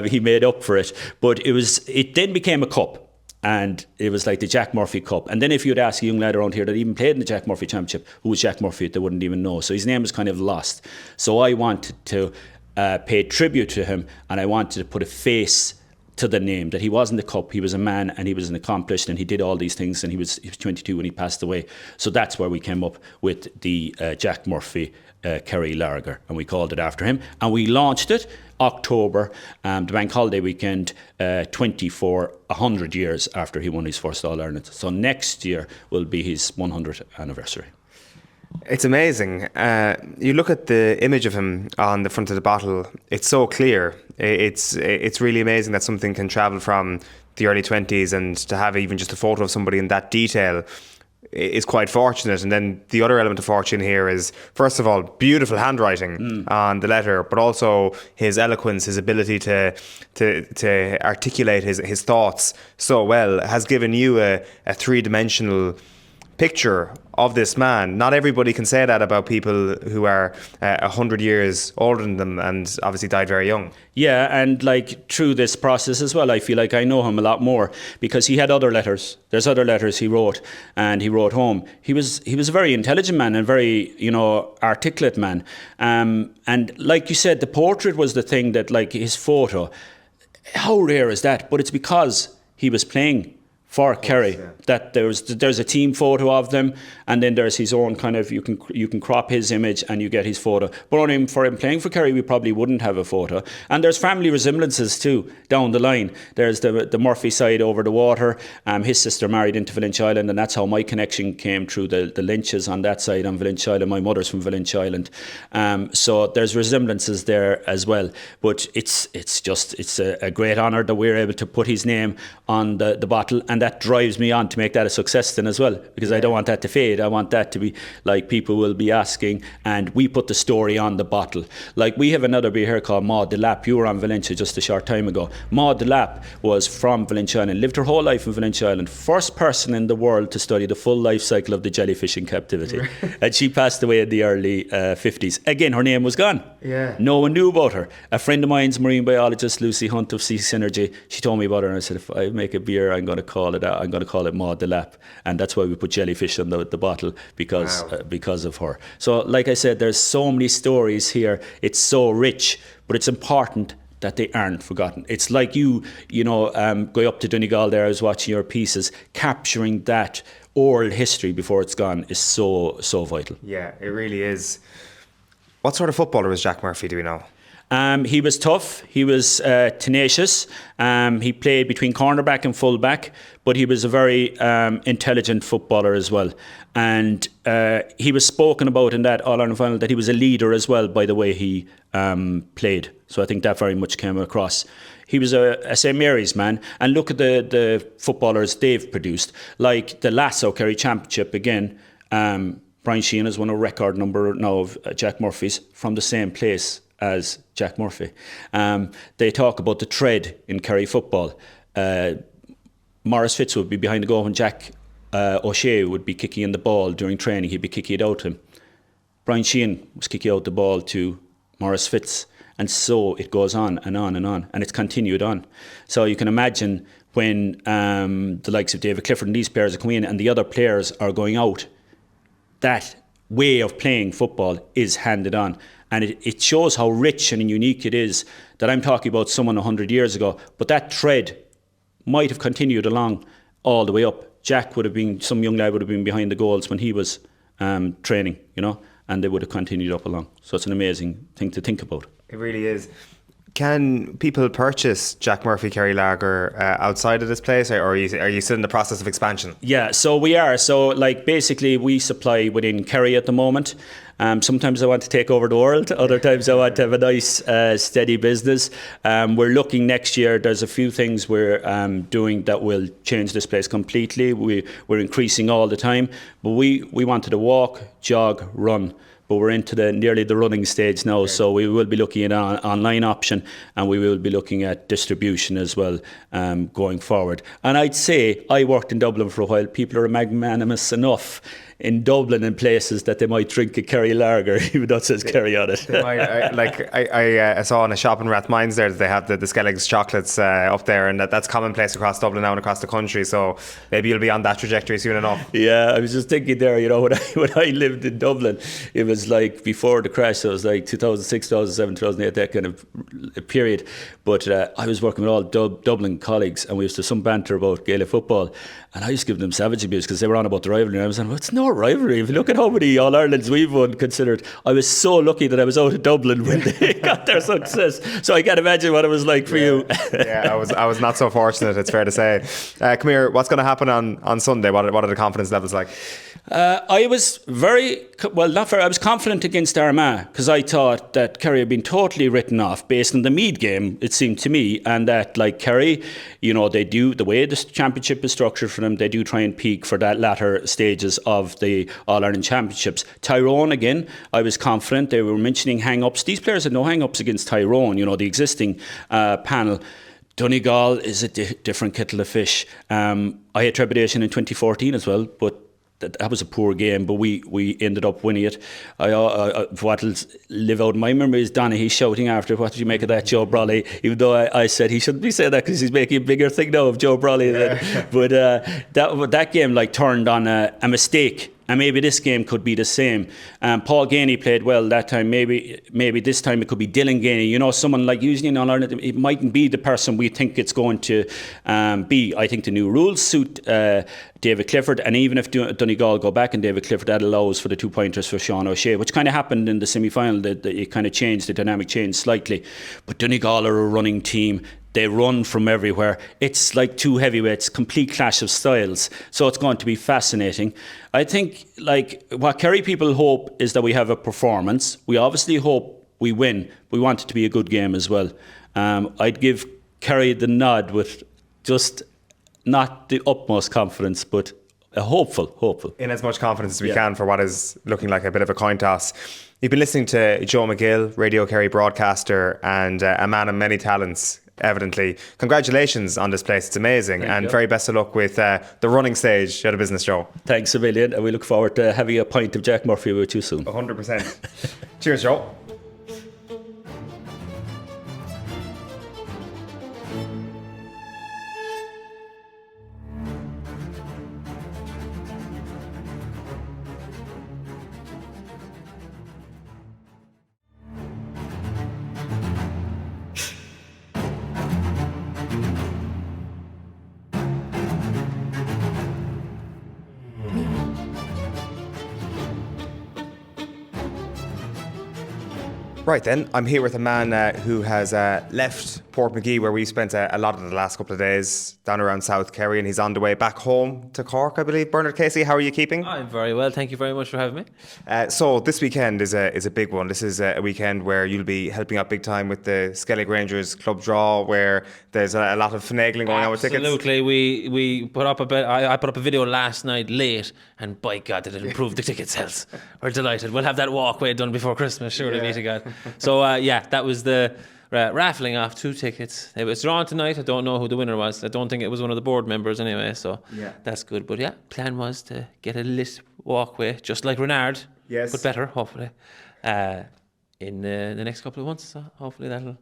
he made up for it. But it then became a cup. And it was like the Jack Murphy Cup. And then if you'd ask a young lad around here that even played in the Jack Murphy Championship, who was Jack Murphy, they wouldn't even know. So his name was kind of lost. So I wanted to pay tribute to him, and I wanted to put a face to the name, that he wasn't a cup, he was a man, and he was an accomplished, and he did all these things, and he was 22 when he passed away. So that's where we came up with the Jack Murphy Kerry Lager, and we called it after him. And we launched it October, the bank holiday weekend, 100 years after he won his first All-Ireland. So next year will be his 100th anniversary. It's amazing. You look at the image of him on the front of the bottle, it's so clear. It's really amazing that something can travel from the early 20s, and to have even just a photo of somebody in that detail is quite fortunate. And then the other element of fortune here is, first of all, beautiful handwriting on the letter, but also his eloquence, his ability to articulate his thoughts so well has given you a three-dimensional picture of this man. Not everybody can say that about people who are 100 years older than them, and obviously died very young. Yeah, and like through this process as well, I feel like I know him a lot more, because he had other letters. There's other letters he wrote, and he wrote home. He was a very intelligent man and very, articulate man. And like you said, the portrait was the thing that, like his photo, how rare is that? But it's because he was playing for Kerry, that there's a team photo of them, and then there's his own kind of, you can crop his image and you get his photo. But for him playing for Kerry, we probably wouldn't have a photo. And there's family resemblances too down the line. There's the Murphy side over the water. His sister married into Valentia Island, and that's how my connection came through the Lynches on that side on Valentia Island. My mother's from Valentia Island, so there's resemblances there as well. But it's a great honour that we're able to put his name on the bottle, and that drives me on to make that a success then as well, because I don't want that to fade. I want that to be like people will be asking, and we put the story on the bottle. Like we have another beer here called Maud de Lap. You were on Valencia just a short time ago. Maud de Lap was from Valentia Island, lived her whole life in Valentia Island, first person in the world to study the full life cycle of the jellyfish in captivity. And she passed away in the early 50s. Again, her name was gone. Yeah. No one knew about her. A friend of mine's marine biologist, Lucy Hunt of Sea Synergy, she told me about her, and I said, if I make a beer, I'm going to call it Maud de Lap, and that's why we put jellyfish on the bottle, because of her. So like I said, there's so many stories here. It's so rich, but it's important that they aren't forgotten. It's like going up to Donegal there, I was watching your pieces, capturing that oral history before it's gone is so vital. Yeah, it really is. What sort of footballer was Jack Murphy, do we know? He was tough. He was tenacious. He played between cornerback and fullback, but he was a very intelligent footballer as well. And he was spoken about in that All-Ireland final that he was a leader as well by the way he played. So I think that very much came across. He was a St. Mary's man. And look at the footballers they've produced. Like the Lasso Kerry Championship again. Brian Sheehan has won a record number now of Jack Murphys from the same place as Jack Murphy. They talk about the tread in Kerry football. Maurice Fitz would be behind the goal when Jack O'Shea would be kicking in the ball during training. He'd be kicking it out to him. Bryan Sheehan was kicking out the ball to Maurice Fitz. And so it goes on and on and on. And it's continued on. So you can imagine when the likes of David Clifford and these players are coming in and the other players are going out, that way of playing football is handed on. And it shows how rich and unique it is that I'm talking about someone 100 years ago. But that thread might have continued along all the way up. Jack would have been, some young lad would have been behind the goals when he was training, and they would have continued up along. So it's an amazing thing to think about. It really is. Can people purchase Jack Murphy Kerry Lager outside of this place, or are you still in the process of expansion? Yeah, so we are. So basically we supply within Kerry at the moment. Sometimes I want to take over the world. Other times I want to have a nice steady business. We're looking next year. There's a few things we're doing that will change this place completely. We're increasing all the time. But we wanted to walk, jog, run. But we're into nearly the running stage now, so we will be looking at an online option, and we will be looking at distribution as well going forward. And I'd say I worked in Dublin for a while. People are magnanimous enough in Dublin and places that they might drink a Kerry lager, even though it says Kerry on it. I saw in a shop in Rathmines there that they have the Skellig's chocolates up there, and that's commonplace across Dublin now and across the country. So maybe you'll be on that trajectory soon enough. Yeah, I was just thinking there, when I lived in Dublin, it was like before the crash, so it was like 2006, 2007, 2008, that kind of period. But I was working with all Dublin colleagues, and we used to have some banter about Gaelic football, and I used to give them savage abuse because they were on about the rivalry, and I was saying, well, it's no rivalry. If you look at how many All-Irelands we've won considered, I was so lucky that I was out of Dublin when they got their success. So I can't imagine what it was like for you. Yeah, I was not so fortunate, it's fair to say. Come here, what's going to happen on Sunday? What are the confidence levels like? I was I was confident against Armagh because I thought that Kerry had been totally written off based on the Meath game, it seemed to me, and that like Kerry, they do, the way the championship is structured for them, they do try and peak for that latter stages of the All-Ireland Championships. Tyrone, again, I was confident. They were mentioning hang-ups. These players had no hang-ups against Tyrone, the existing panel. Donegal is a different kettle of fish. I had trepidation in 2014 as well, but that was a poor game, but we ended up winning it. What'll live out in my memory is Donaghy shouting after, "What did you make of that, Joe Brolly?" Even though I said he shouldn't be saying that because he's making a bigger thing now of Joe Brolly. Yeah. But that game turned on a mistake. And maybe this game could be the same. Paul Ganey played well that time. Maybe this time it could be Dylan Ganey. Someone like usually in All-Ireland, it mightn't be the person we think it's going to be. I think the new rules suit David Clifford, and even if Donegal go back and David Clifford, that allows for the 2-pointers for Sean O'Shea, which kind of happened in the semi-final. That it kind of changed, the dynamic changed slightly. But Donegal are a running team. They run from everywhere. It's like two heavyweights, complete clash of styles. So it's going to be fascinating. I think what Kerry people hope is that we have a performance. We obviously hope we win. We want it to be a good game as well. I'd give Kerry the nod with just not the utmost confidence, but a hopeful. In as much confidence as we can for what is looking like a bit of a coin toss. You've been listening to Joe McGill, Radio Kerry broadcaster and a man of many talents, evidently. Congratulations on this place. It's amazing. Thank and you. very best of luck with the running stage at a business show. Thanks a million, and we look forward to having a pint of Jack Murphy with you soon. 100%. Cheers, Joe. Right then, I'm here with a man who has left Portmagee, where we've spent a lot of the last couple of days, down around South Kerry, and he's on the way back home to Cork, I believe. Bernard Casey, how are you keeping? I'm very well, thank you very much for having me. So this weekend is a big one. This is a weekend where you'll be helping out big time with the Skellig Rangers club draw, where there's a lot of finagling going on with tickets. Absolutely, we put up I put up a video last night late, and by God did it improve the ticket sales. We're delighted. We'll have that walkway done before Christmas, surely, be to God. So that was the raffling off 2 tickets. It was drawn tonight. I don't know who the winner was. I don't think it was one of the board members anyway, so that's good. But plan was to get a lit walkway, just like Renard, but better, hopefully, in the next couple of months. So hopefully that'll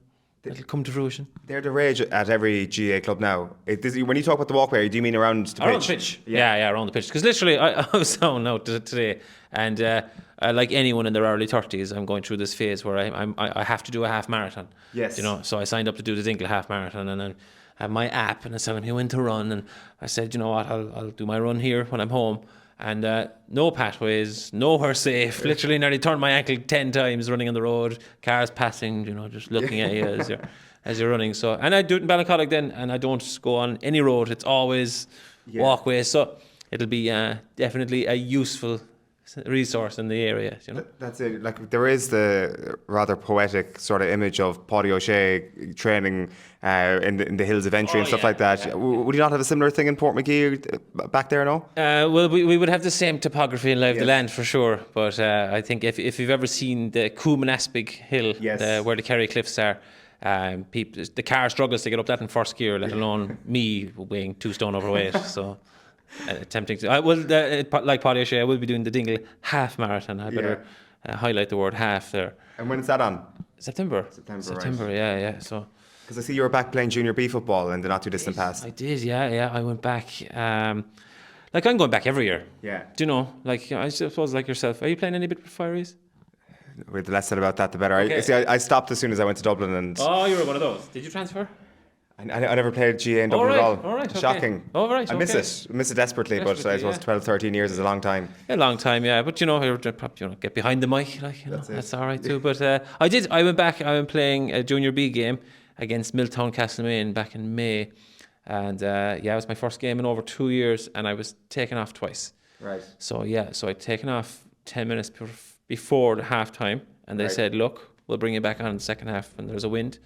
come to fruition. They're the rage at every GA club now. When you talk about the walkway, do you mean around the pitch? Around the pitch. Yeah, around the pitch. Because literally, I was down out today, and like anyone in their early 30s, I'm going through this phase where I have to do a half marathon. Yes. So I signed up to do the Dingle half marathon, and then I have my app, and it's telling me when to run, and I said, you know what, I'll do my run here when I'm home. And no pathways, nowhere safe. Literally nearly turned my ankle 10 times running on the road. Cars passing, just looking at you as you're running. So, and I do it in Ballincollig then, and I don't go on any road. It's always walkways. So it'll be definitely a useful resource in the area. That's it. Like, there is the rather poetic sort of image of Paddy O'Shea training in the hills of Entry and stuff like that. Yeah. Would you not have a similar thing in Portmagee back there, no? Well, we would have the same topography and lay of the land for sure. But I think if you've ever seen the Coomanaspig Hill, where the Kerry Cliffs are, the car struggles to get up that in first gear, let alone me weighing 2 stone overweight. So. Attempting to, like Paddy O'Shea, I will be doing the Dingle half marathon. I better highlight the word half there. And when is that on? September, right. Yeah. So, because I see you were back playing junior B football in the not too distant past. I did, yeah. I went back. I'm going back every year. Yeah. Do you know? I suppose like yourself. Are you playing any bit with Fireys? With the less said about that, the better. Okay. I stopped as soon as I went to Dublin, and you were one of those. Did you transfer? I never played GA in Dublin at all. All right, shocking. Okay. Oh, right, I miss it desperately, but I suppose 12, 13 years is a long time. A long time, yeah. But get behind the mic, that's all right too. But I went back. I went playing a junior B game against Milltown Castlemaine back in May, and it was my first game in over 2 years, and I was taken off twice. Right. So so I'd taken off 10 minutes before the half time, and they said, look, we'll bring you back on in the second half when there's a wind.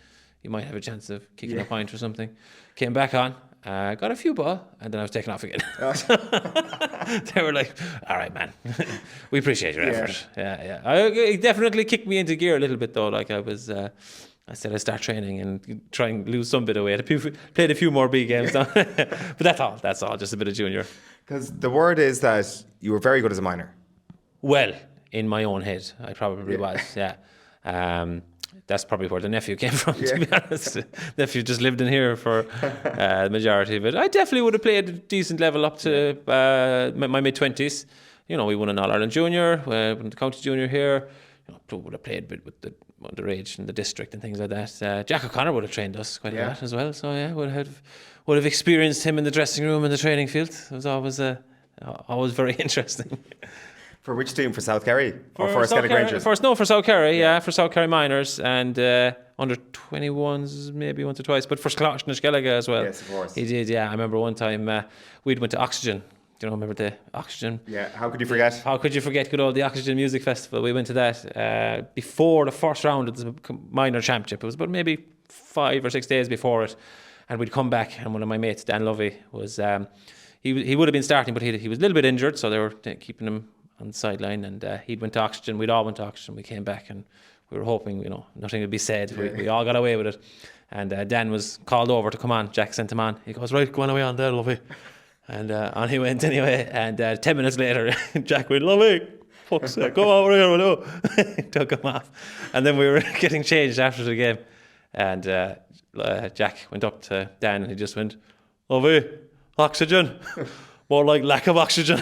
You might have a chance of kicking a point or something. Came back on, got a few ball, and then I was taken off again. They were like, all right, man, we appreciate your effort. Yeah. It definitely kicked me into gear a little bit, though. Like I said I'd start training and try and lose some bit of weight. Played a few more B games. But that's all, just a bit of junior. Because the word is that you were very good as a minor. Well, in my own head, I probably was, yeah. That's probably where the nephew came from, to be honest. Nephew just lived in here for the majority of it. I definitely would have played a decent level up to my mid-20s. You know, we won an All-Ireland Junior, won the county junior here. You know, would have played a bit with the underage in the district and things like that. Jack O'Connor would have trained us quite a lot as well. So, would have experienced him in the dressing room and the training field. It was always very interesting. For which team? For South Kerry? Or for Skellig Rangers? For South Kerry, for South Kerry minors, and under 21s maybe once or twice, but for Scotland and Skellig as well. Yes, of course. He did, I remember one time we'd went to Oxygen. Do you remember the Oxygen? Yeah, how could you forget? How could you forget good old the Oxygen Music Festival? We went to that before the first round of the minor championship. It was about maybe 5 or 6 days before it, and we'd come back, and one of my mates, Dan Lovey, was he would have been starting, but he was a little bit injured, so they were keeping him on the sideline, and he'd went to Oxygen. We'd all went to Oxygen. We came back, and we were hoping, nothing would be said. We all got away with it, and Dan was called over to come on. Jack sent him on. He goes, right, go on away on there, Lovey. And on he went anyway, and 10 minutes later, Jack went, Lovey, fuck's sake, come on, we're going to do. Took him off, and then we were getting changed after the game, and Jack went up to Dan, and he just went, Lovey, oxygen. More like lack of oxygen.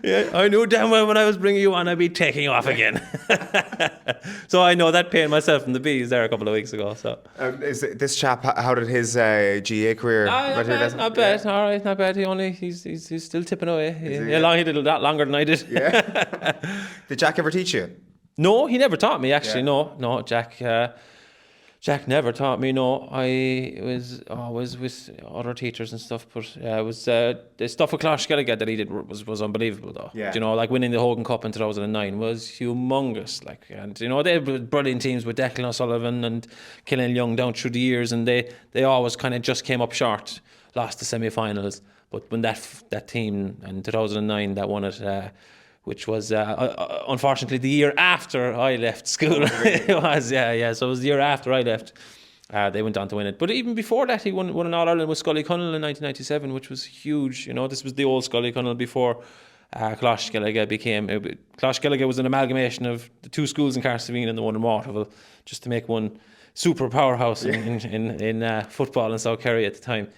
Yeah, I knew damn well when I was bringing you on, I'd be taking you off again. So I know that pain myself in the B's there a couple of weeks ago. So is this chap? How did his GA career? Not bad. Yeah. All right, not bad. He's still tipping away. He did a lot longer than I did. Yeah. Did Jack ever teach you? No, he never taught me actually. Yeah. No, Jack never taught me. No, I was always with other teachers and stuff. But it was the stuff with Clash Skellige that he did was unbelievable, though. Yeah. Like winning the Hogan Cup in 2009 was humongous. And they had brilliant teams with Declan O'Sullivan and Killian Young down through the years, and they always kind of just came up short, lost the semi-finals. But when that team in 2009 that won it. Which was unfortunately the year after I left school. It was, yeah. So it was the year after I left. They went on to win it. But even before that, he won an All-Ireland with Scully Cunnell in 1997, which was huge. This was the old Scully Cunnell before Clash Skellige became. Clash Skellige was an amalgamation of the two schools in Cahersiveen and the one in Waterville, just to make one super powerhouse in football in South Kerry at the time.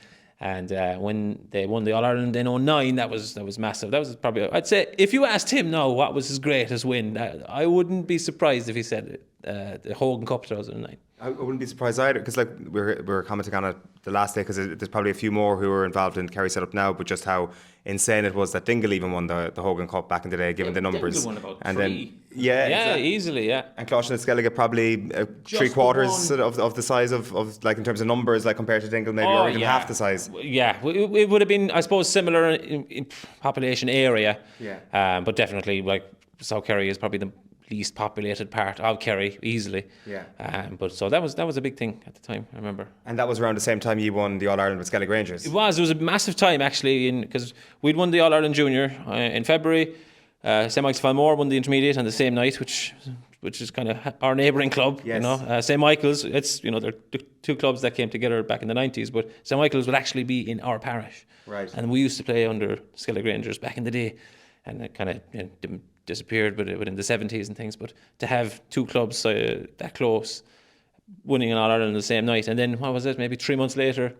And when they won the All-Ireland in 2009, that was massive. That was probably, I'd say, if you asked him now what was his greatest win, I wouldn't be surprised if he said the Hogan Cup 2009. I wouldn't be surprised either, because like we were commenting on it the last day, because there's probably a few more who are involved in Kerry setup now, but just how insane it was that Dingle even won the Hogan Cup back in the day, given the numbers. Dingle won about and 3. Then exactly. Easily, yeah. And Clash and Skellige probably 3/4 of the size of like in terms of numbers, like compared to Dingle, maybe, or even half the size. Yeah, it would have been, I suppose, similar in population area. Yeah. But definitely, like South Kerry is probably the least populated part of Kerry, easily. Yeah. But so that was a big thing at the time, I remember. And that was around the same time you won the All-Ireland with Skellig Rangers. It was a massive time actually, because we'd won the All-Ireland Junior in February. St. Michael's Falmore won the intermediate on the same night, which is kind of our neighbouring club. Yes. St. Michael's, it's they're the two clubs that came together back in the 90s, but St. Michael's would actually be in our parish. Right. And we used to play under Skellig Rangers back in the day, and it kind of disappeared within the 70s and things. But to have two clubs that close, winning an All-Ireland on the same night, and then what was it? Maybe 3 months later,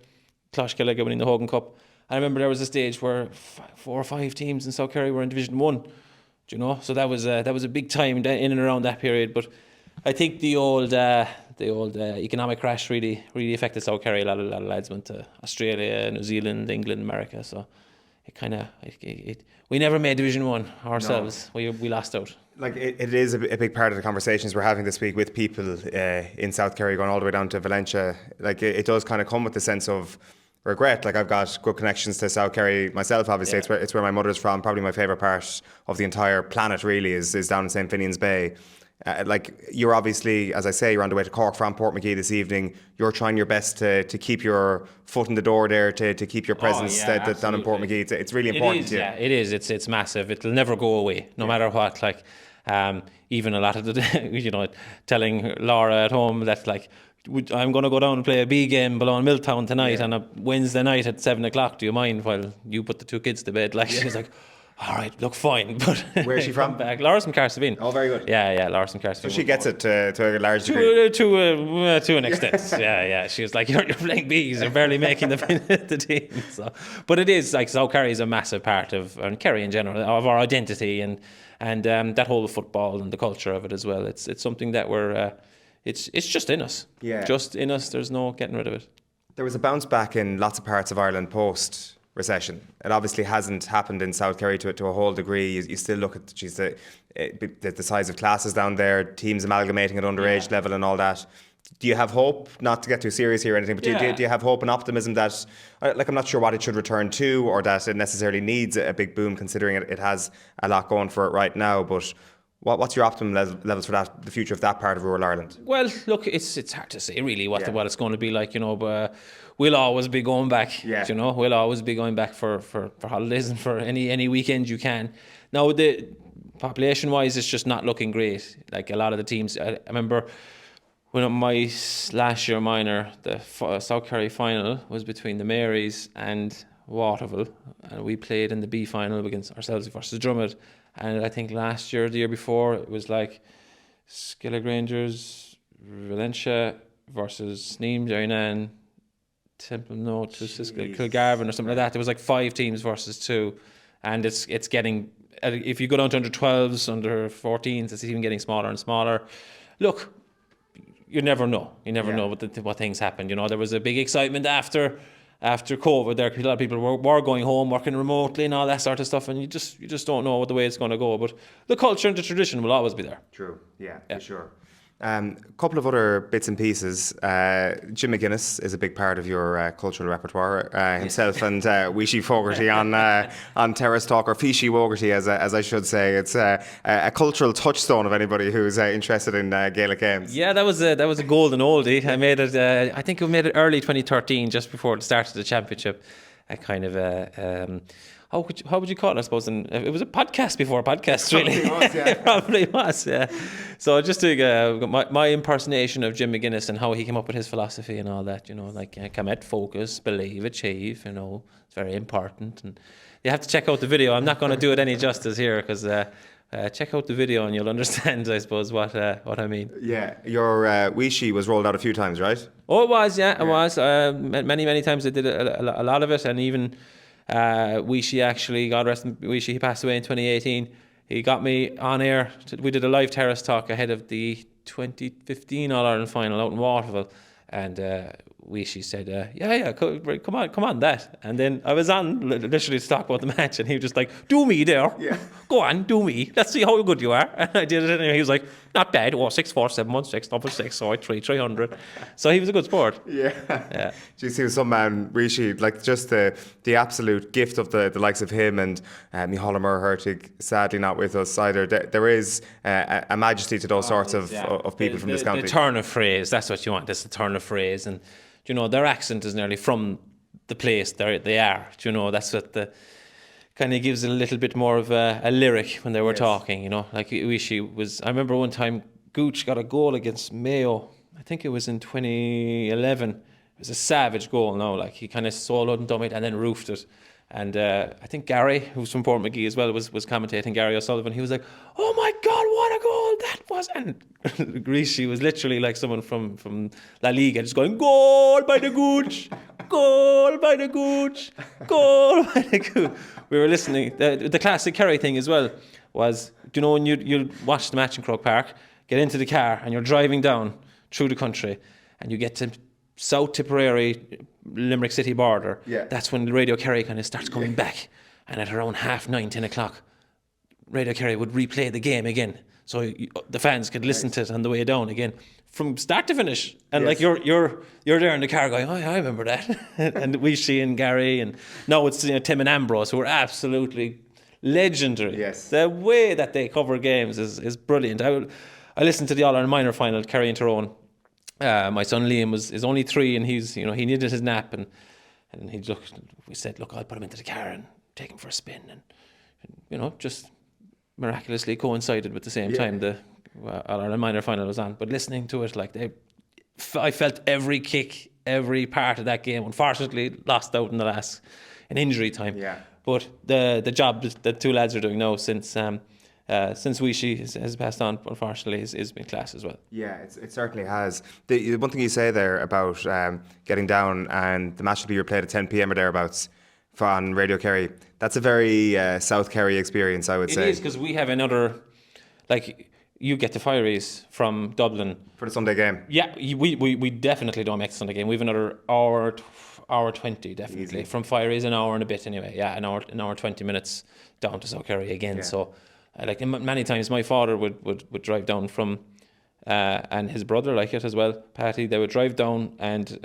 Clash Skellige winning the Hogan Cup. I remember there was a stage where 4 or 5 teams in South Kerry were in Division 1. So that was a big time in and around that period. But I think the old economic crash really affected South Kerry. A lot of lads went to Australia, New Zealand, England, America. So we never made Division 1 ourselves. No. We lost out. Like it is a big part of the conversations we're having this week with people in South Kerry, going all the way down to Valentia. Like it does kind of come with the sense of regret. Like, I've got good connections to South Kerry myself, obviously. It's where my mother's from. Probably my favourite part of the entire planet, really, is down in St. Finian's Bay. Like, you're obviously, as I say, you're on the way to Cork from Portmagee this evening. You're trying your best to keep your foot in the door there, to keep your presence down in Portmagee. It's really important to you. Yeah, it is. It's massive. It'll never go away, no matter what. Like, even a lot of the, telling Laura at home that, like, I'm going to go down and play a B game below in Milltown tonight on a Wednesday night at 7 o'clock. Do you mind while you put the 2 kids to bed? Like, she's like, all right, look, fine. But where's she from? Back. Laura's from Cahersiveen. Oh, very good. Yeah, Laura's from Cahersiveen. So she gets it to a large degree. To an extent. yeah. She was like, you're playing Bs, you're barely making the team. So, but it is, like, South Kerry is a massive part of, and Kerry in general, of our identity and that whole football and the culture of it as well. It's something that we're... It's just in us. Yeah. Just in us. There's no getting rid of it. There was a bounce back in lots of parts of Ireland post-recession. It obviously hasn't happened in South Kerry to a whole degree. You still look at the size of classes down there, teams amalgamating at underage level and all that. Do you have hope, not to get too serious here or anything, but do you have hope and optimism that, like, I'm not sure what it should return to or that it necessarily needs a big boom, considering it has a lot going for it right now, but... What's your optimum levels for the future of that part of rural Ireland? Well, look, it's hard to say really what it's going to be like, but we'll always be going back. Yeah. We'll always be going back for holidays and for any weekend you can. Now, the population-wise, it's just not looking great. Like, a lot of the teams, I remember when my last year minor, the South Kerry final was between the Marys and Waterville, and we played in the B final against ourselves versus Drummond. And I think last year, the year before, it was like Skilligrangers, Valentia versus Sneem, Derrynan, Temple, Kilgarvan or something like that. There was like 5 teams versus 2. And it's getting, if you go down to under 12s, under 14s, it's even getting smaller and smaller. Look, you never know. You never know what things happen. There was a big excitement after COVID, there a lot of people were going home, working remotely and all that sort of stuff, and you just don't know the way it's going to go. But the culture and the tradition will always be there. True, yeah. For sure. A couple of other bits and pieces. Jim McGuinness is a big part of your cultural repertoire. Himself and Weeshy Fogarty on Terrace Talk, or Fishy Wogarty, as I should say. It's a cultural touchstone of anybody who's interested in Gaelic games. Yeah, that was a golden oldie. I made it. I think we made it early 2013, just before the start of the championship. A kind of how would you call it? I suppose it was a podcast before a podcast, really. It probably was, yeah. So just to my impersonation of Jim McGuinness and how he came up with his philosophy and all that, like commit, focus, believe, achieve. It's very important, and you have to check out the video. I'm not going to do it any justice here because. Check out the video and you'll understand, I suppose, what I mean. Yeah, your Weeshy was rolled out a few times, right? Oh, it was, yeah. It was. Many times I did a lot of it, and even Weeshy actually, God rest him, Weeshy, he passed away in 2018. He got me on air. We did a live Terrace Talk ahead of the 2015 All-Ireland final out in Waterville, and Weeshy said, come on, that. And then I was on literally to talk about the match, and he was just like, do me there. Yeah. Go on, do me. Let's see how good you are. And I did it anyway. He was like, not bad. 6, 4, 7, 1, 6, 6, so 300. So he was a good sport. Yeah. Do you see some man, Rishi, like just the absolute gift of the likes of him and Micheál Murhertig, sadly not with us either. There is a majesty to those sorts of people from this county. The turn of phrase, that's what you want. That's the turn of phrase. And their accent is nearly from the place they are. That's what the kind of gives it a little bit more of a lyric when they were talking. Like Uishi was. I remember one time Gooch got a goal against Mayo. I think it was in 2011. It was a savage goal. Like he kind of soloed and dummied and then roofed it. And I think Gary, who's from Portmagee as well, was commentating. Gary O'Sullivan. He was like, "Oh my God, what a goal that was!" And Rishi was literally like someone from La Liga, just going, "Goal by the Gooch, goal by the Gooch, goal by the Gooch." We were listening. The classic Kerry thing as well was, when you watch the match in Croke Park, get into the car and you're driving down through the country, and you get to South Tipperary, Limerick City border. Yeah. That's when the Radio Kerry kind of starts coming back, and at around 9:30, 10 o'clock, Radio Kerry would replay the game again. so the fans could listen to it on the way down again from start to finish. And like you're there in the car going, oh yeah, I remember that. And we see and Gary, and now it's Tim and Ambrose, who are absolutely legendary. Yes. The way that they cover games is brilliant. I listened to the All-Ireland minor final, Kerry and Tyrone. My son Liam is only 3, and he's he needed his nap, and we said, look, I'll put him into the car and take him for a spin, and just miraculously coincided with the same time the All-Ireland minor final was on. But listening to it, I felt every kick, every part of that game. Unfortunately, lost out in injury time. Yeah. But the job that the 2 lads are doing now since Weeshy has passed on, unfortunately, has been class as well. Yeah, it certainly has. The one thing you say there about getting down and the match will be replayed at 10 p.m. or thereabouts on Radio Kerry, that's a very South Kerry experience, I would say. It is, because we have another, you get the Fireys from Dublin. For the Sunday game. Yeah, we definitely don't make the Sunday game. We have another hour 20, definitely. Easily. From Fireys, an hour and a bit anyway. Yeah, an hour 20 minutes down to South Kerry again. Yeah. So, many times my father would drive down from, and his brother like it as well, Patty, they would drive down and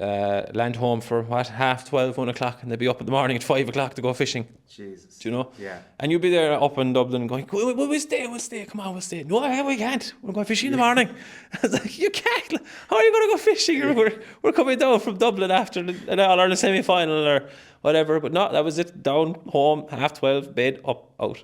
land home for 12:30, 1 o'clock, and they'd be up in the morning at 5 o'clock to go fishing. Jesus. Do you know? Yeah. And you'd be there up in Dublin going, we'll stay, come on, we'll stay. No, we can't. We're going fishing in the morning. I was like, you can't. How are you going to go fishing? We're coming down from Dublin after an All-Ireland semi-final or whatever. But no, that was it. Down, home, 12:30, bed, up, out.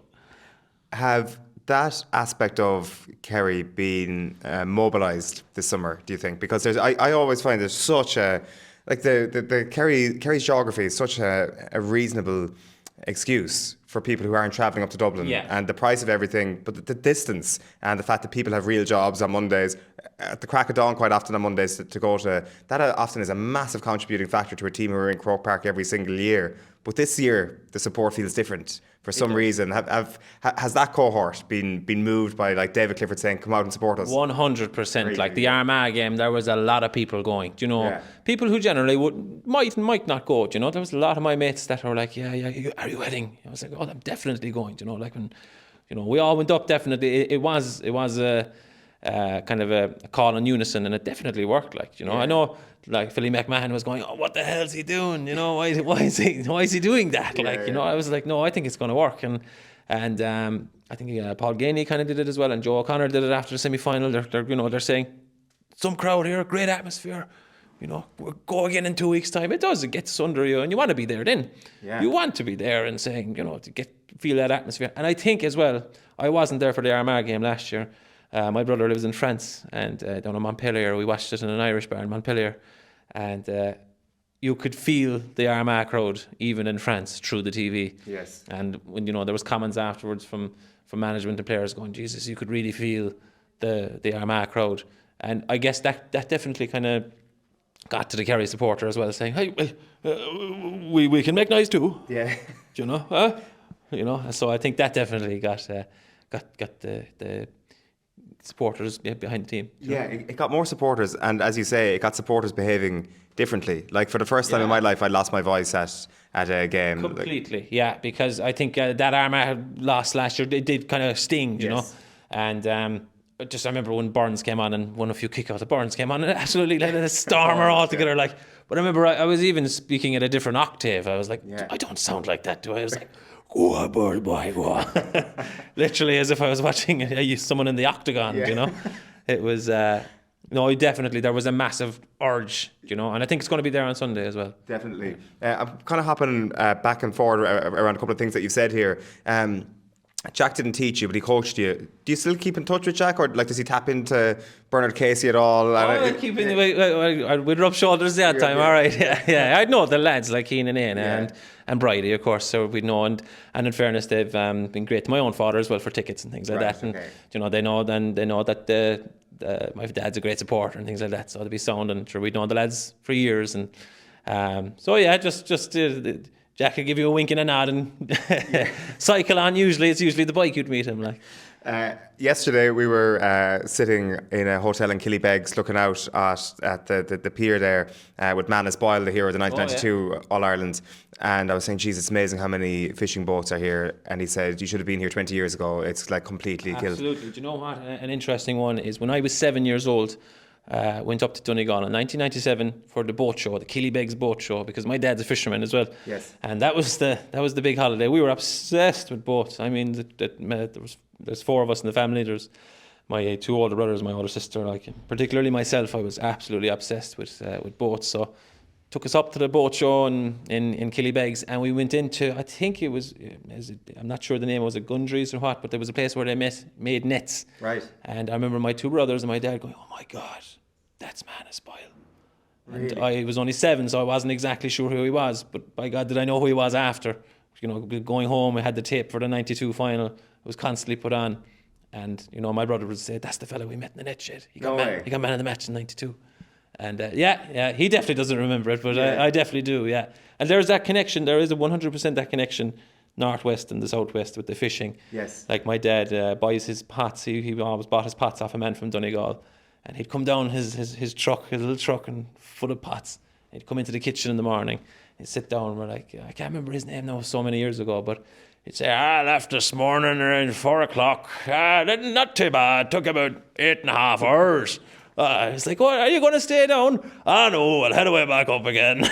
Have that aspect of Kerry been mobilised this summer, do you think? Because I always find there's such a, the Kerry's geography is such a reasonable excuse for people who aren't travelling up to Dublin, and the price of everything, but the distance and the fact that people have real jobs on Mondays, at the crack of dawn quite often on Mondays to go to, that often is a massive contributing factor to a team who are in Croke Park every single year. But this year, the support feels different for some reason. Has that cohort been moved by David Clifford saying, come out and support us? 100%. Like the Armagh game, there was a lot of people going. Do you know, people who generally might not go. Do you know, there was a lot of my mates that were like, yeah, are you heading? I was like, oh, I'm definitely going. Do you know, when we all went up, definitely. It was a kind of a call in unison, and it definitely worked. I know. Philly McMahon was going, oh, what the hell is he doing? Why is he doing that? I was like, no, I think it's going to work. And I think Paul Ganey kind of did it as well, and Joe O'Connor did it after the semi-final. They're saying, some crowd here, great atmosphere. We'll go again in 2 weeks' time. It does. It gets under you, and you want to be there then. Yeah. You want to be there and saying, to feel that atmosphere. And I think as well, I wasn't there for the Armagh game last year. My brother lives in France, and down in Montpellier, we watched it in an Irish bar in Montpellier, and you could feel the Armagh crowd even in France through the TV. Yes. And when there was comments afterwards from management and players going, Jesus, you could really feel the Armagh crowd, and I guess that definitely kind of got to the Kerry supporter as well, saying, hey, we can make noise too. Yeah. So I think that definitely got the supporters behind the team. Yeah, it got more supporters, and as you say, it got supporters behaving differently. For the first time in my life, I lost my voice at a game. Completely, because I think that Armagh lost last year, it did kind of sting, you know. And I remember when Burns came on and won a few kickouts. Burns came on and absolutely let a stormer altogether. But I remember I was even speaking at a different octave. I was like, I don't sound like that, do I? I was like, go on, bird boy, go on. Literally as if I was watching someone in the octagon, It was, definitely, there was a massive urge, and I think it's going to be there on Sunday as well. Definitely. I'm kind of hopping back and forward around a couple of things that you've said here. Jack didn't teach you, but he coached you. Do you still keep in touch with Jack, or does he tap into Bernard Casey at all? We'd rub shoulders that time. All right, yeah. I know the lads like Keenan and Bridie, of course. So we know, and in fairness, they've been great to my own father as well for tickets and things like that. And they know that my dad's a great supporter and things like that. So they'll be sound, and sure we'd known the lads for years. And Jack will give you a wink and a nod and cycle on. It's usually the bike you'd meet him like. Yesterday we were sitting in a hotel in Killybegs looking out at the pier there with Manus Boyle, the hero of the 1992 All-Ireland, and I was saying, geez, it's amazing how many fishing boats are here, and he said, you should have been here 20 years ago. It's like completely killed. Absolutely. Do you know what? An interesting one is when I was 7 years old, went up to Donegal in 1997 for the boat show, the Killybegs boat show, because my dad's a fisherman as well. Yes. And that was the big holiday. We were obsessed with boats. I mean, there's 4 of us in the family. There's my 2 older brothers, my older sister. Like, particularly myself, I was absolutely obsessed with boats. So took us up to the boat show in Killybegs, and we went into, I think it was, I'm not sure the name, was it Gundry's or what, but there was a place where they made nets. Right. And I remember my 2 brothers and my dad going, oh my God, that's Manus Boyle. Really? And I was only 7, so I wasn't exactly sure who he was, but by God did I know who he was after. You know, going home, I had the tape for the 92 final. It was constantly put on. And, you know, my brother would say, that's the fella we met in the net shed. He got man of the match in 92. And he definitely doesn't remember it, but I definitely do, yeah. And there's that connection. There is a 100% that connection, northwest and the southwest with the fishing. Yes. Like my dad buys his pots. He always bought his pots off a man from Donegal, and he'd come down his truck, his little truck, and full of pots. He'd come into the kitchen in the morning. He'd sit down. And we're like, I can't remember his name now, so many years ago, but he'd say, I left this morning around 4 o'clock. Not too bad. Took about 8.5 hours. It's like, what, are you going to stay down? No, I'll head away back up again.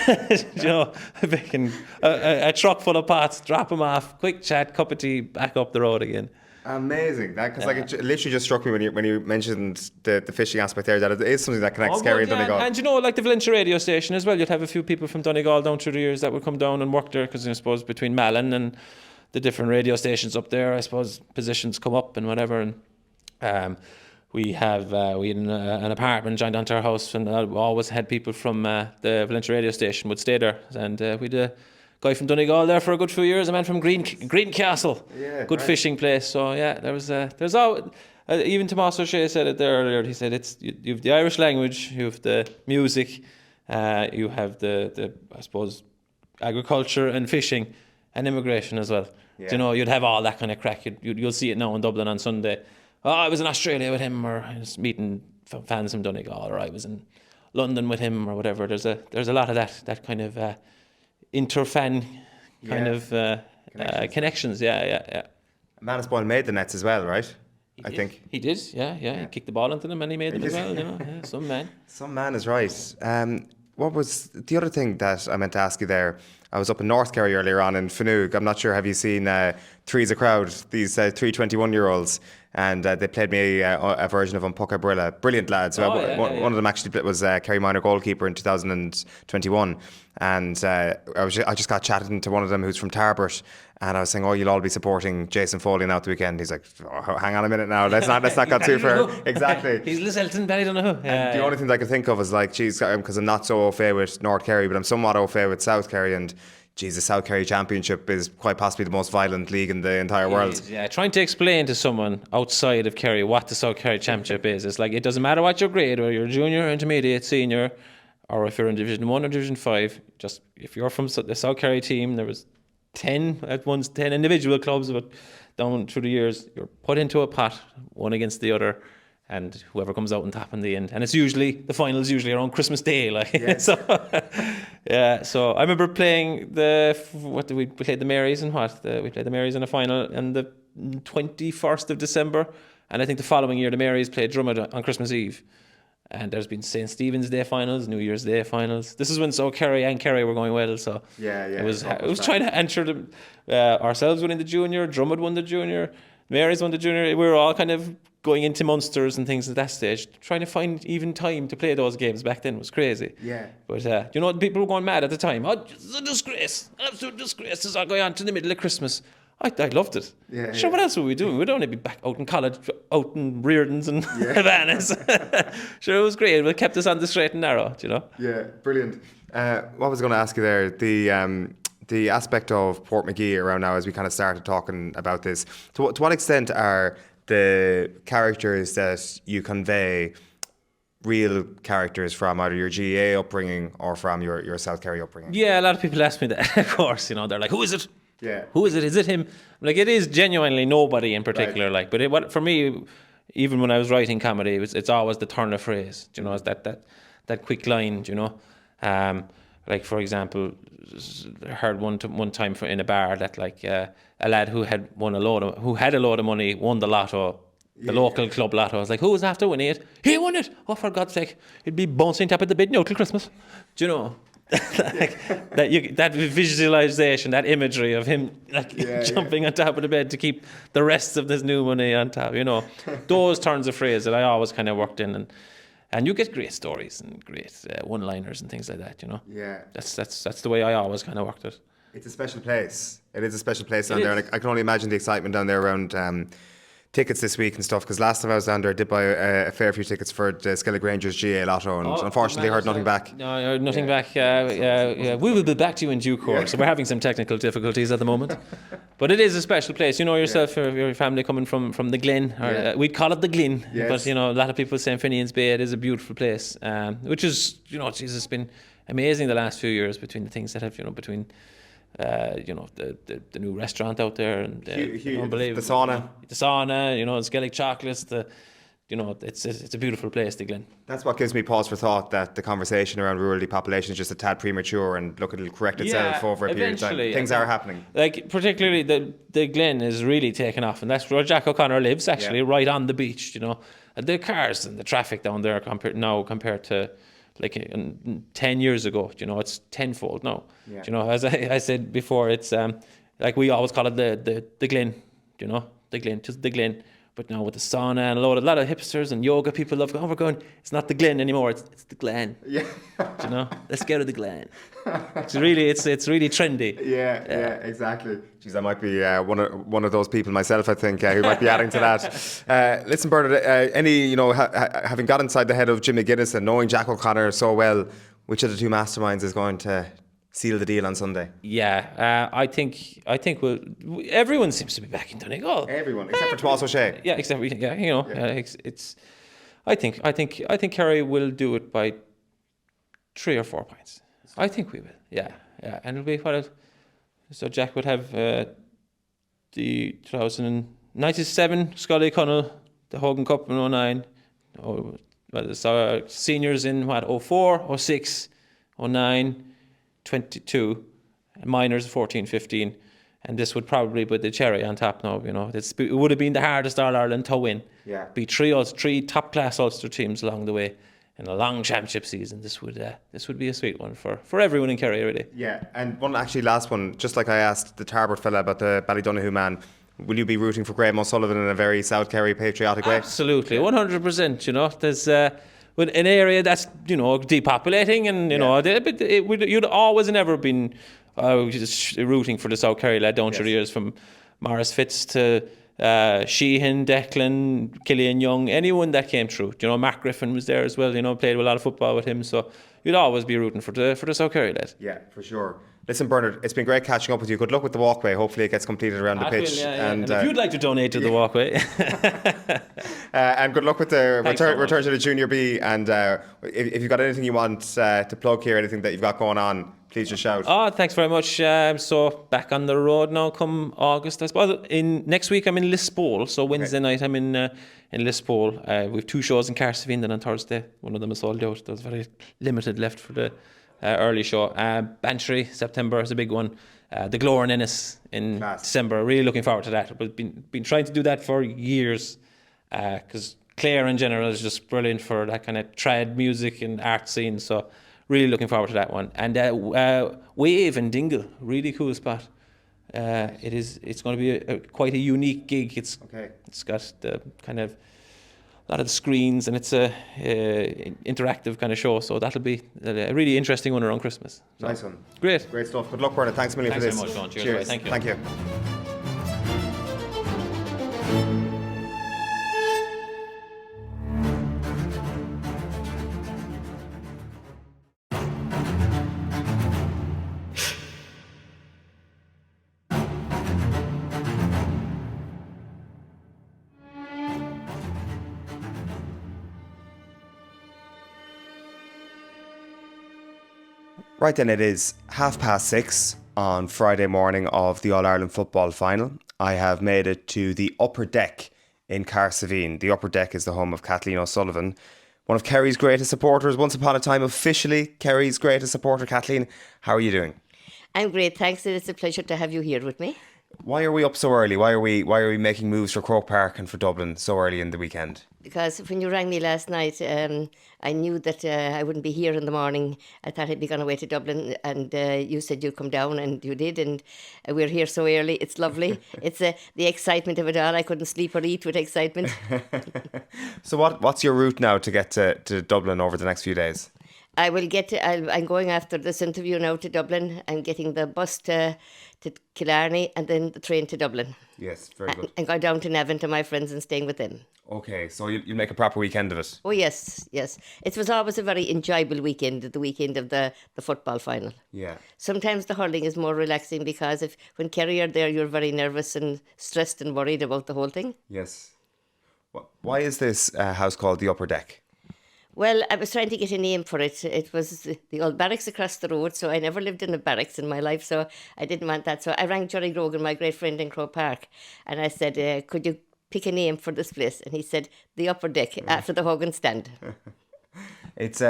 You know, a truck full of pots, drop them off, quick chat, cup of tea, back up the road again. Amazing, that because like it literally just struck me when you mentioned the fishing aspect there, that it is something that connects Kerry and Donegal. And you know, like the Valentia radio station as well, you'd have a few people from Donegal down through the years that would come down and work there, because I suppose between Malin and the different radio stations up there, I suppose positions come up and whatever, and we had an apartment joined onto our house, and we always had people from the Valentia radio station would stay there, and we'd a guy from Donegal there for a good few years, a man from Greencastle, good fishing place. So yeah, there's all. Even Tomás O'Shea said it there earlier. He said you have the Irish language, you have the music, you have the I suppose agriculture and fishing and immigration as well. Yeah. You know, you'd have all that kind of crack. You'll see it now in Dublin on Sunday. I was in Australia with him, or I was meeting fans from Donegal, or I was in London with him, or whatever. There's a lot of that kind of inter-fan kind of connections. Yeah. Manus Boyle made the nets as well, right? I think he did. Yeah. He kicked the ball into them and he made them as well. You know, some man. Some man is right. What was the other thing that I meant to ask you there? I was up in North Kerry earlier on in Fanug. I'm not sure, have you seen Three's a Crowd, these 3 21-year-olds, and they played me a version of Umpuk Air. Brilliant lads. One of them actually was Kerry minor goalkeeper in 2021, and I just got chatting to one of them who's from Tarbert, and I was saying, you'll all be supporting Jason Foley now at the weekend. He's like, hang on a minute now, let's not go too far. Exactly. He's Lisselton, Ballydonagh. The only thing that I could think of is like, geez, because I'm not so au fait with North Kerry, but I'm somewhat au fait with South Kerry, and the South Kerry Championship is quite possibly the most violent league in the entire world. Yeah, trying to explain to someone outside of Kerry what the South Kerry Championship is. It's like, it doesn't matter what your grade, whether you're junior, intermediate, senior, or if you're in Division 1 or Division 5, just if you're from the South Kerry team, there was 10 individual clubs, but down through the years, you're put into a pot, one against the other, and whoever comes out on top in the end. And it's usually, the finals usually around Christmas Day, like. Yes. So I remember playing we played the Marys and we played the Marys in a final on the 21st of December, and I think the following year the Marys played Drummond on Christmas Eve. And there's been St. Stephen's Day finals, New Year's Day finals. This is when Kerry and Kerry were going well, so it was trying to ensure them, ourselves winning the junior, Drummond won the junior, Marys won the junior. We were all kind of going into Munsters and things at that stage, trying to find even time to play those games back then was crazy. Yeah. But you know, people were going mad at the time. It's a disgrace, absolute disgrace. This is all going on to the middle of Christmas. I loved it. Yeah, sure, what else were we doing? We'd only be back out in college, out in Reardon's and Havana's. Sure, it was great. It kept us on the straight and narrow, you know? Yeah, brilliant. What was I going to ask you there? The aspect of Portmagee around now, as we kind of started talking about this, to what extent are the characters that you convey real characters from either your GAA upbringing or from your South Kerry upbringing? Yeah, a lot of people ask me that. Of course, they're like, "Who is it? Yeah. Who is it? Is it him?" Like, it is genuinely nobody in particular. Right. Like, but what for me, even when I was writing comedy, it's always the turn of phrase. It's that quick line. Like, for example, I heard one time in a bar that a lad who had a load of money won the lotto. The local club lotto. I was like, who was after winning it? He won it. Oh, for God's sake. He'd be bouncing top of the bed now till Christmas. Do you know? that visualization, that imagery of him jumping on top of the bed to keep the rest of this new money on top, Those turns of phrase that I always kind of worked in. And you get great stories and great one-liners and things like that, Yeah. That's the way I always kind of worked it. It's a special place. It is a special place down there. And I can only imagine the excitement down there around tickets this week and stuff, because last time I was down there I did buy a fair few tickets for the Skellig Rangers GA Lotto, and unfortunately heard nothing back. No, I heard nothing back. We will be back to you in due course. We're having some technical difficulties at the moment, but it is a special place. You know yourself, your family coming from the Glen, or we'd call it the Glen, but a lot of people say Finian's Bay. It is a beautiful place, which is Jesus, it's been amazing the last few years between the things that have between. The new restaurant out there, and unbelievable. The sauna, Skellig chocolates. It's a beautiful place, the Glen. That's what gives me pause for thought, that the conversation around rural depopulation is just a tad premature, and look, it'll correct itself over a period of time. Things are happening. Like, particularly the Glen is really taken off, and that's where Jack O'Connor lives, actually, right on the beach. And the cars and the traffic down there compared to 10 years ago, it's tenfold now. As I said before, it's we always call it the Glen, the Glen, just the Glen. But now with the sauna and a lot of hipsters and yoga people love we're going, it's not the Glen anymore, it's the Glen. Yeah. Let's go to the Glen. It's really trendy. Yeah, exactly. Jeez, I might be one of those people myself, I think, who might be adding to that. Listen, Bernard, having got inside the head of Jim McGuinness and knowing Jack O'Connor so well, which of the two masterminds is going to seal the deal on Sunday? Yeah, I think everyone seems to be back in Donegal. Everyone, except for Tomás O'Shea. Yeah, except it's. I think Kerry will do it by 3 or 4 points. I think we will. Yeah, and it'll be so Jack would have the 2097 Scully Connell, the Hogan Cup in 09. So seniors in 04, 06, 09. 22, minors 14, 15, and this would probably put the cherry on top now. It would have been the hardest All-Ireland to win. Yeah. Be three top-class Ulster teams along the way in a long championship season. This would be a sweet one for everyone in Kerry, really. Yeah, and last one, just like I asked the Tarbert fella about the Ballydonoghue man, will you be rooting for Graham O'Sullivan in a very South Kerry patriotic way? Absolutely, 100%. There's with an area that's depopulating, and you'd always never been just rooting for the South Kerry lad, don't you? Years from Morris Fitz to Sheehan, Declan, Killian Young, anyone that came through. Mark Griffin was there as well. Played a lot of football with him, so you'd always be rooting for the South Kerry lad. Yeah, for sure. Listen, Bernard, it's been great catching up with you. Good luck with the walkway. Hopefully it gets completed around the pitch. And if you'd like to donate to the walkway. And good luck with the return to the Junior B. And if you've got anything you want to plug here, anything that you've got going on, please just shout. Oh, thanks very much. So back on the road now come August, I suppose. Next week I'm in Lisbol. So Wednesday night I'm in Lisbol. We have 2 shows in Cahersiveen. Then on Thursday, one of them is sold out. There's very limited left for the early show. Bantry, September is a big one. The Glór in Ennis in December. Really looking forward to that. We've been trying to do that for years, because Clare in general is just brilliant for that kind of trad music and art scene. So really looking forward to that one. And Wave in Dingle, really cool spot. It's going to be quite a unique gig. It's got the kind of a lot of the screens, and it's a interactive kind of show, so that'll be a really interesting one around Christmas. So, nice one. Great stuff. Good luck, Bernard. Thanks a million for this. Thanks very much, Sean. Cheers. Thank you. Thank you. Right then, it is 6:30 on Friday morning of the All-Ireland football final. I have made it to the upper deck in Cahersiveen. The upper deck is the home of Kathleen O'Sullivan, one of Kerry's greatest supporters, once upon a time officially Kerry's greatest supporter. Kathleen, how are you doing? I'm great, thanks. It's a pleasure to have you here with me. Why are we up so early? Why are we making moves for Croke Park and for Dublin so early in the weekend? Because when you rang me last night, I knew that I wouldn't be here in the morning. I thought I'd be gone away to Dublin, and you said you'd come down, and you did, and we're here so early. It's lovely. It's the excitement of it all. I couldn't sleep or eat with excitement. So what's your route now to get to Dublin over the next few days? I'm going after this interview now to Dublin. I'm getting the bus to Killarney and then the train to Dublin. Yes, very good. And going down to Navan to my friends and staying with them. Okay, so you'll make a proper weekend of it. Oh, yes. It was always a very enjoyable weekend, the weekend of the football final. Yeah. Sometimes the hurling is more relaxing because when Kerry are there, you're very nervous and stressed and worried about the whole thing. Yes. Why is this house called the Upper Deck? Well, I was trying to get a name for it. It was the old barracks across the road, so I never lived in a barracks in my life, so I didn't want that. So I rang Jerry Grogan, my great friend in Croke Park, and I said, could you pick a name for this place? And he said, the Upper Deck, after the Hogan stand. It's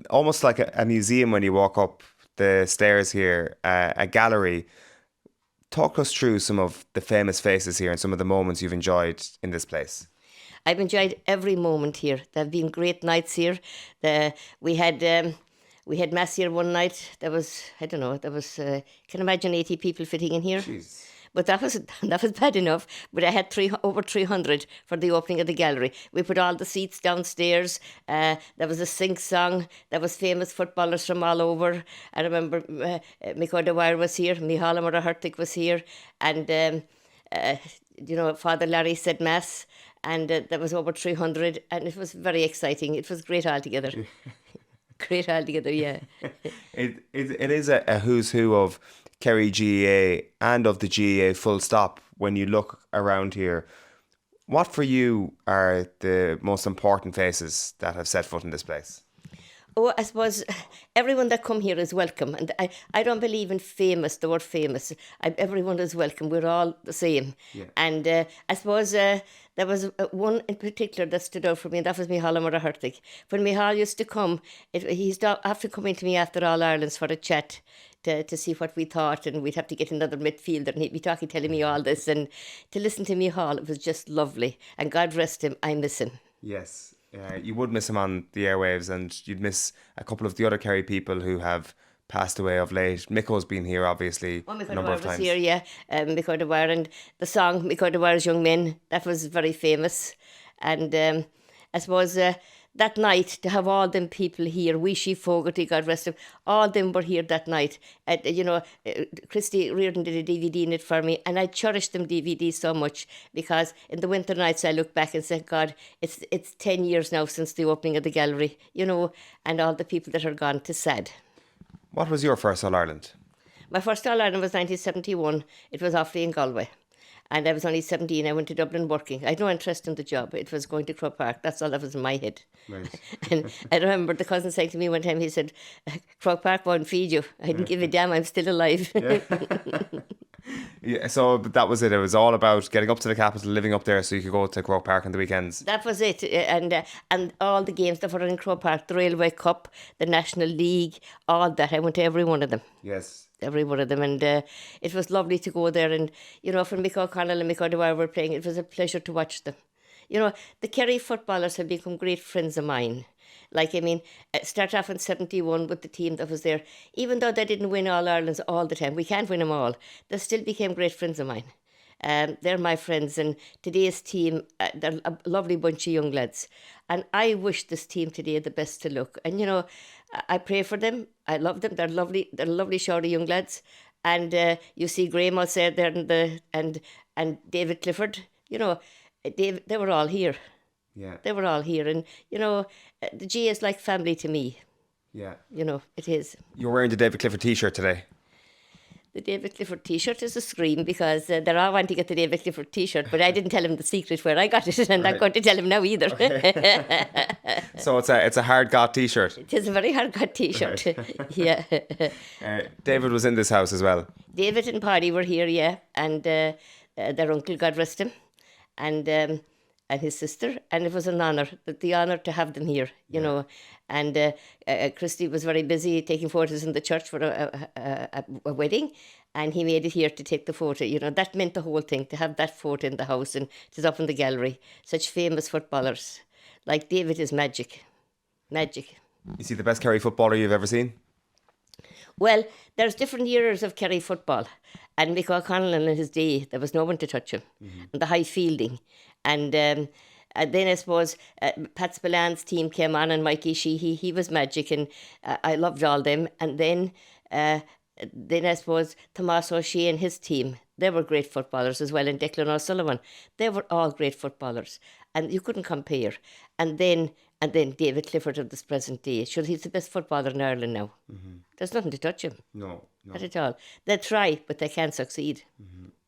almost like a museum when you walk up the stairs here, a gallery. Talk us through some of the famous faces here and some of the moments you've enjoyed in this place. I've enjoyed every moment here. There have been great nights here. We had mass here one night. There was, can imagine 80 people fitting in here. Jeez. But that was bad enough. But I had over 300 for the opening of the gallery. We put all the seats downstairs. There was a sing song. There was famous footballers from all over. I remember Mick O'Dwyer was here. Micheál Murrah was here, and Father Larry said mass. And there was over 300, and it was very exciting. It was great altogether. Great altogether, yeah. It is a who's who of Kerry GAA and of the GAA full stop when you look around here. What for you are the most important faces that have set foot in this place? Oh, I suppose everyone that come here is welcome. And I don't believe in famous, the word famous. Everyone is welcome. We're all the same. Yeah. And I suppose there was one in particular that stood out for me, and that was Micheál Murrah. When Micheál used to come, he stopped after coming to me after All Ireland's for a chat to see what we thought, and we'd have to get another midfielder, and he'd be telling me all this. And to listen to Micheál, it was just lovely. And God rest him, I miss him. Yes. You would miss him on the airwaves, and you'd miss a couple of the other Kerry people who have passed away of late. Miko's been here, obviously, a number of times. Was here, yeah. Mick O'Dwyer, and the song Mick O'Dwyer's Young Men, that was very famous. And I suppose that night, to have all them people here, Weeshy Fogarty, God rest him, all them were here that night. Christy Reardon did a DVD in it for me, and I cherished them DVDs so much, because in the winter nights I look back and say, God, it's 10 years now since the opening of the gallery, and all the people that are gone, 'tis sad. What was your first All-Ireland? My first All-Ireland was 1971. It was Offaly in Galway. And I was only 17. I went to Dublin working. I had no interest in the job. It was going to Croke Park. That's all that was in my head. Right. And I remember the cousin saying to me one time, he said, Croke Park won't feed you. I didn't give a damn. I'm still alive. Yeah. Yeah, so that was it. It was all about getting up to the capital, living up there so you could go to Croke Park on the weekends. That was it. And all the games that were in Croke Park, the Railway Cup, the National League, all that. I went to every one of them. Yes. Every one of them, and it was lovely to go there. And when Mick O'Connell and Mick O'Dwyer were playing, it was a pleasure to watch them. The Kerry footballers have become great friends of mine. Start off in 71 with the team that was there. Even though they didn't win All Irelands all the time, we can't win them all, they still became great friends of mine. They're my friends, and today's team, they're a lovely bunch of young lads. And I wish this team today the best to luck. And I pray for them. I love them. They're lovely. They're a lovely shout of young lads. And you see Graham outside there, and David Clifford. They were all here. Yeah. They were all here, and the G is like family to me. Yeah. It is. You're wearing the David Clifford T-shirt today. The David Clifford T-shirt is a scream because they're all wanting to get the David Clifford T-shirt, but I didn't tell him the secret where I got it, and I'm not going to tell him now either. So it's a hard got T-shirt. It is a very hard got T-shirt. Yeah. David was in this house as well. David and Paddy were here, yeah, and their uncle, God rest him, and his sister, and it was an honour, the honour to have them here, you know. And Christy was very busy taking photos in the church for a wedding, and he made it here to take the photo. You know, that meant the whole thing, to have that photo in the house, and it is up in the gallery. Such famous footballers. Like David is magic. Magic. You see the best Kerry footballer you've ever seen? Well, there's different eras of Kerry football. And Mick O'Connell in his day, there was no one to touch him. And the high fielding. And then I suppose Pat Spillan's team came on, and Mikey Sheehy, he was magic, and I loved all them. And then I suppose Tommaso O'Shea and his team, they were great footballers as well, and Darran O'Sullivan. They were all great footballers, and you couldn't compare. And then David Clifford of this present day. Sure, he's the best footballer in Ireland now. There's nothing to touch him. No. Not at all. They try, but they can't succeed.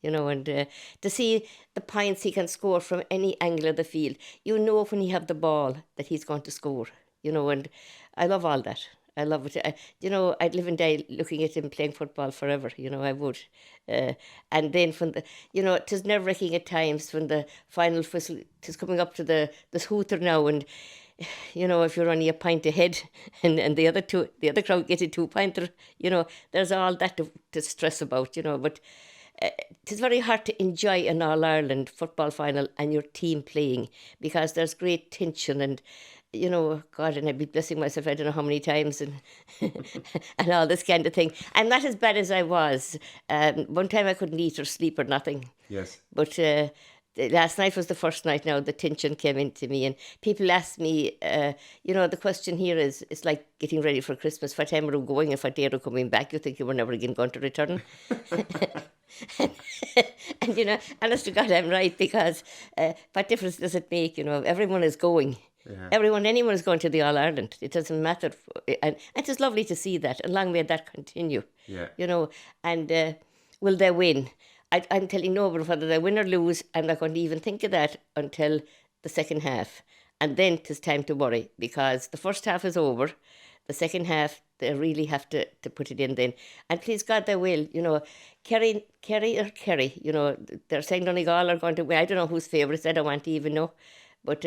You know, and to see the points he can score from any angle of the field, you know when he have the ball that he's going to score. You know, and I love all that. I love it. You know, I'd live and die looking at him playing football forever. You know, I would. And then from the, you know, 'tis nerve-wracking at times when the final whistle, 'tis coming up to this hooter now, and you know, if you're only a pint ahead and the other crowd get a 2-pointer, you know, there's all that to stress about, you know. But it's very hard to enjoy an All-Ireland football final and your team playing, because there's great tension and, you know, God, and I'd be blessing myself, I don't know how many times, and and all this kind of thing. I'm not as bad as I was. One time I couldn't eat or sleep or nothing. Yes. But last night was the first night now the tension came into me, and people ask me, you know, the question here is, it's like getting ready for Christmas. What time are we going and what day are we coming back? You think you were never again going to return? And, you know, honest to God, I'm right, because what difference does it make? You know, everyone is going. Yeah. Anyone is going to the All-Ireland. It doesn't matter. And it is lovely to see that, and long may that continue. Yeah. You know, and will they win? I'm telling no one whether they win or lose. I'm not going to even think of that until the second half. And then it is time to worry, because the first half is over. The second half, they really have to put it in then. And please God, they will. You know, Kerry, you know, they're saying Donegal are going to win. I don't know who's favourites. I don't want to even know. But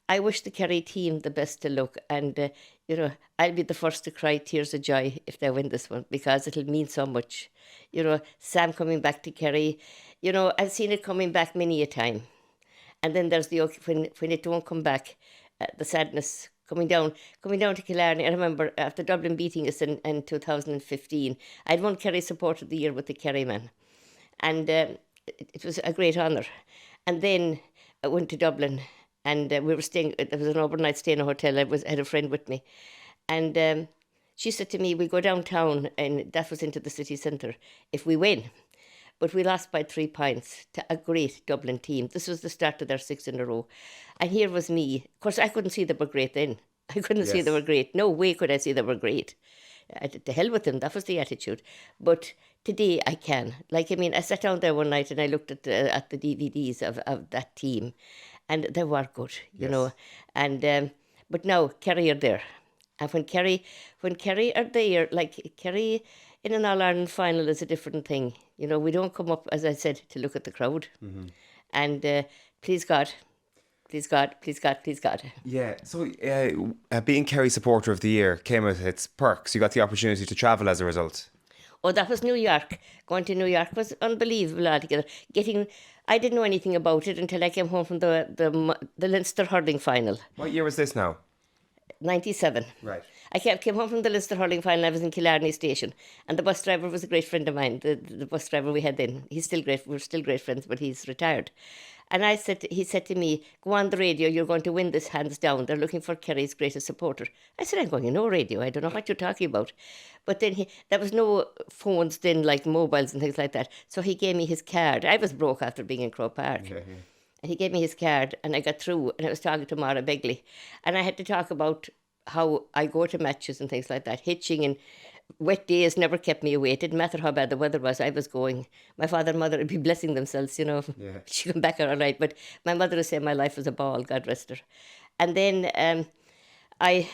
I wish the Kerry team the best of luck. And, you know, I'll be the first to cry tears of joy if they win this one, because it'll mean so much. You know, Sam coming back to Kerry. You know, I've seen it coming back many a time. And then there's when it don't come back, the sadness coming down to Killarney. I remember after Dublin beating us in 2015, I'd won Kerry Support of the Year with the Kerry man. And it was a great honour. And then I went to Dublin, and we were staying, there was an overnight stay in a hotel. I had a friend with me. And she said to me, we go downtown, and that was into the city centre, if we win. But we lost by 3 points to a great Dublin team. This was the start of their 6 in a row. And here was me. Of course, I couldn't see they were great then. I couldn't see they were great. No way could I see they were great. To hell with them, that was the attitude. But today I can. Like, I mean, I sat down there one night and I looked at the DVDs of that team, and they were good, you know. And but now Kerry are there. And when Kerry are there, like Kerry in an All-Ireland final is a different thing. You know, we don't come up, as I said, to look at the crowd. Mm-hmm. And please God. Yeah, so being Kerry Supporter of the Year came with its perks. You got the opportunity to travel as a result. Oh, that was New York. Going to New York was unbelievable altogether. I didn't know anything about it until I came home from the Leinster hurling final. What year was this now? 97. Right. I came home from the Leinster hurling final. I was in Killarney station, and the bus driver was a great friend of mine. The bus driver we had then, he's still great. We're still great friends, but he's retired. And he said to me, "Go on the radio. You're going to win this hands down. They're looking for Kerry's greatest supporter." I said, "I'm going on no radio. I don't know what you're talking about." But then there was no phones then, like mobiles and things like that. So he gave me his card. I was broke after being in Croke Park. Yeah. And he gave me his card, and I got through, and I was talking to Mara Begley, and I had to talk about how I go to matches and things like that, hitching and wet days never kept me away. It didn't matter how bad the weather was, I was going. My father and mother would be blessing themselves, you know. Yeah. She come back all right. But my mother would say my life was a ball, God rest her. And then I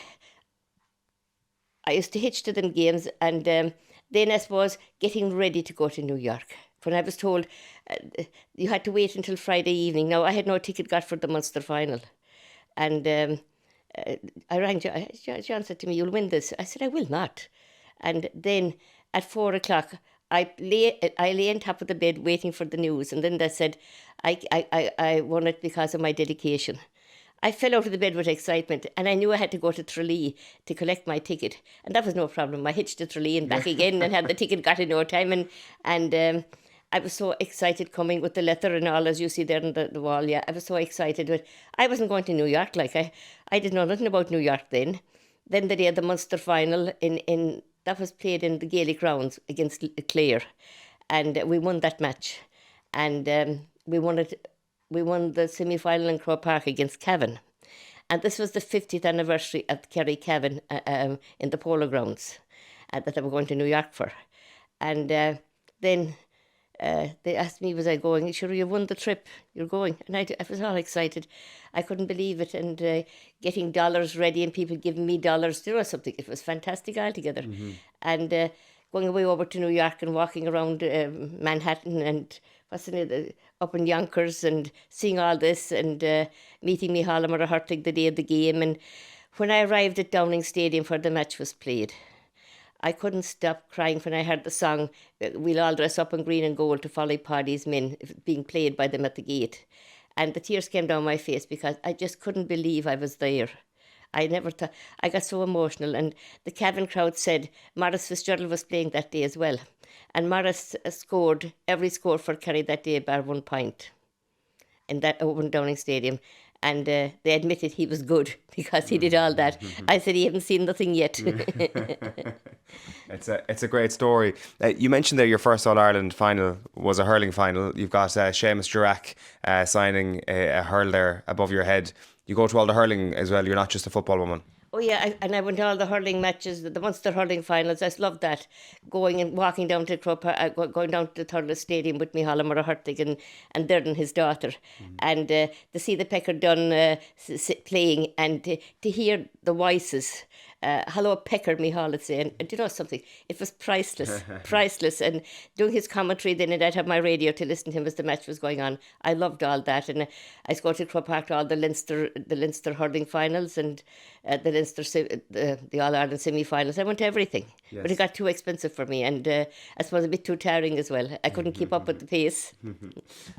used to hitch to them games, and then I suppose getting ready to go to New York. When I was told you had to wait until Friday evening. Now, I had no ticket got for the Munster final. And I rang John. John said to me, "You'll win this." I said, "I will not." And then at 4 o'clock, I lay on top of the bed waiting for the news. And then they said, I won it because of my dedication. I fell out of the bed with excitement, and I knew I had to go to Tralee to collect my ticket. And that was no problem. I hitched to Tralee and back again and had the ticket got in no time. And I was so excited coming with the letter and all, as you see there on the wall. Yeah, I was so excited. But I wasn't going to New York. Like, I didn't know nothing about New York then. Then the day of the Munster final that was played in the Gaelic grounds against Clare, and we won that match, and we won it. We won the semi-final in Croke Park against Cavan, and this was the 50th anniversary of Kerry Cavan in the Polo Grounds, that they were going to New York for, and then. They asked me, was I going? Sure, you won the trip, you're going. And I was all excited. I couldn't believe it. And getting dollars ready and people giving me dollars, there was something. It was fantastic altogether. Mm-hmm. And going away over to New York and walking around Manhattan and up in Yonkers and seeing all this and meeting me Hallmer Hartig the day of the game. And when I arrived at Downing Stadium where the match was played, I couldn't stop crying when I heard the song, "We'll all dress up in green and gold to follow Paddy's men," being played by them at the gate. And the tears came down my face because I just couldn't believe I was there. I never thought, I got so emotional. And the Cavan crowd said Maurice Fitzgerald was playing that day as well. And Maurice scored every score for Kerry that day bar 1 point in that open Downing Stadium. And they admitted he was good because he did all that. I said he hadn't seen nothing yet. It's a great story. You mentioned there your first All-Ireland final was a hurling final. You've got Seamus Durack signing a hurl there above your head. You go to all the hurling as well. You're not just a football woman. Oh yeah, and I went to all the hurling matches, the Munster hurling finals. I loved that. Going and walking down to going down to the Thurles Stadium with me, Hallmer Hartig and Darran, his daughter, and to see the Pecker Dunn playing and to hear the voices. Hello Pecker, Michal would say, and do you know something? It was priceless, priceless. And doing his commentary, then I'd have my radio to listen to him as the match was going on. I loved all that, and I go to Croke Park to all the Leinster hurling finals and the Leinster the All Ireland semi-finals. I went to everything, but it got too expensive for me, and I suppose a bit too tiring as well. I couldn't keep up with the pace.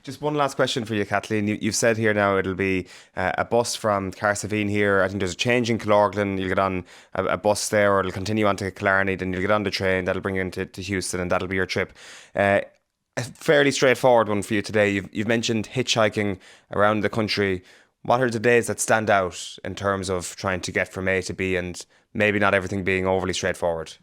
Just one last question for you, Kathleen. You've said here now it'll be a bus from Cahersiveen here. I think there's a change in Killorglin. You'll get on a bus there, or it'll continue on to Killarney, then you'll get on the train. That'll bring you into Houston, and that'll be your trip. A fairly straightforward one for you today. You've mentioned hitchhiking around the country. What are the days that stand out in terms of trying to get from A to B, and maybe not everything being overly straightforward?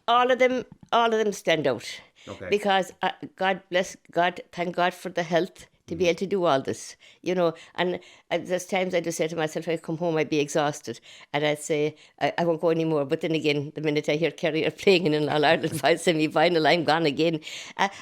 All of them stand out. Okay. Because thank God for the health to be able to do all this, and there's times I just say to myself, I come home, I'd be exhausted, and I'd say, I won't go anymore. But then again, the minute I hear Kerry are playing in an All-Ireland semi-final, I'm gone again.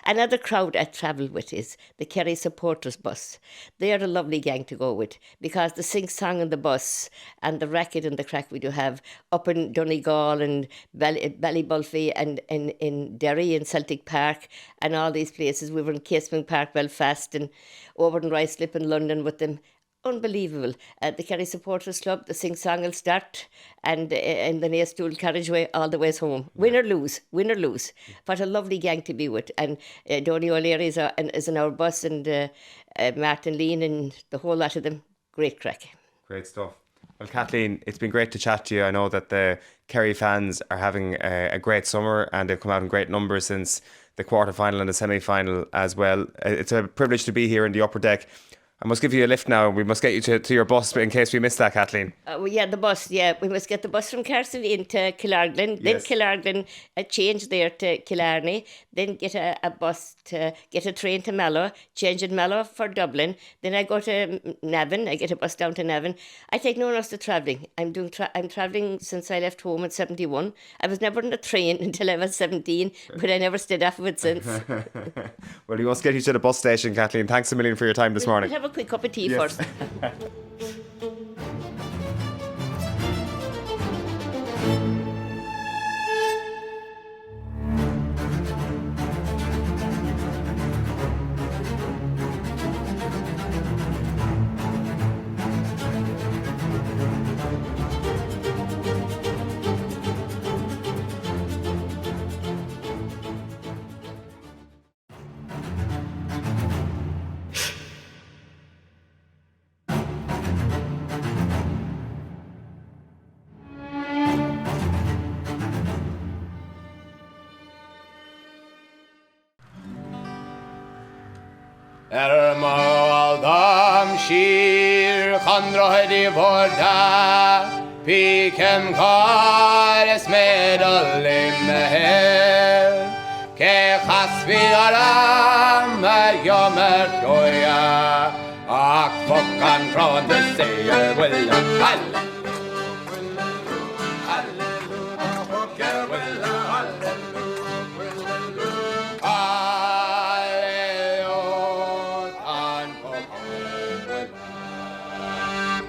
Another crowd I travel with is the Kerry supporters bus. They're a lovely gang to go with, because the sing-song on the bus and the racket and the crack we do have up in Donegal and Ballybulfy and in Derry and Celtic Park and all these places. We were in Caseman Park, Belfast, and over in Ruislip in London with them. Unbelievable. The Kerry Supporters Club, the sing-song will start, and in the Nastool carriageway all the ways home. Win or lose. What a lovely gang to be with. And Donny O'Leary is in our bus, and Martin Lean and the whole lot of them. Great crack. Great stuff. Well, Kathleen, it's been great to chat to you. I know that the Kerry fans are having a great summer, and they've come out in great numbers since the quarter-final and the semi-final as well. It's a privilege to be here in the upper deck. I must give you a lift now. We must get you to your bus in case we missed that, Kathleen. The bus, we must get the bus from Cahersiveen to Killarglen, then Killarglen change there to Killarney, then get a bus to get a train to Mallow, change in Mallow for Dublin, then I go to Navan, I get a bus down to Navan. I take no rest of travelling. I'm travelling since I left home at 71. I was never on a train until I was 17, but I never stayed off of it since. Well, we must get you to the bus station, Kathleen. Thanks a million for your time this morning. We'll have a quick cup of tea first. Maldam shir khandrohdi vorda pikem kares medalim meher ke khasvi aram yomer toya ak fokkan från det säger väl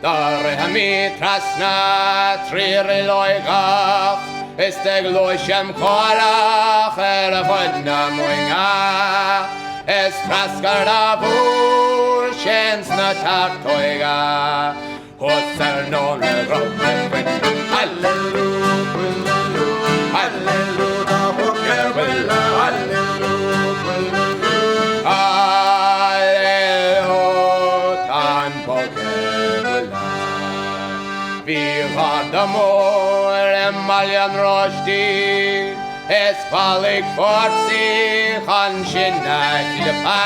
Darhami trasna trir loigaf Esteg loishem korach fodna moinga Es traskar avur känns na tartoiga Hosser non ropen Halleluja Halleluja Halleluja Vi var d'amor emaljan roshdi Es falik forzi khanshinna kilpa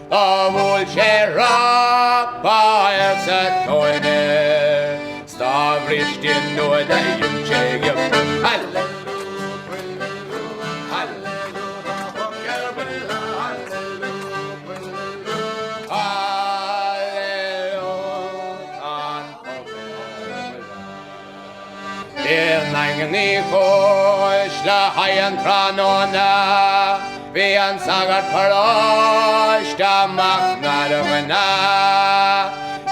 Avul shera baer satoine Stavristin no dayum chegum Halleluja Ni koshla hayan tranona Vian sagat parosh da maknarvana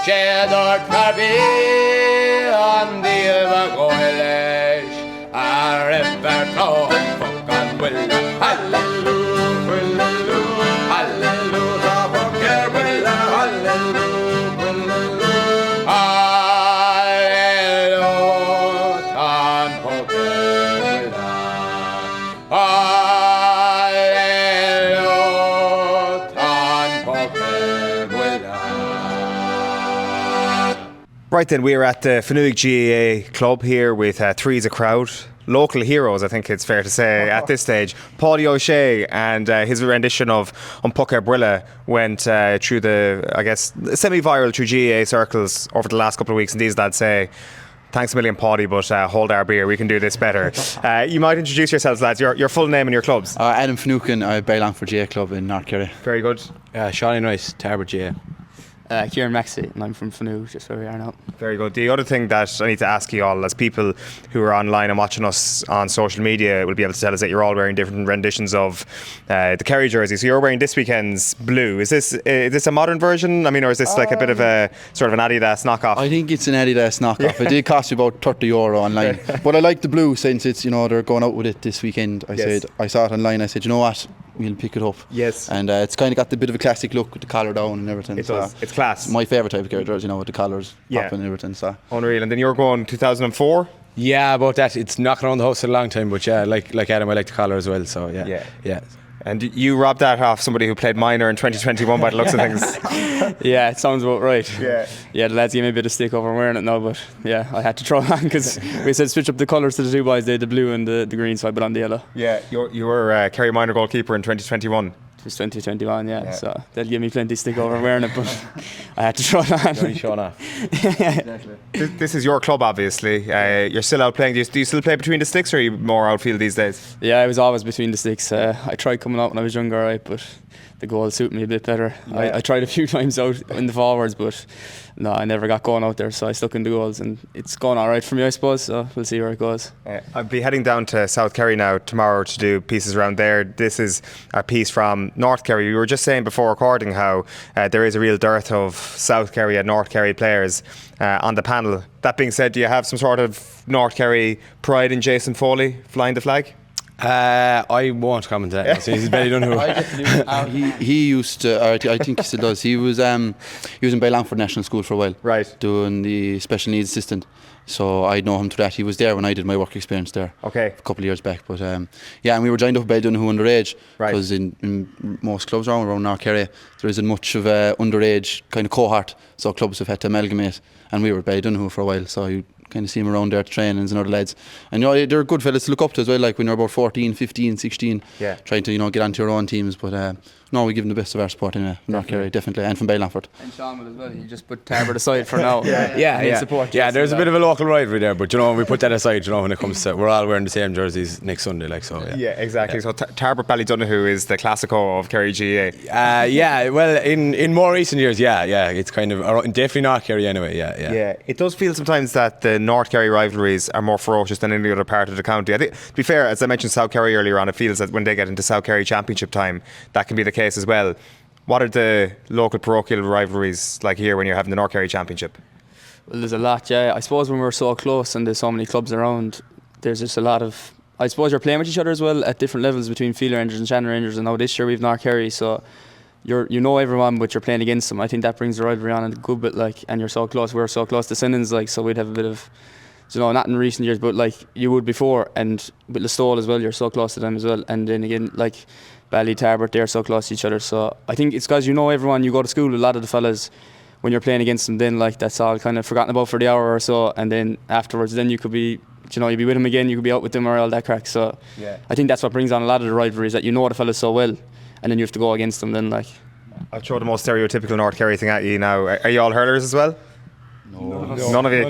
Chedort karbi andilva goelesh Arifver tohon fokan willa Halleluja Halleluja Fokker willa Halleluja Right then, we're at the Fannuig GAA club here with three's a crowd. Local heroes, I think it's fair to say, at this stage. Paulie O'Shea and his rendition of Umpuk Air went through semi-viral through GAA circles over the last couple of weeks, and these lads say, thanks a million, Paulie, but hold our beer, we can do this better. You might introduce yourselves, lads, your full name and your clubs. Adam Finucane, I belong for GAA Club in North Kerry. Very good. Sean Rice, Tarbert GAA. Kieran Maxey, and I'm from Fannuig, just where we are now. Very good. The other thing that I need to ask you all, as people who are online and watching us on social media will be able to tell us that you're all wearing different renditions of the Kerry jersey. So you're wearing this weekend's blue. Is this a modern version? I mean, or is this like a bit of a sort of an Adidas knockoff? I think it's an Adidas knockoff. It did cost you about €30 online, but I like the blue since it's they're going out with it this weekend. I saw it online. I said, you know what? We'll pick it up. Yes. And it's kind of got the bit of a classic look with the collar down and everything. It does. It's class. My favourite type of Kerry jersey, with the collars popping and everything. So unreal. And then you're going 2004? Yeah, about that. It's knocking around the house a long time, but yeah, like Adam, I like the collar as well. So yeah. And you robbed that off somebody who played minor in 2021 by the looks of things. Yeah, it sounds about right. Yeah, the lads gave me a bit of stick over wearing it now, but yeah, I had to throw it on because we said switch up the colours to the two boys. They had the blue and the green, so I put on the yellow. Yeah, you were Kerry minor goalkeeper in 2021. It was 2021, yeah. So they'll give me plenty stick over wearing it, but I had to throw it on. You're showing off. Exactly. This is your club, obviously. You're still out playing. Do you still play between the sticks, or are you more outfield these days? Yeah, I was always between the sticks. I tried coming out when I was younger, right, but the goals suit me a bit better. Yeah. I tried a few times out in the forwards, but no, I never got going out there, so I stuck in the goals, and it's going all right for me, I suppose. So we'll see where it goes. I'll be heading down to South Kerry now tomorrow to do pieces around there. This is a piece from North Kerry. We were just saying before recording how there is a real dearth of South Kerry and North Kerry players on the panel. That being said, do you have some sort of North Kerry pride in Jason Foley flying the flag? I won't comment on that. So he's Belly Dunhu. He used to, I think he still does. He was in Langford National School for a while, right, doing the special needs assistant. So I know him through that. He was there when I did my work experience there. Okay. A couple of years back, but yeah, and we were joined up by Dunhu underage, right? Because in most clubs around North Kerry, there isn't much of a underage kind of cohort. So clubs have had to amalgamate, and we were by Dunhu for a while. So you kind of see him around there trainings and other lads, and they're good fellas to look up to as well, like when you're about 14, 15, 16, trying to get onto your own teams, but no, we give them the best of our support in North Kerry, definitely, and from Langford. And Sean will as well. He just put Tarbert aside for now. Support. Yeah, there's a bit of a local rivalry there, but we put that aside. When it comes to, we're all wearing the same jerseys next Sunday, like so. Yeah, exactly. Yeah. So Tarbert Ballydunahoo is the Classico of Kerry GA. Well, in more recent years, it's kind of definitely North Kerry anyway. Yeah. It does feel sometimes that the North Kerry rivalries are more ferocious than any other part of the county. I think, to be fair, as I mentioned South Kerry earlier on, it feels that when they get into South Kerry Championship time, that can be the case as well. What are the local parochial rivalries like here when you're having the North Kerry Championship? Well, there's a lot, yeah. I suppose when we're so close and there's so many clubs around, there's just a lot of, I suppose you're playing with each other as well at different levels between Field Rangers and Shannon Rangers, and now this year we've North Kerry, so you know everyone, but you're playing against them. I think that brings the rivalry on a good bit, like, and you're so close. We're so close to Sinnans, like, so we'd have a bit of, not in recent years, but like you would before, and with Listowel as well, you're so close to them as well, and then again, like Bally, Tarbert, they're so close to each other. So I think it's because you know everyone, you go to school with a lot of the fellas, when you're playing against them, then like that's all kind of forgotten about for the hour or so, and then afterwards, then you could be, you'd be with them again, you could be out with them or all that crack. So I think that's what brings on a lot of the rivalries, that you know the fellas so well, and then you have to go against them then, like. I'll throw the most stereotypical North Kerry thing at you now. Are you all hurlers as well? No. None of you?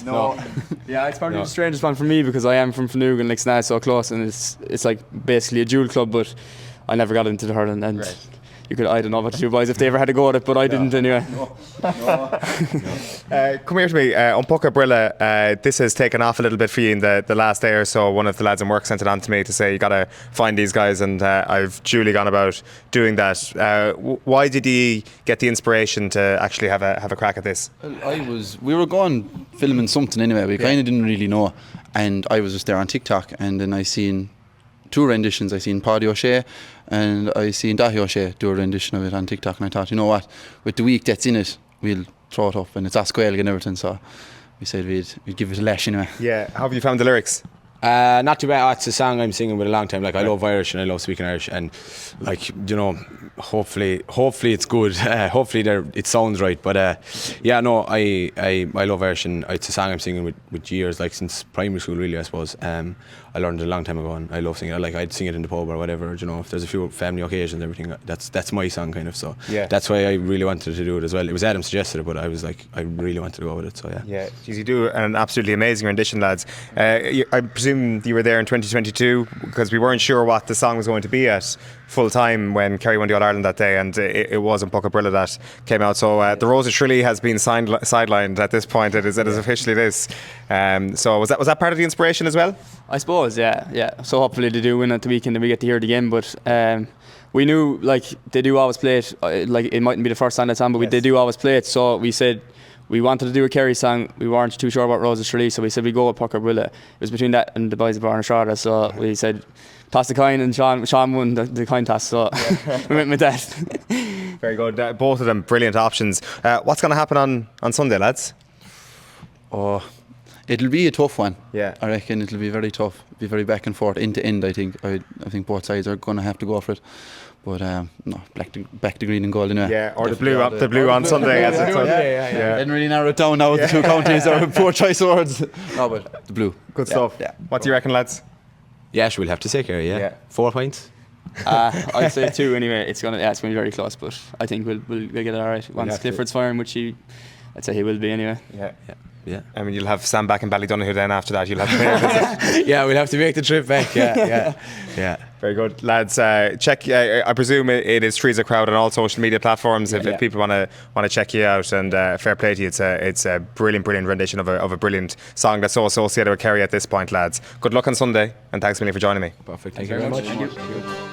No. Yeah, it's probably the strangest one for me because I am from Fanug and like Snaz so close, and it's like basically a dual club, but I never got into the hurling, and I don't know about the two boys if they ever had to go at it, but I didn't anyway. Come here to me, Umpuk Air. This has taken off a little bit for you in the last day or so. One of the lads in work sent it on to me to say you got to find these guys, and I've duly gone about doing that. Why did you get the inspiration to actually have a crack at this? We were going filming something anyway. We kind of didn't really know, and I was just there on TikTok, and then I seen two renditions. I seen Paddy O'Shea and I seen Dahi O'Shea do a rendition of it on TikTok, and I thought, you know what, with the week that's in it, we'll throw it up, and it's Asquale and everything, so we said we'd give it a lash anyway. Yeah, how have you found the lyrics? Not too bad. It's a song I'm singing with a long time. Like, I love Irish and I love speaking Irish, and like, hopefully it's good. Hopefully it sounds right. But I love Irish, and it's a song I'm singing with years, like since primary school really, I suppose. I learned it a long time ago, and I love singing it. Like, I'd sing it in the pub or whatever, if there's a few family occasions and everything, that's my song kind of. So that's why I really wanted to do it as well. It was Adam suggested it, but I was like, I really wanted to go with it, so yeah. Geez, you do an absolutely amazing rendition, lads. I presume you were there in 2022 because we weren't sure what the song was going to be at full time when Kerry won the All-Ireland that day, and it was Umpuk Air that came out. So the Rose of Shrilly has been sidelined at this point. It is officially this. So was that part of the inspiration as well? I suppose, yeah. So hopefully they do win at the weekend and we get to hear it again. But we knew, like, they do always play it. Like, it mightn't be the first time that's on, but they do always play it. So we said we wanted to do a Kerry song. We weren't too sure about Rose of Shrilly, so we said we go with Umpuk Air. It was between that and the boys of Barnashara. So we said toss the coin, and Sean won the coin toss. So we went with that. Very good. Both of them brilliant options. What's going to happen on Sunday, lads? Oh, it'll be a tough one. Yeah, I reckon it'll be very tough. Be very back and forth, end to end. I think both sides are going to have to go for it. But no, back to green and gold anyway. Yeah, or the blue on Sunday. Yeah. Didn't really narrow it down now with the two counties or poor choice of words. No, but the blue. Good stuff. Yeah. What do you reckon, lads? Yeah, we'll have to say Kerry. Yeah. 4 points. I'd say 2 anyway. It's gonna be very close, but I think we'll get it all right. Once Clifford's firing, which I'd say he will be anyway. Yeah. I mean, you'll have Sam back in Ballydonoghue then after that. You'll have to Yeah, we'll have to make the trip back. Yeah. Very good, lads. Check. I presume it is Trees a Crowd on all social media platforms. If people want to check you out, and fair play to you. It's a brilliant rendition of a brilliant song that's so associated with Kerry at this point, lads. Good luck on Sunday, and thanks a million for joining me. Perfect. Thank you very much. Thank you.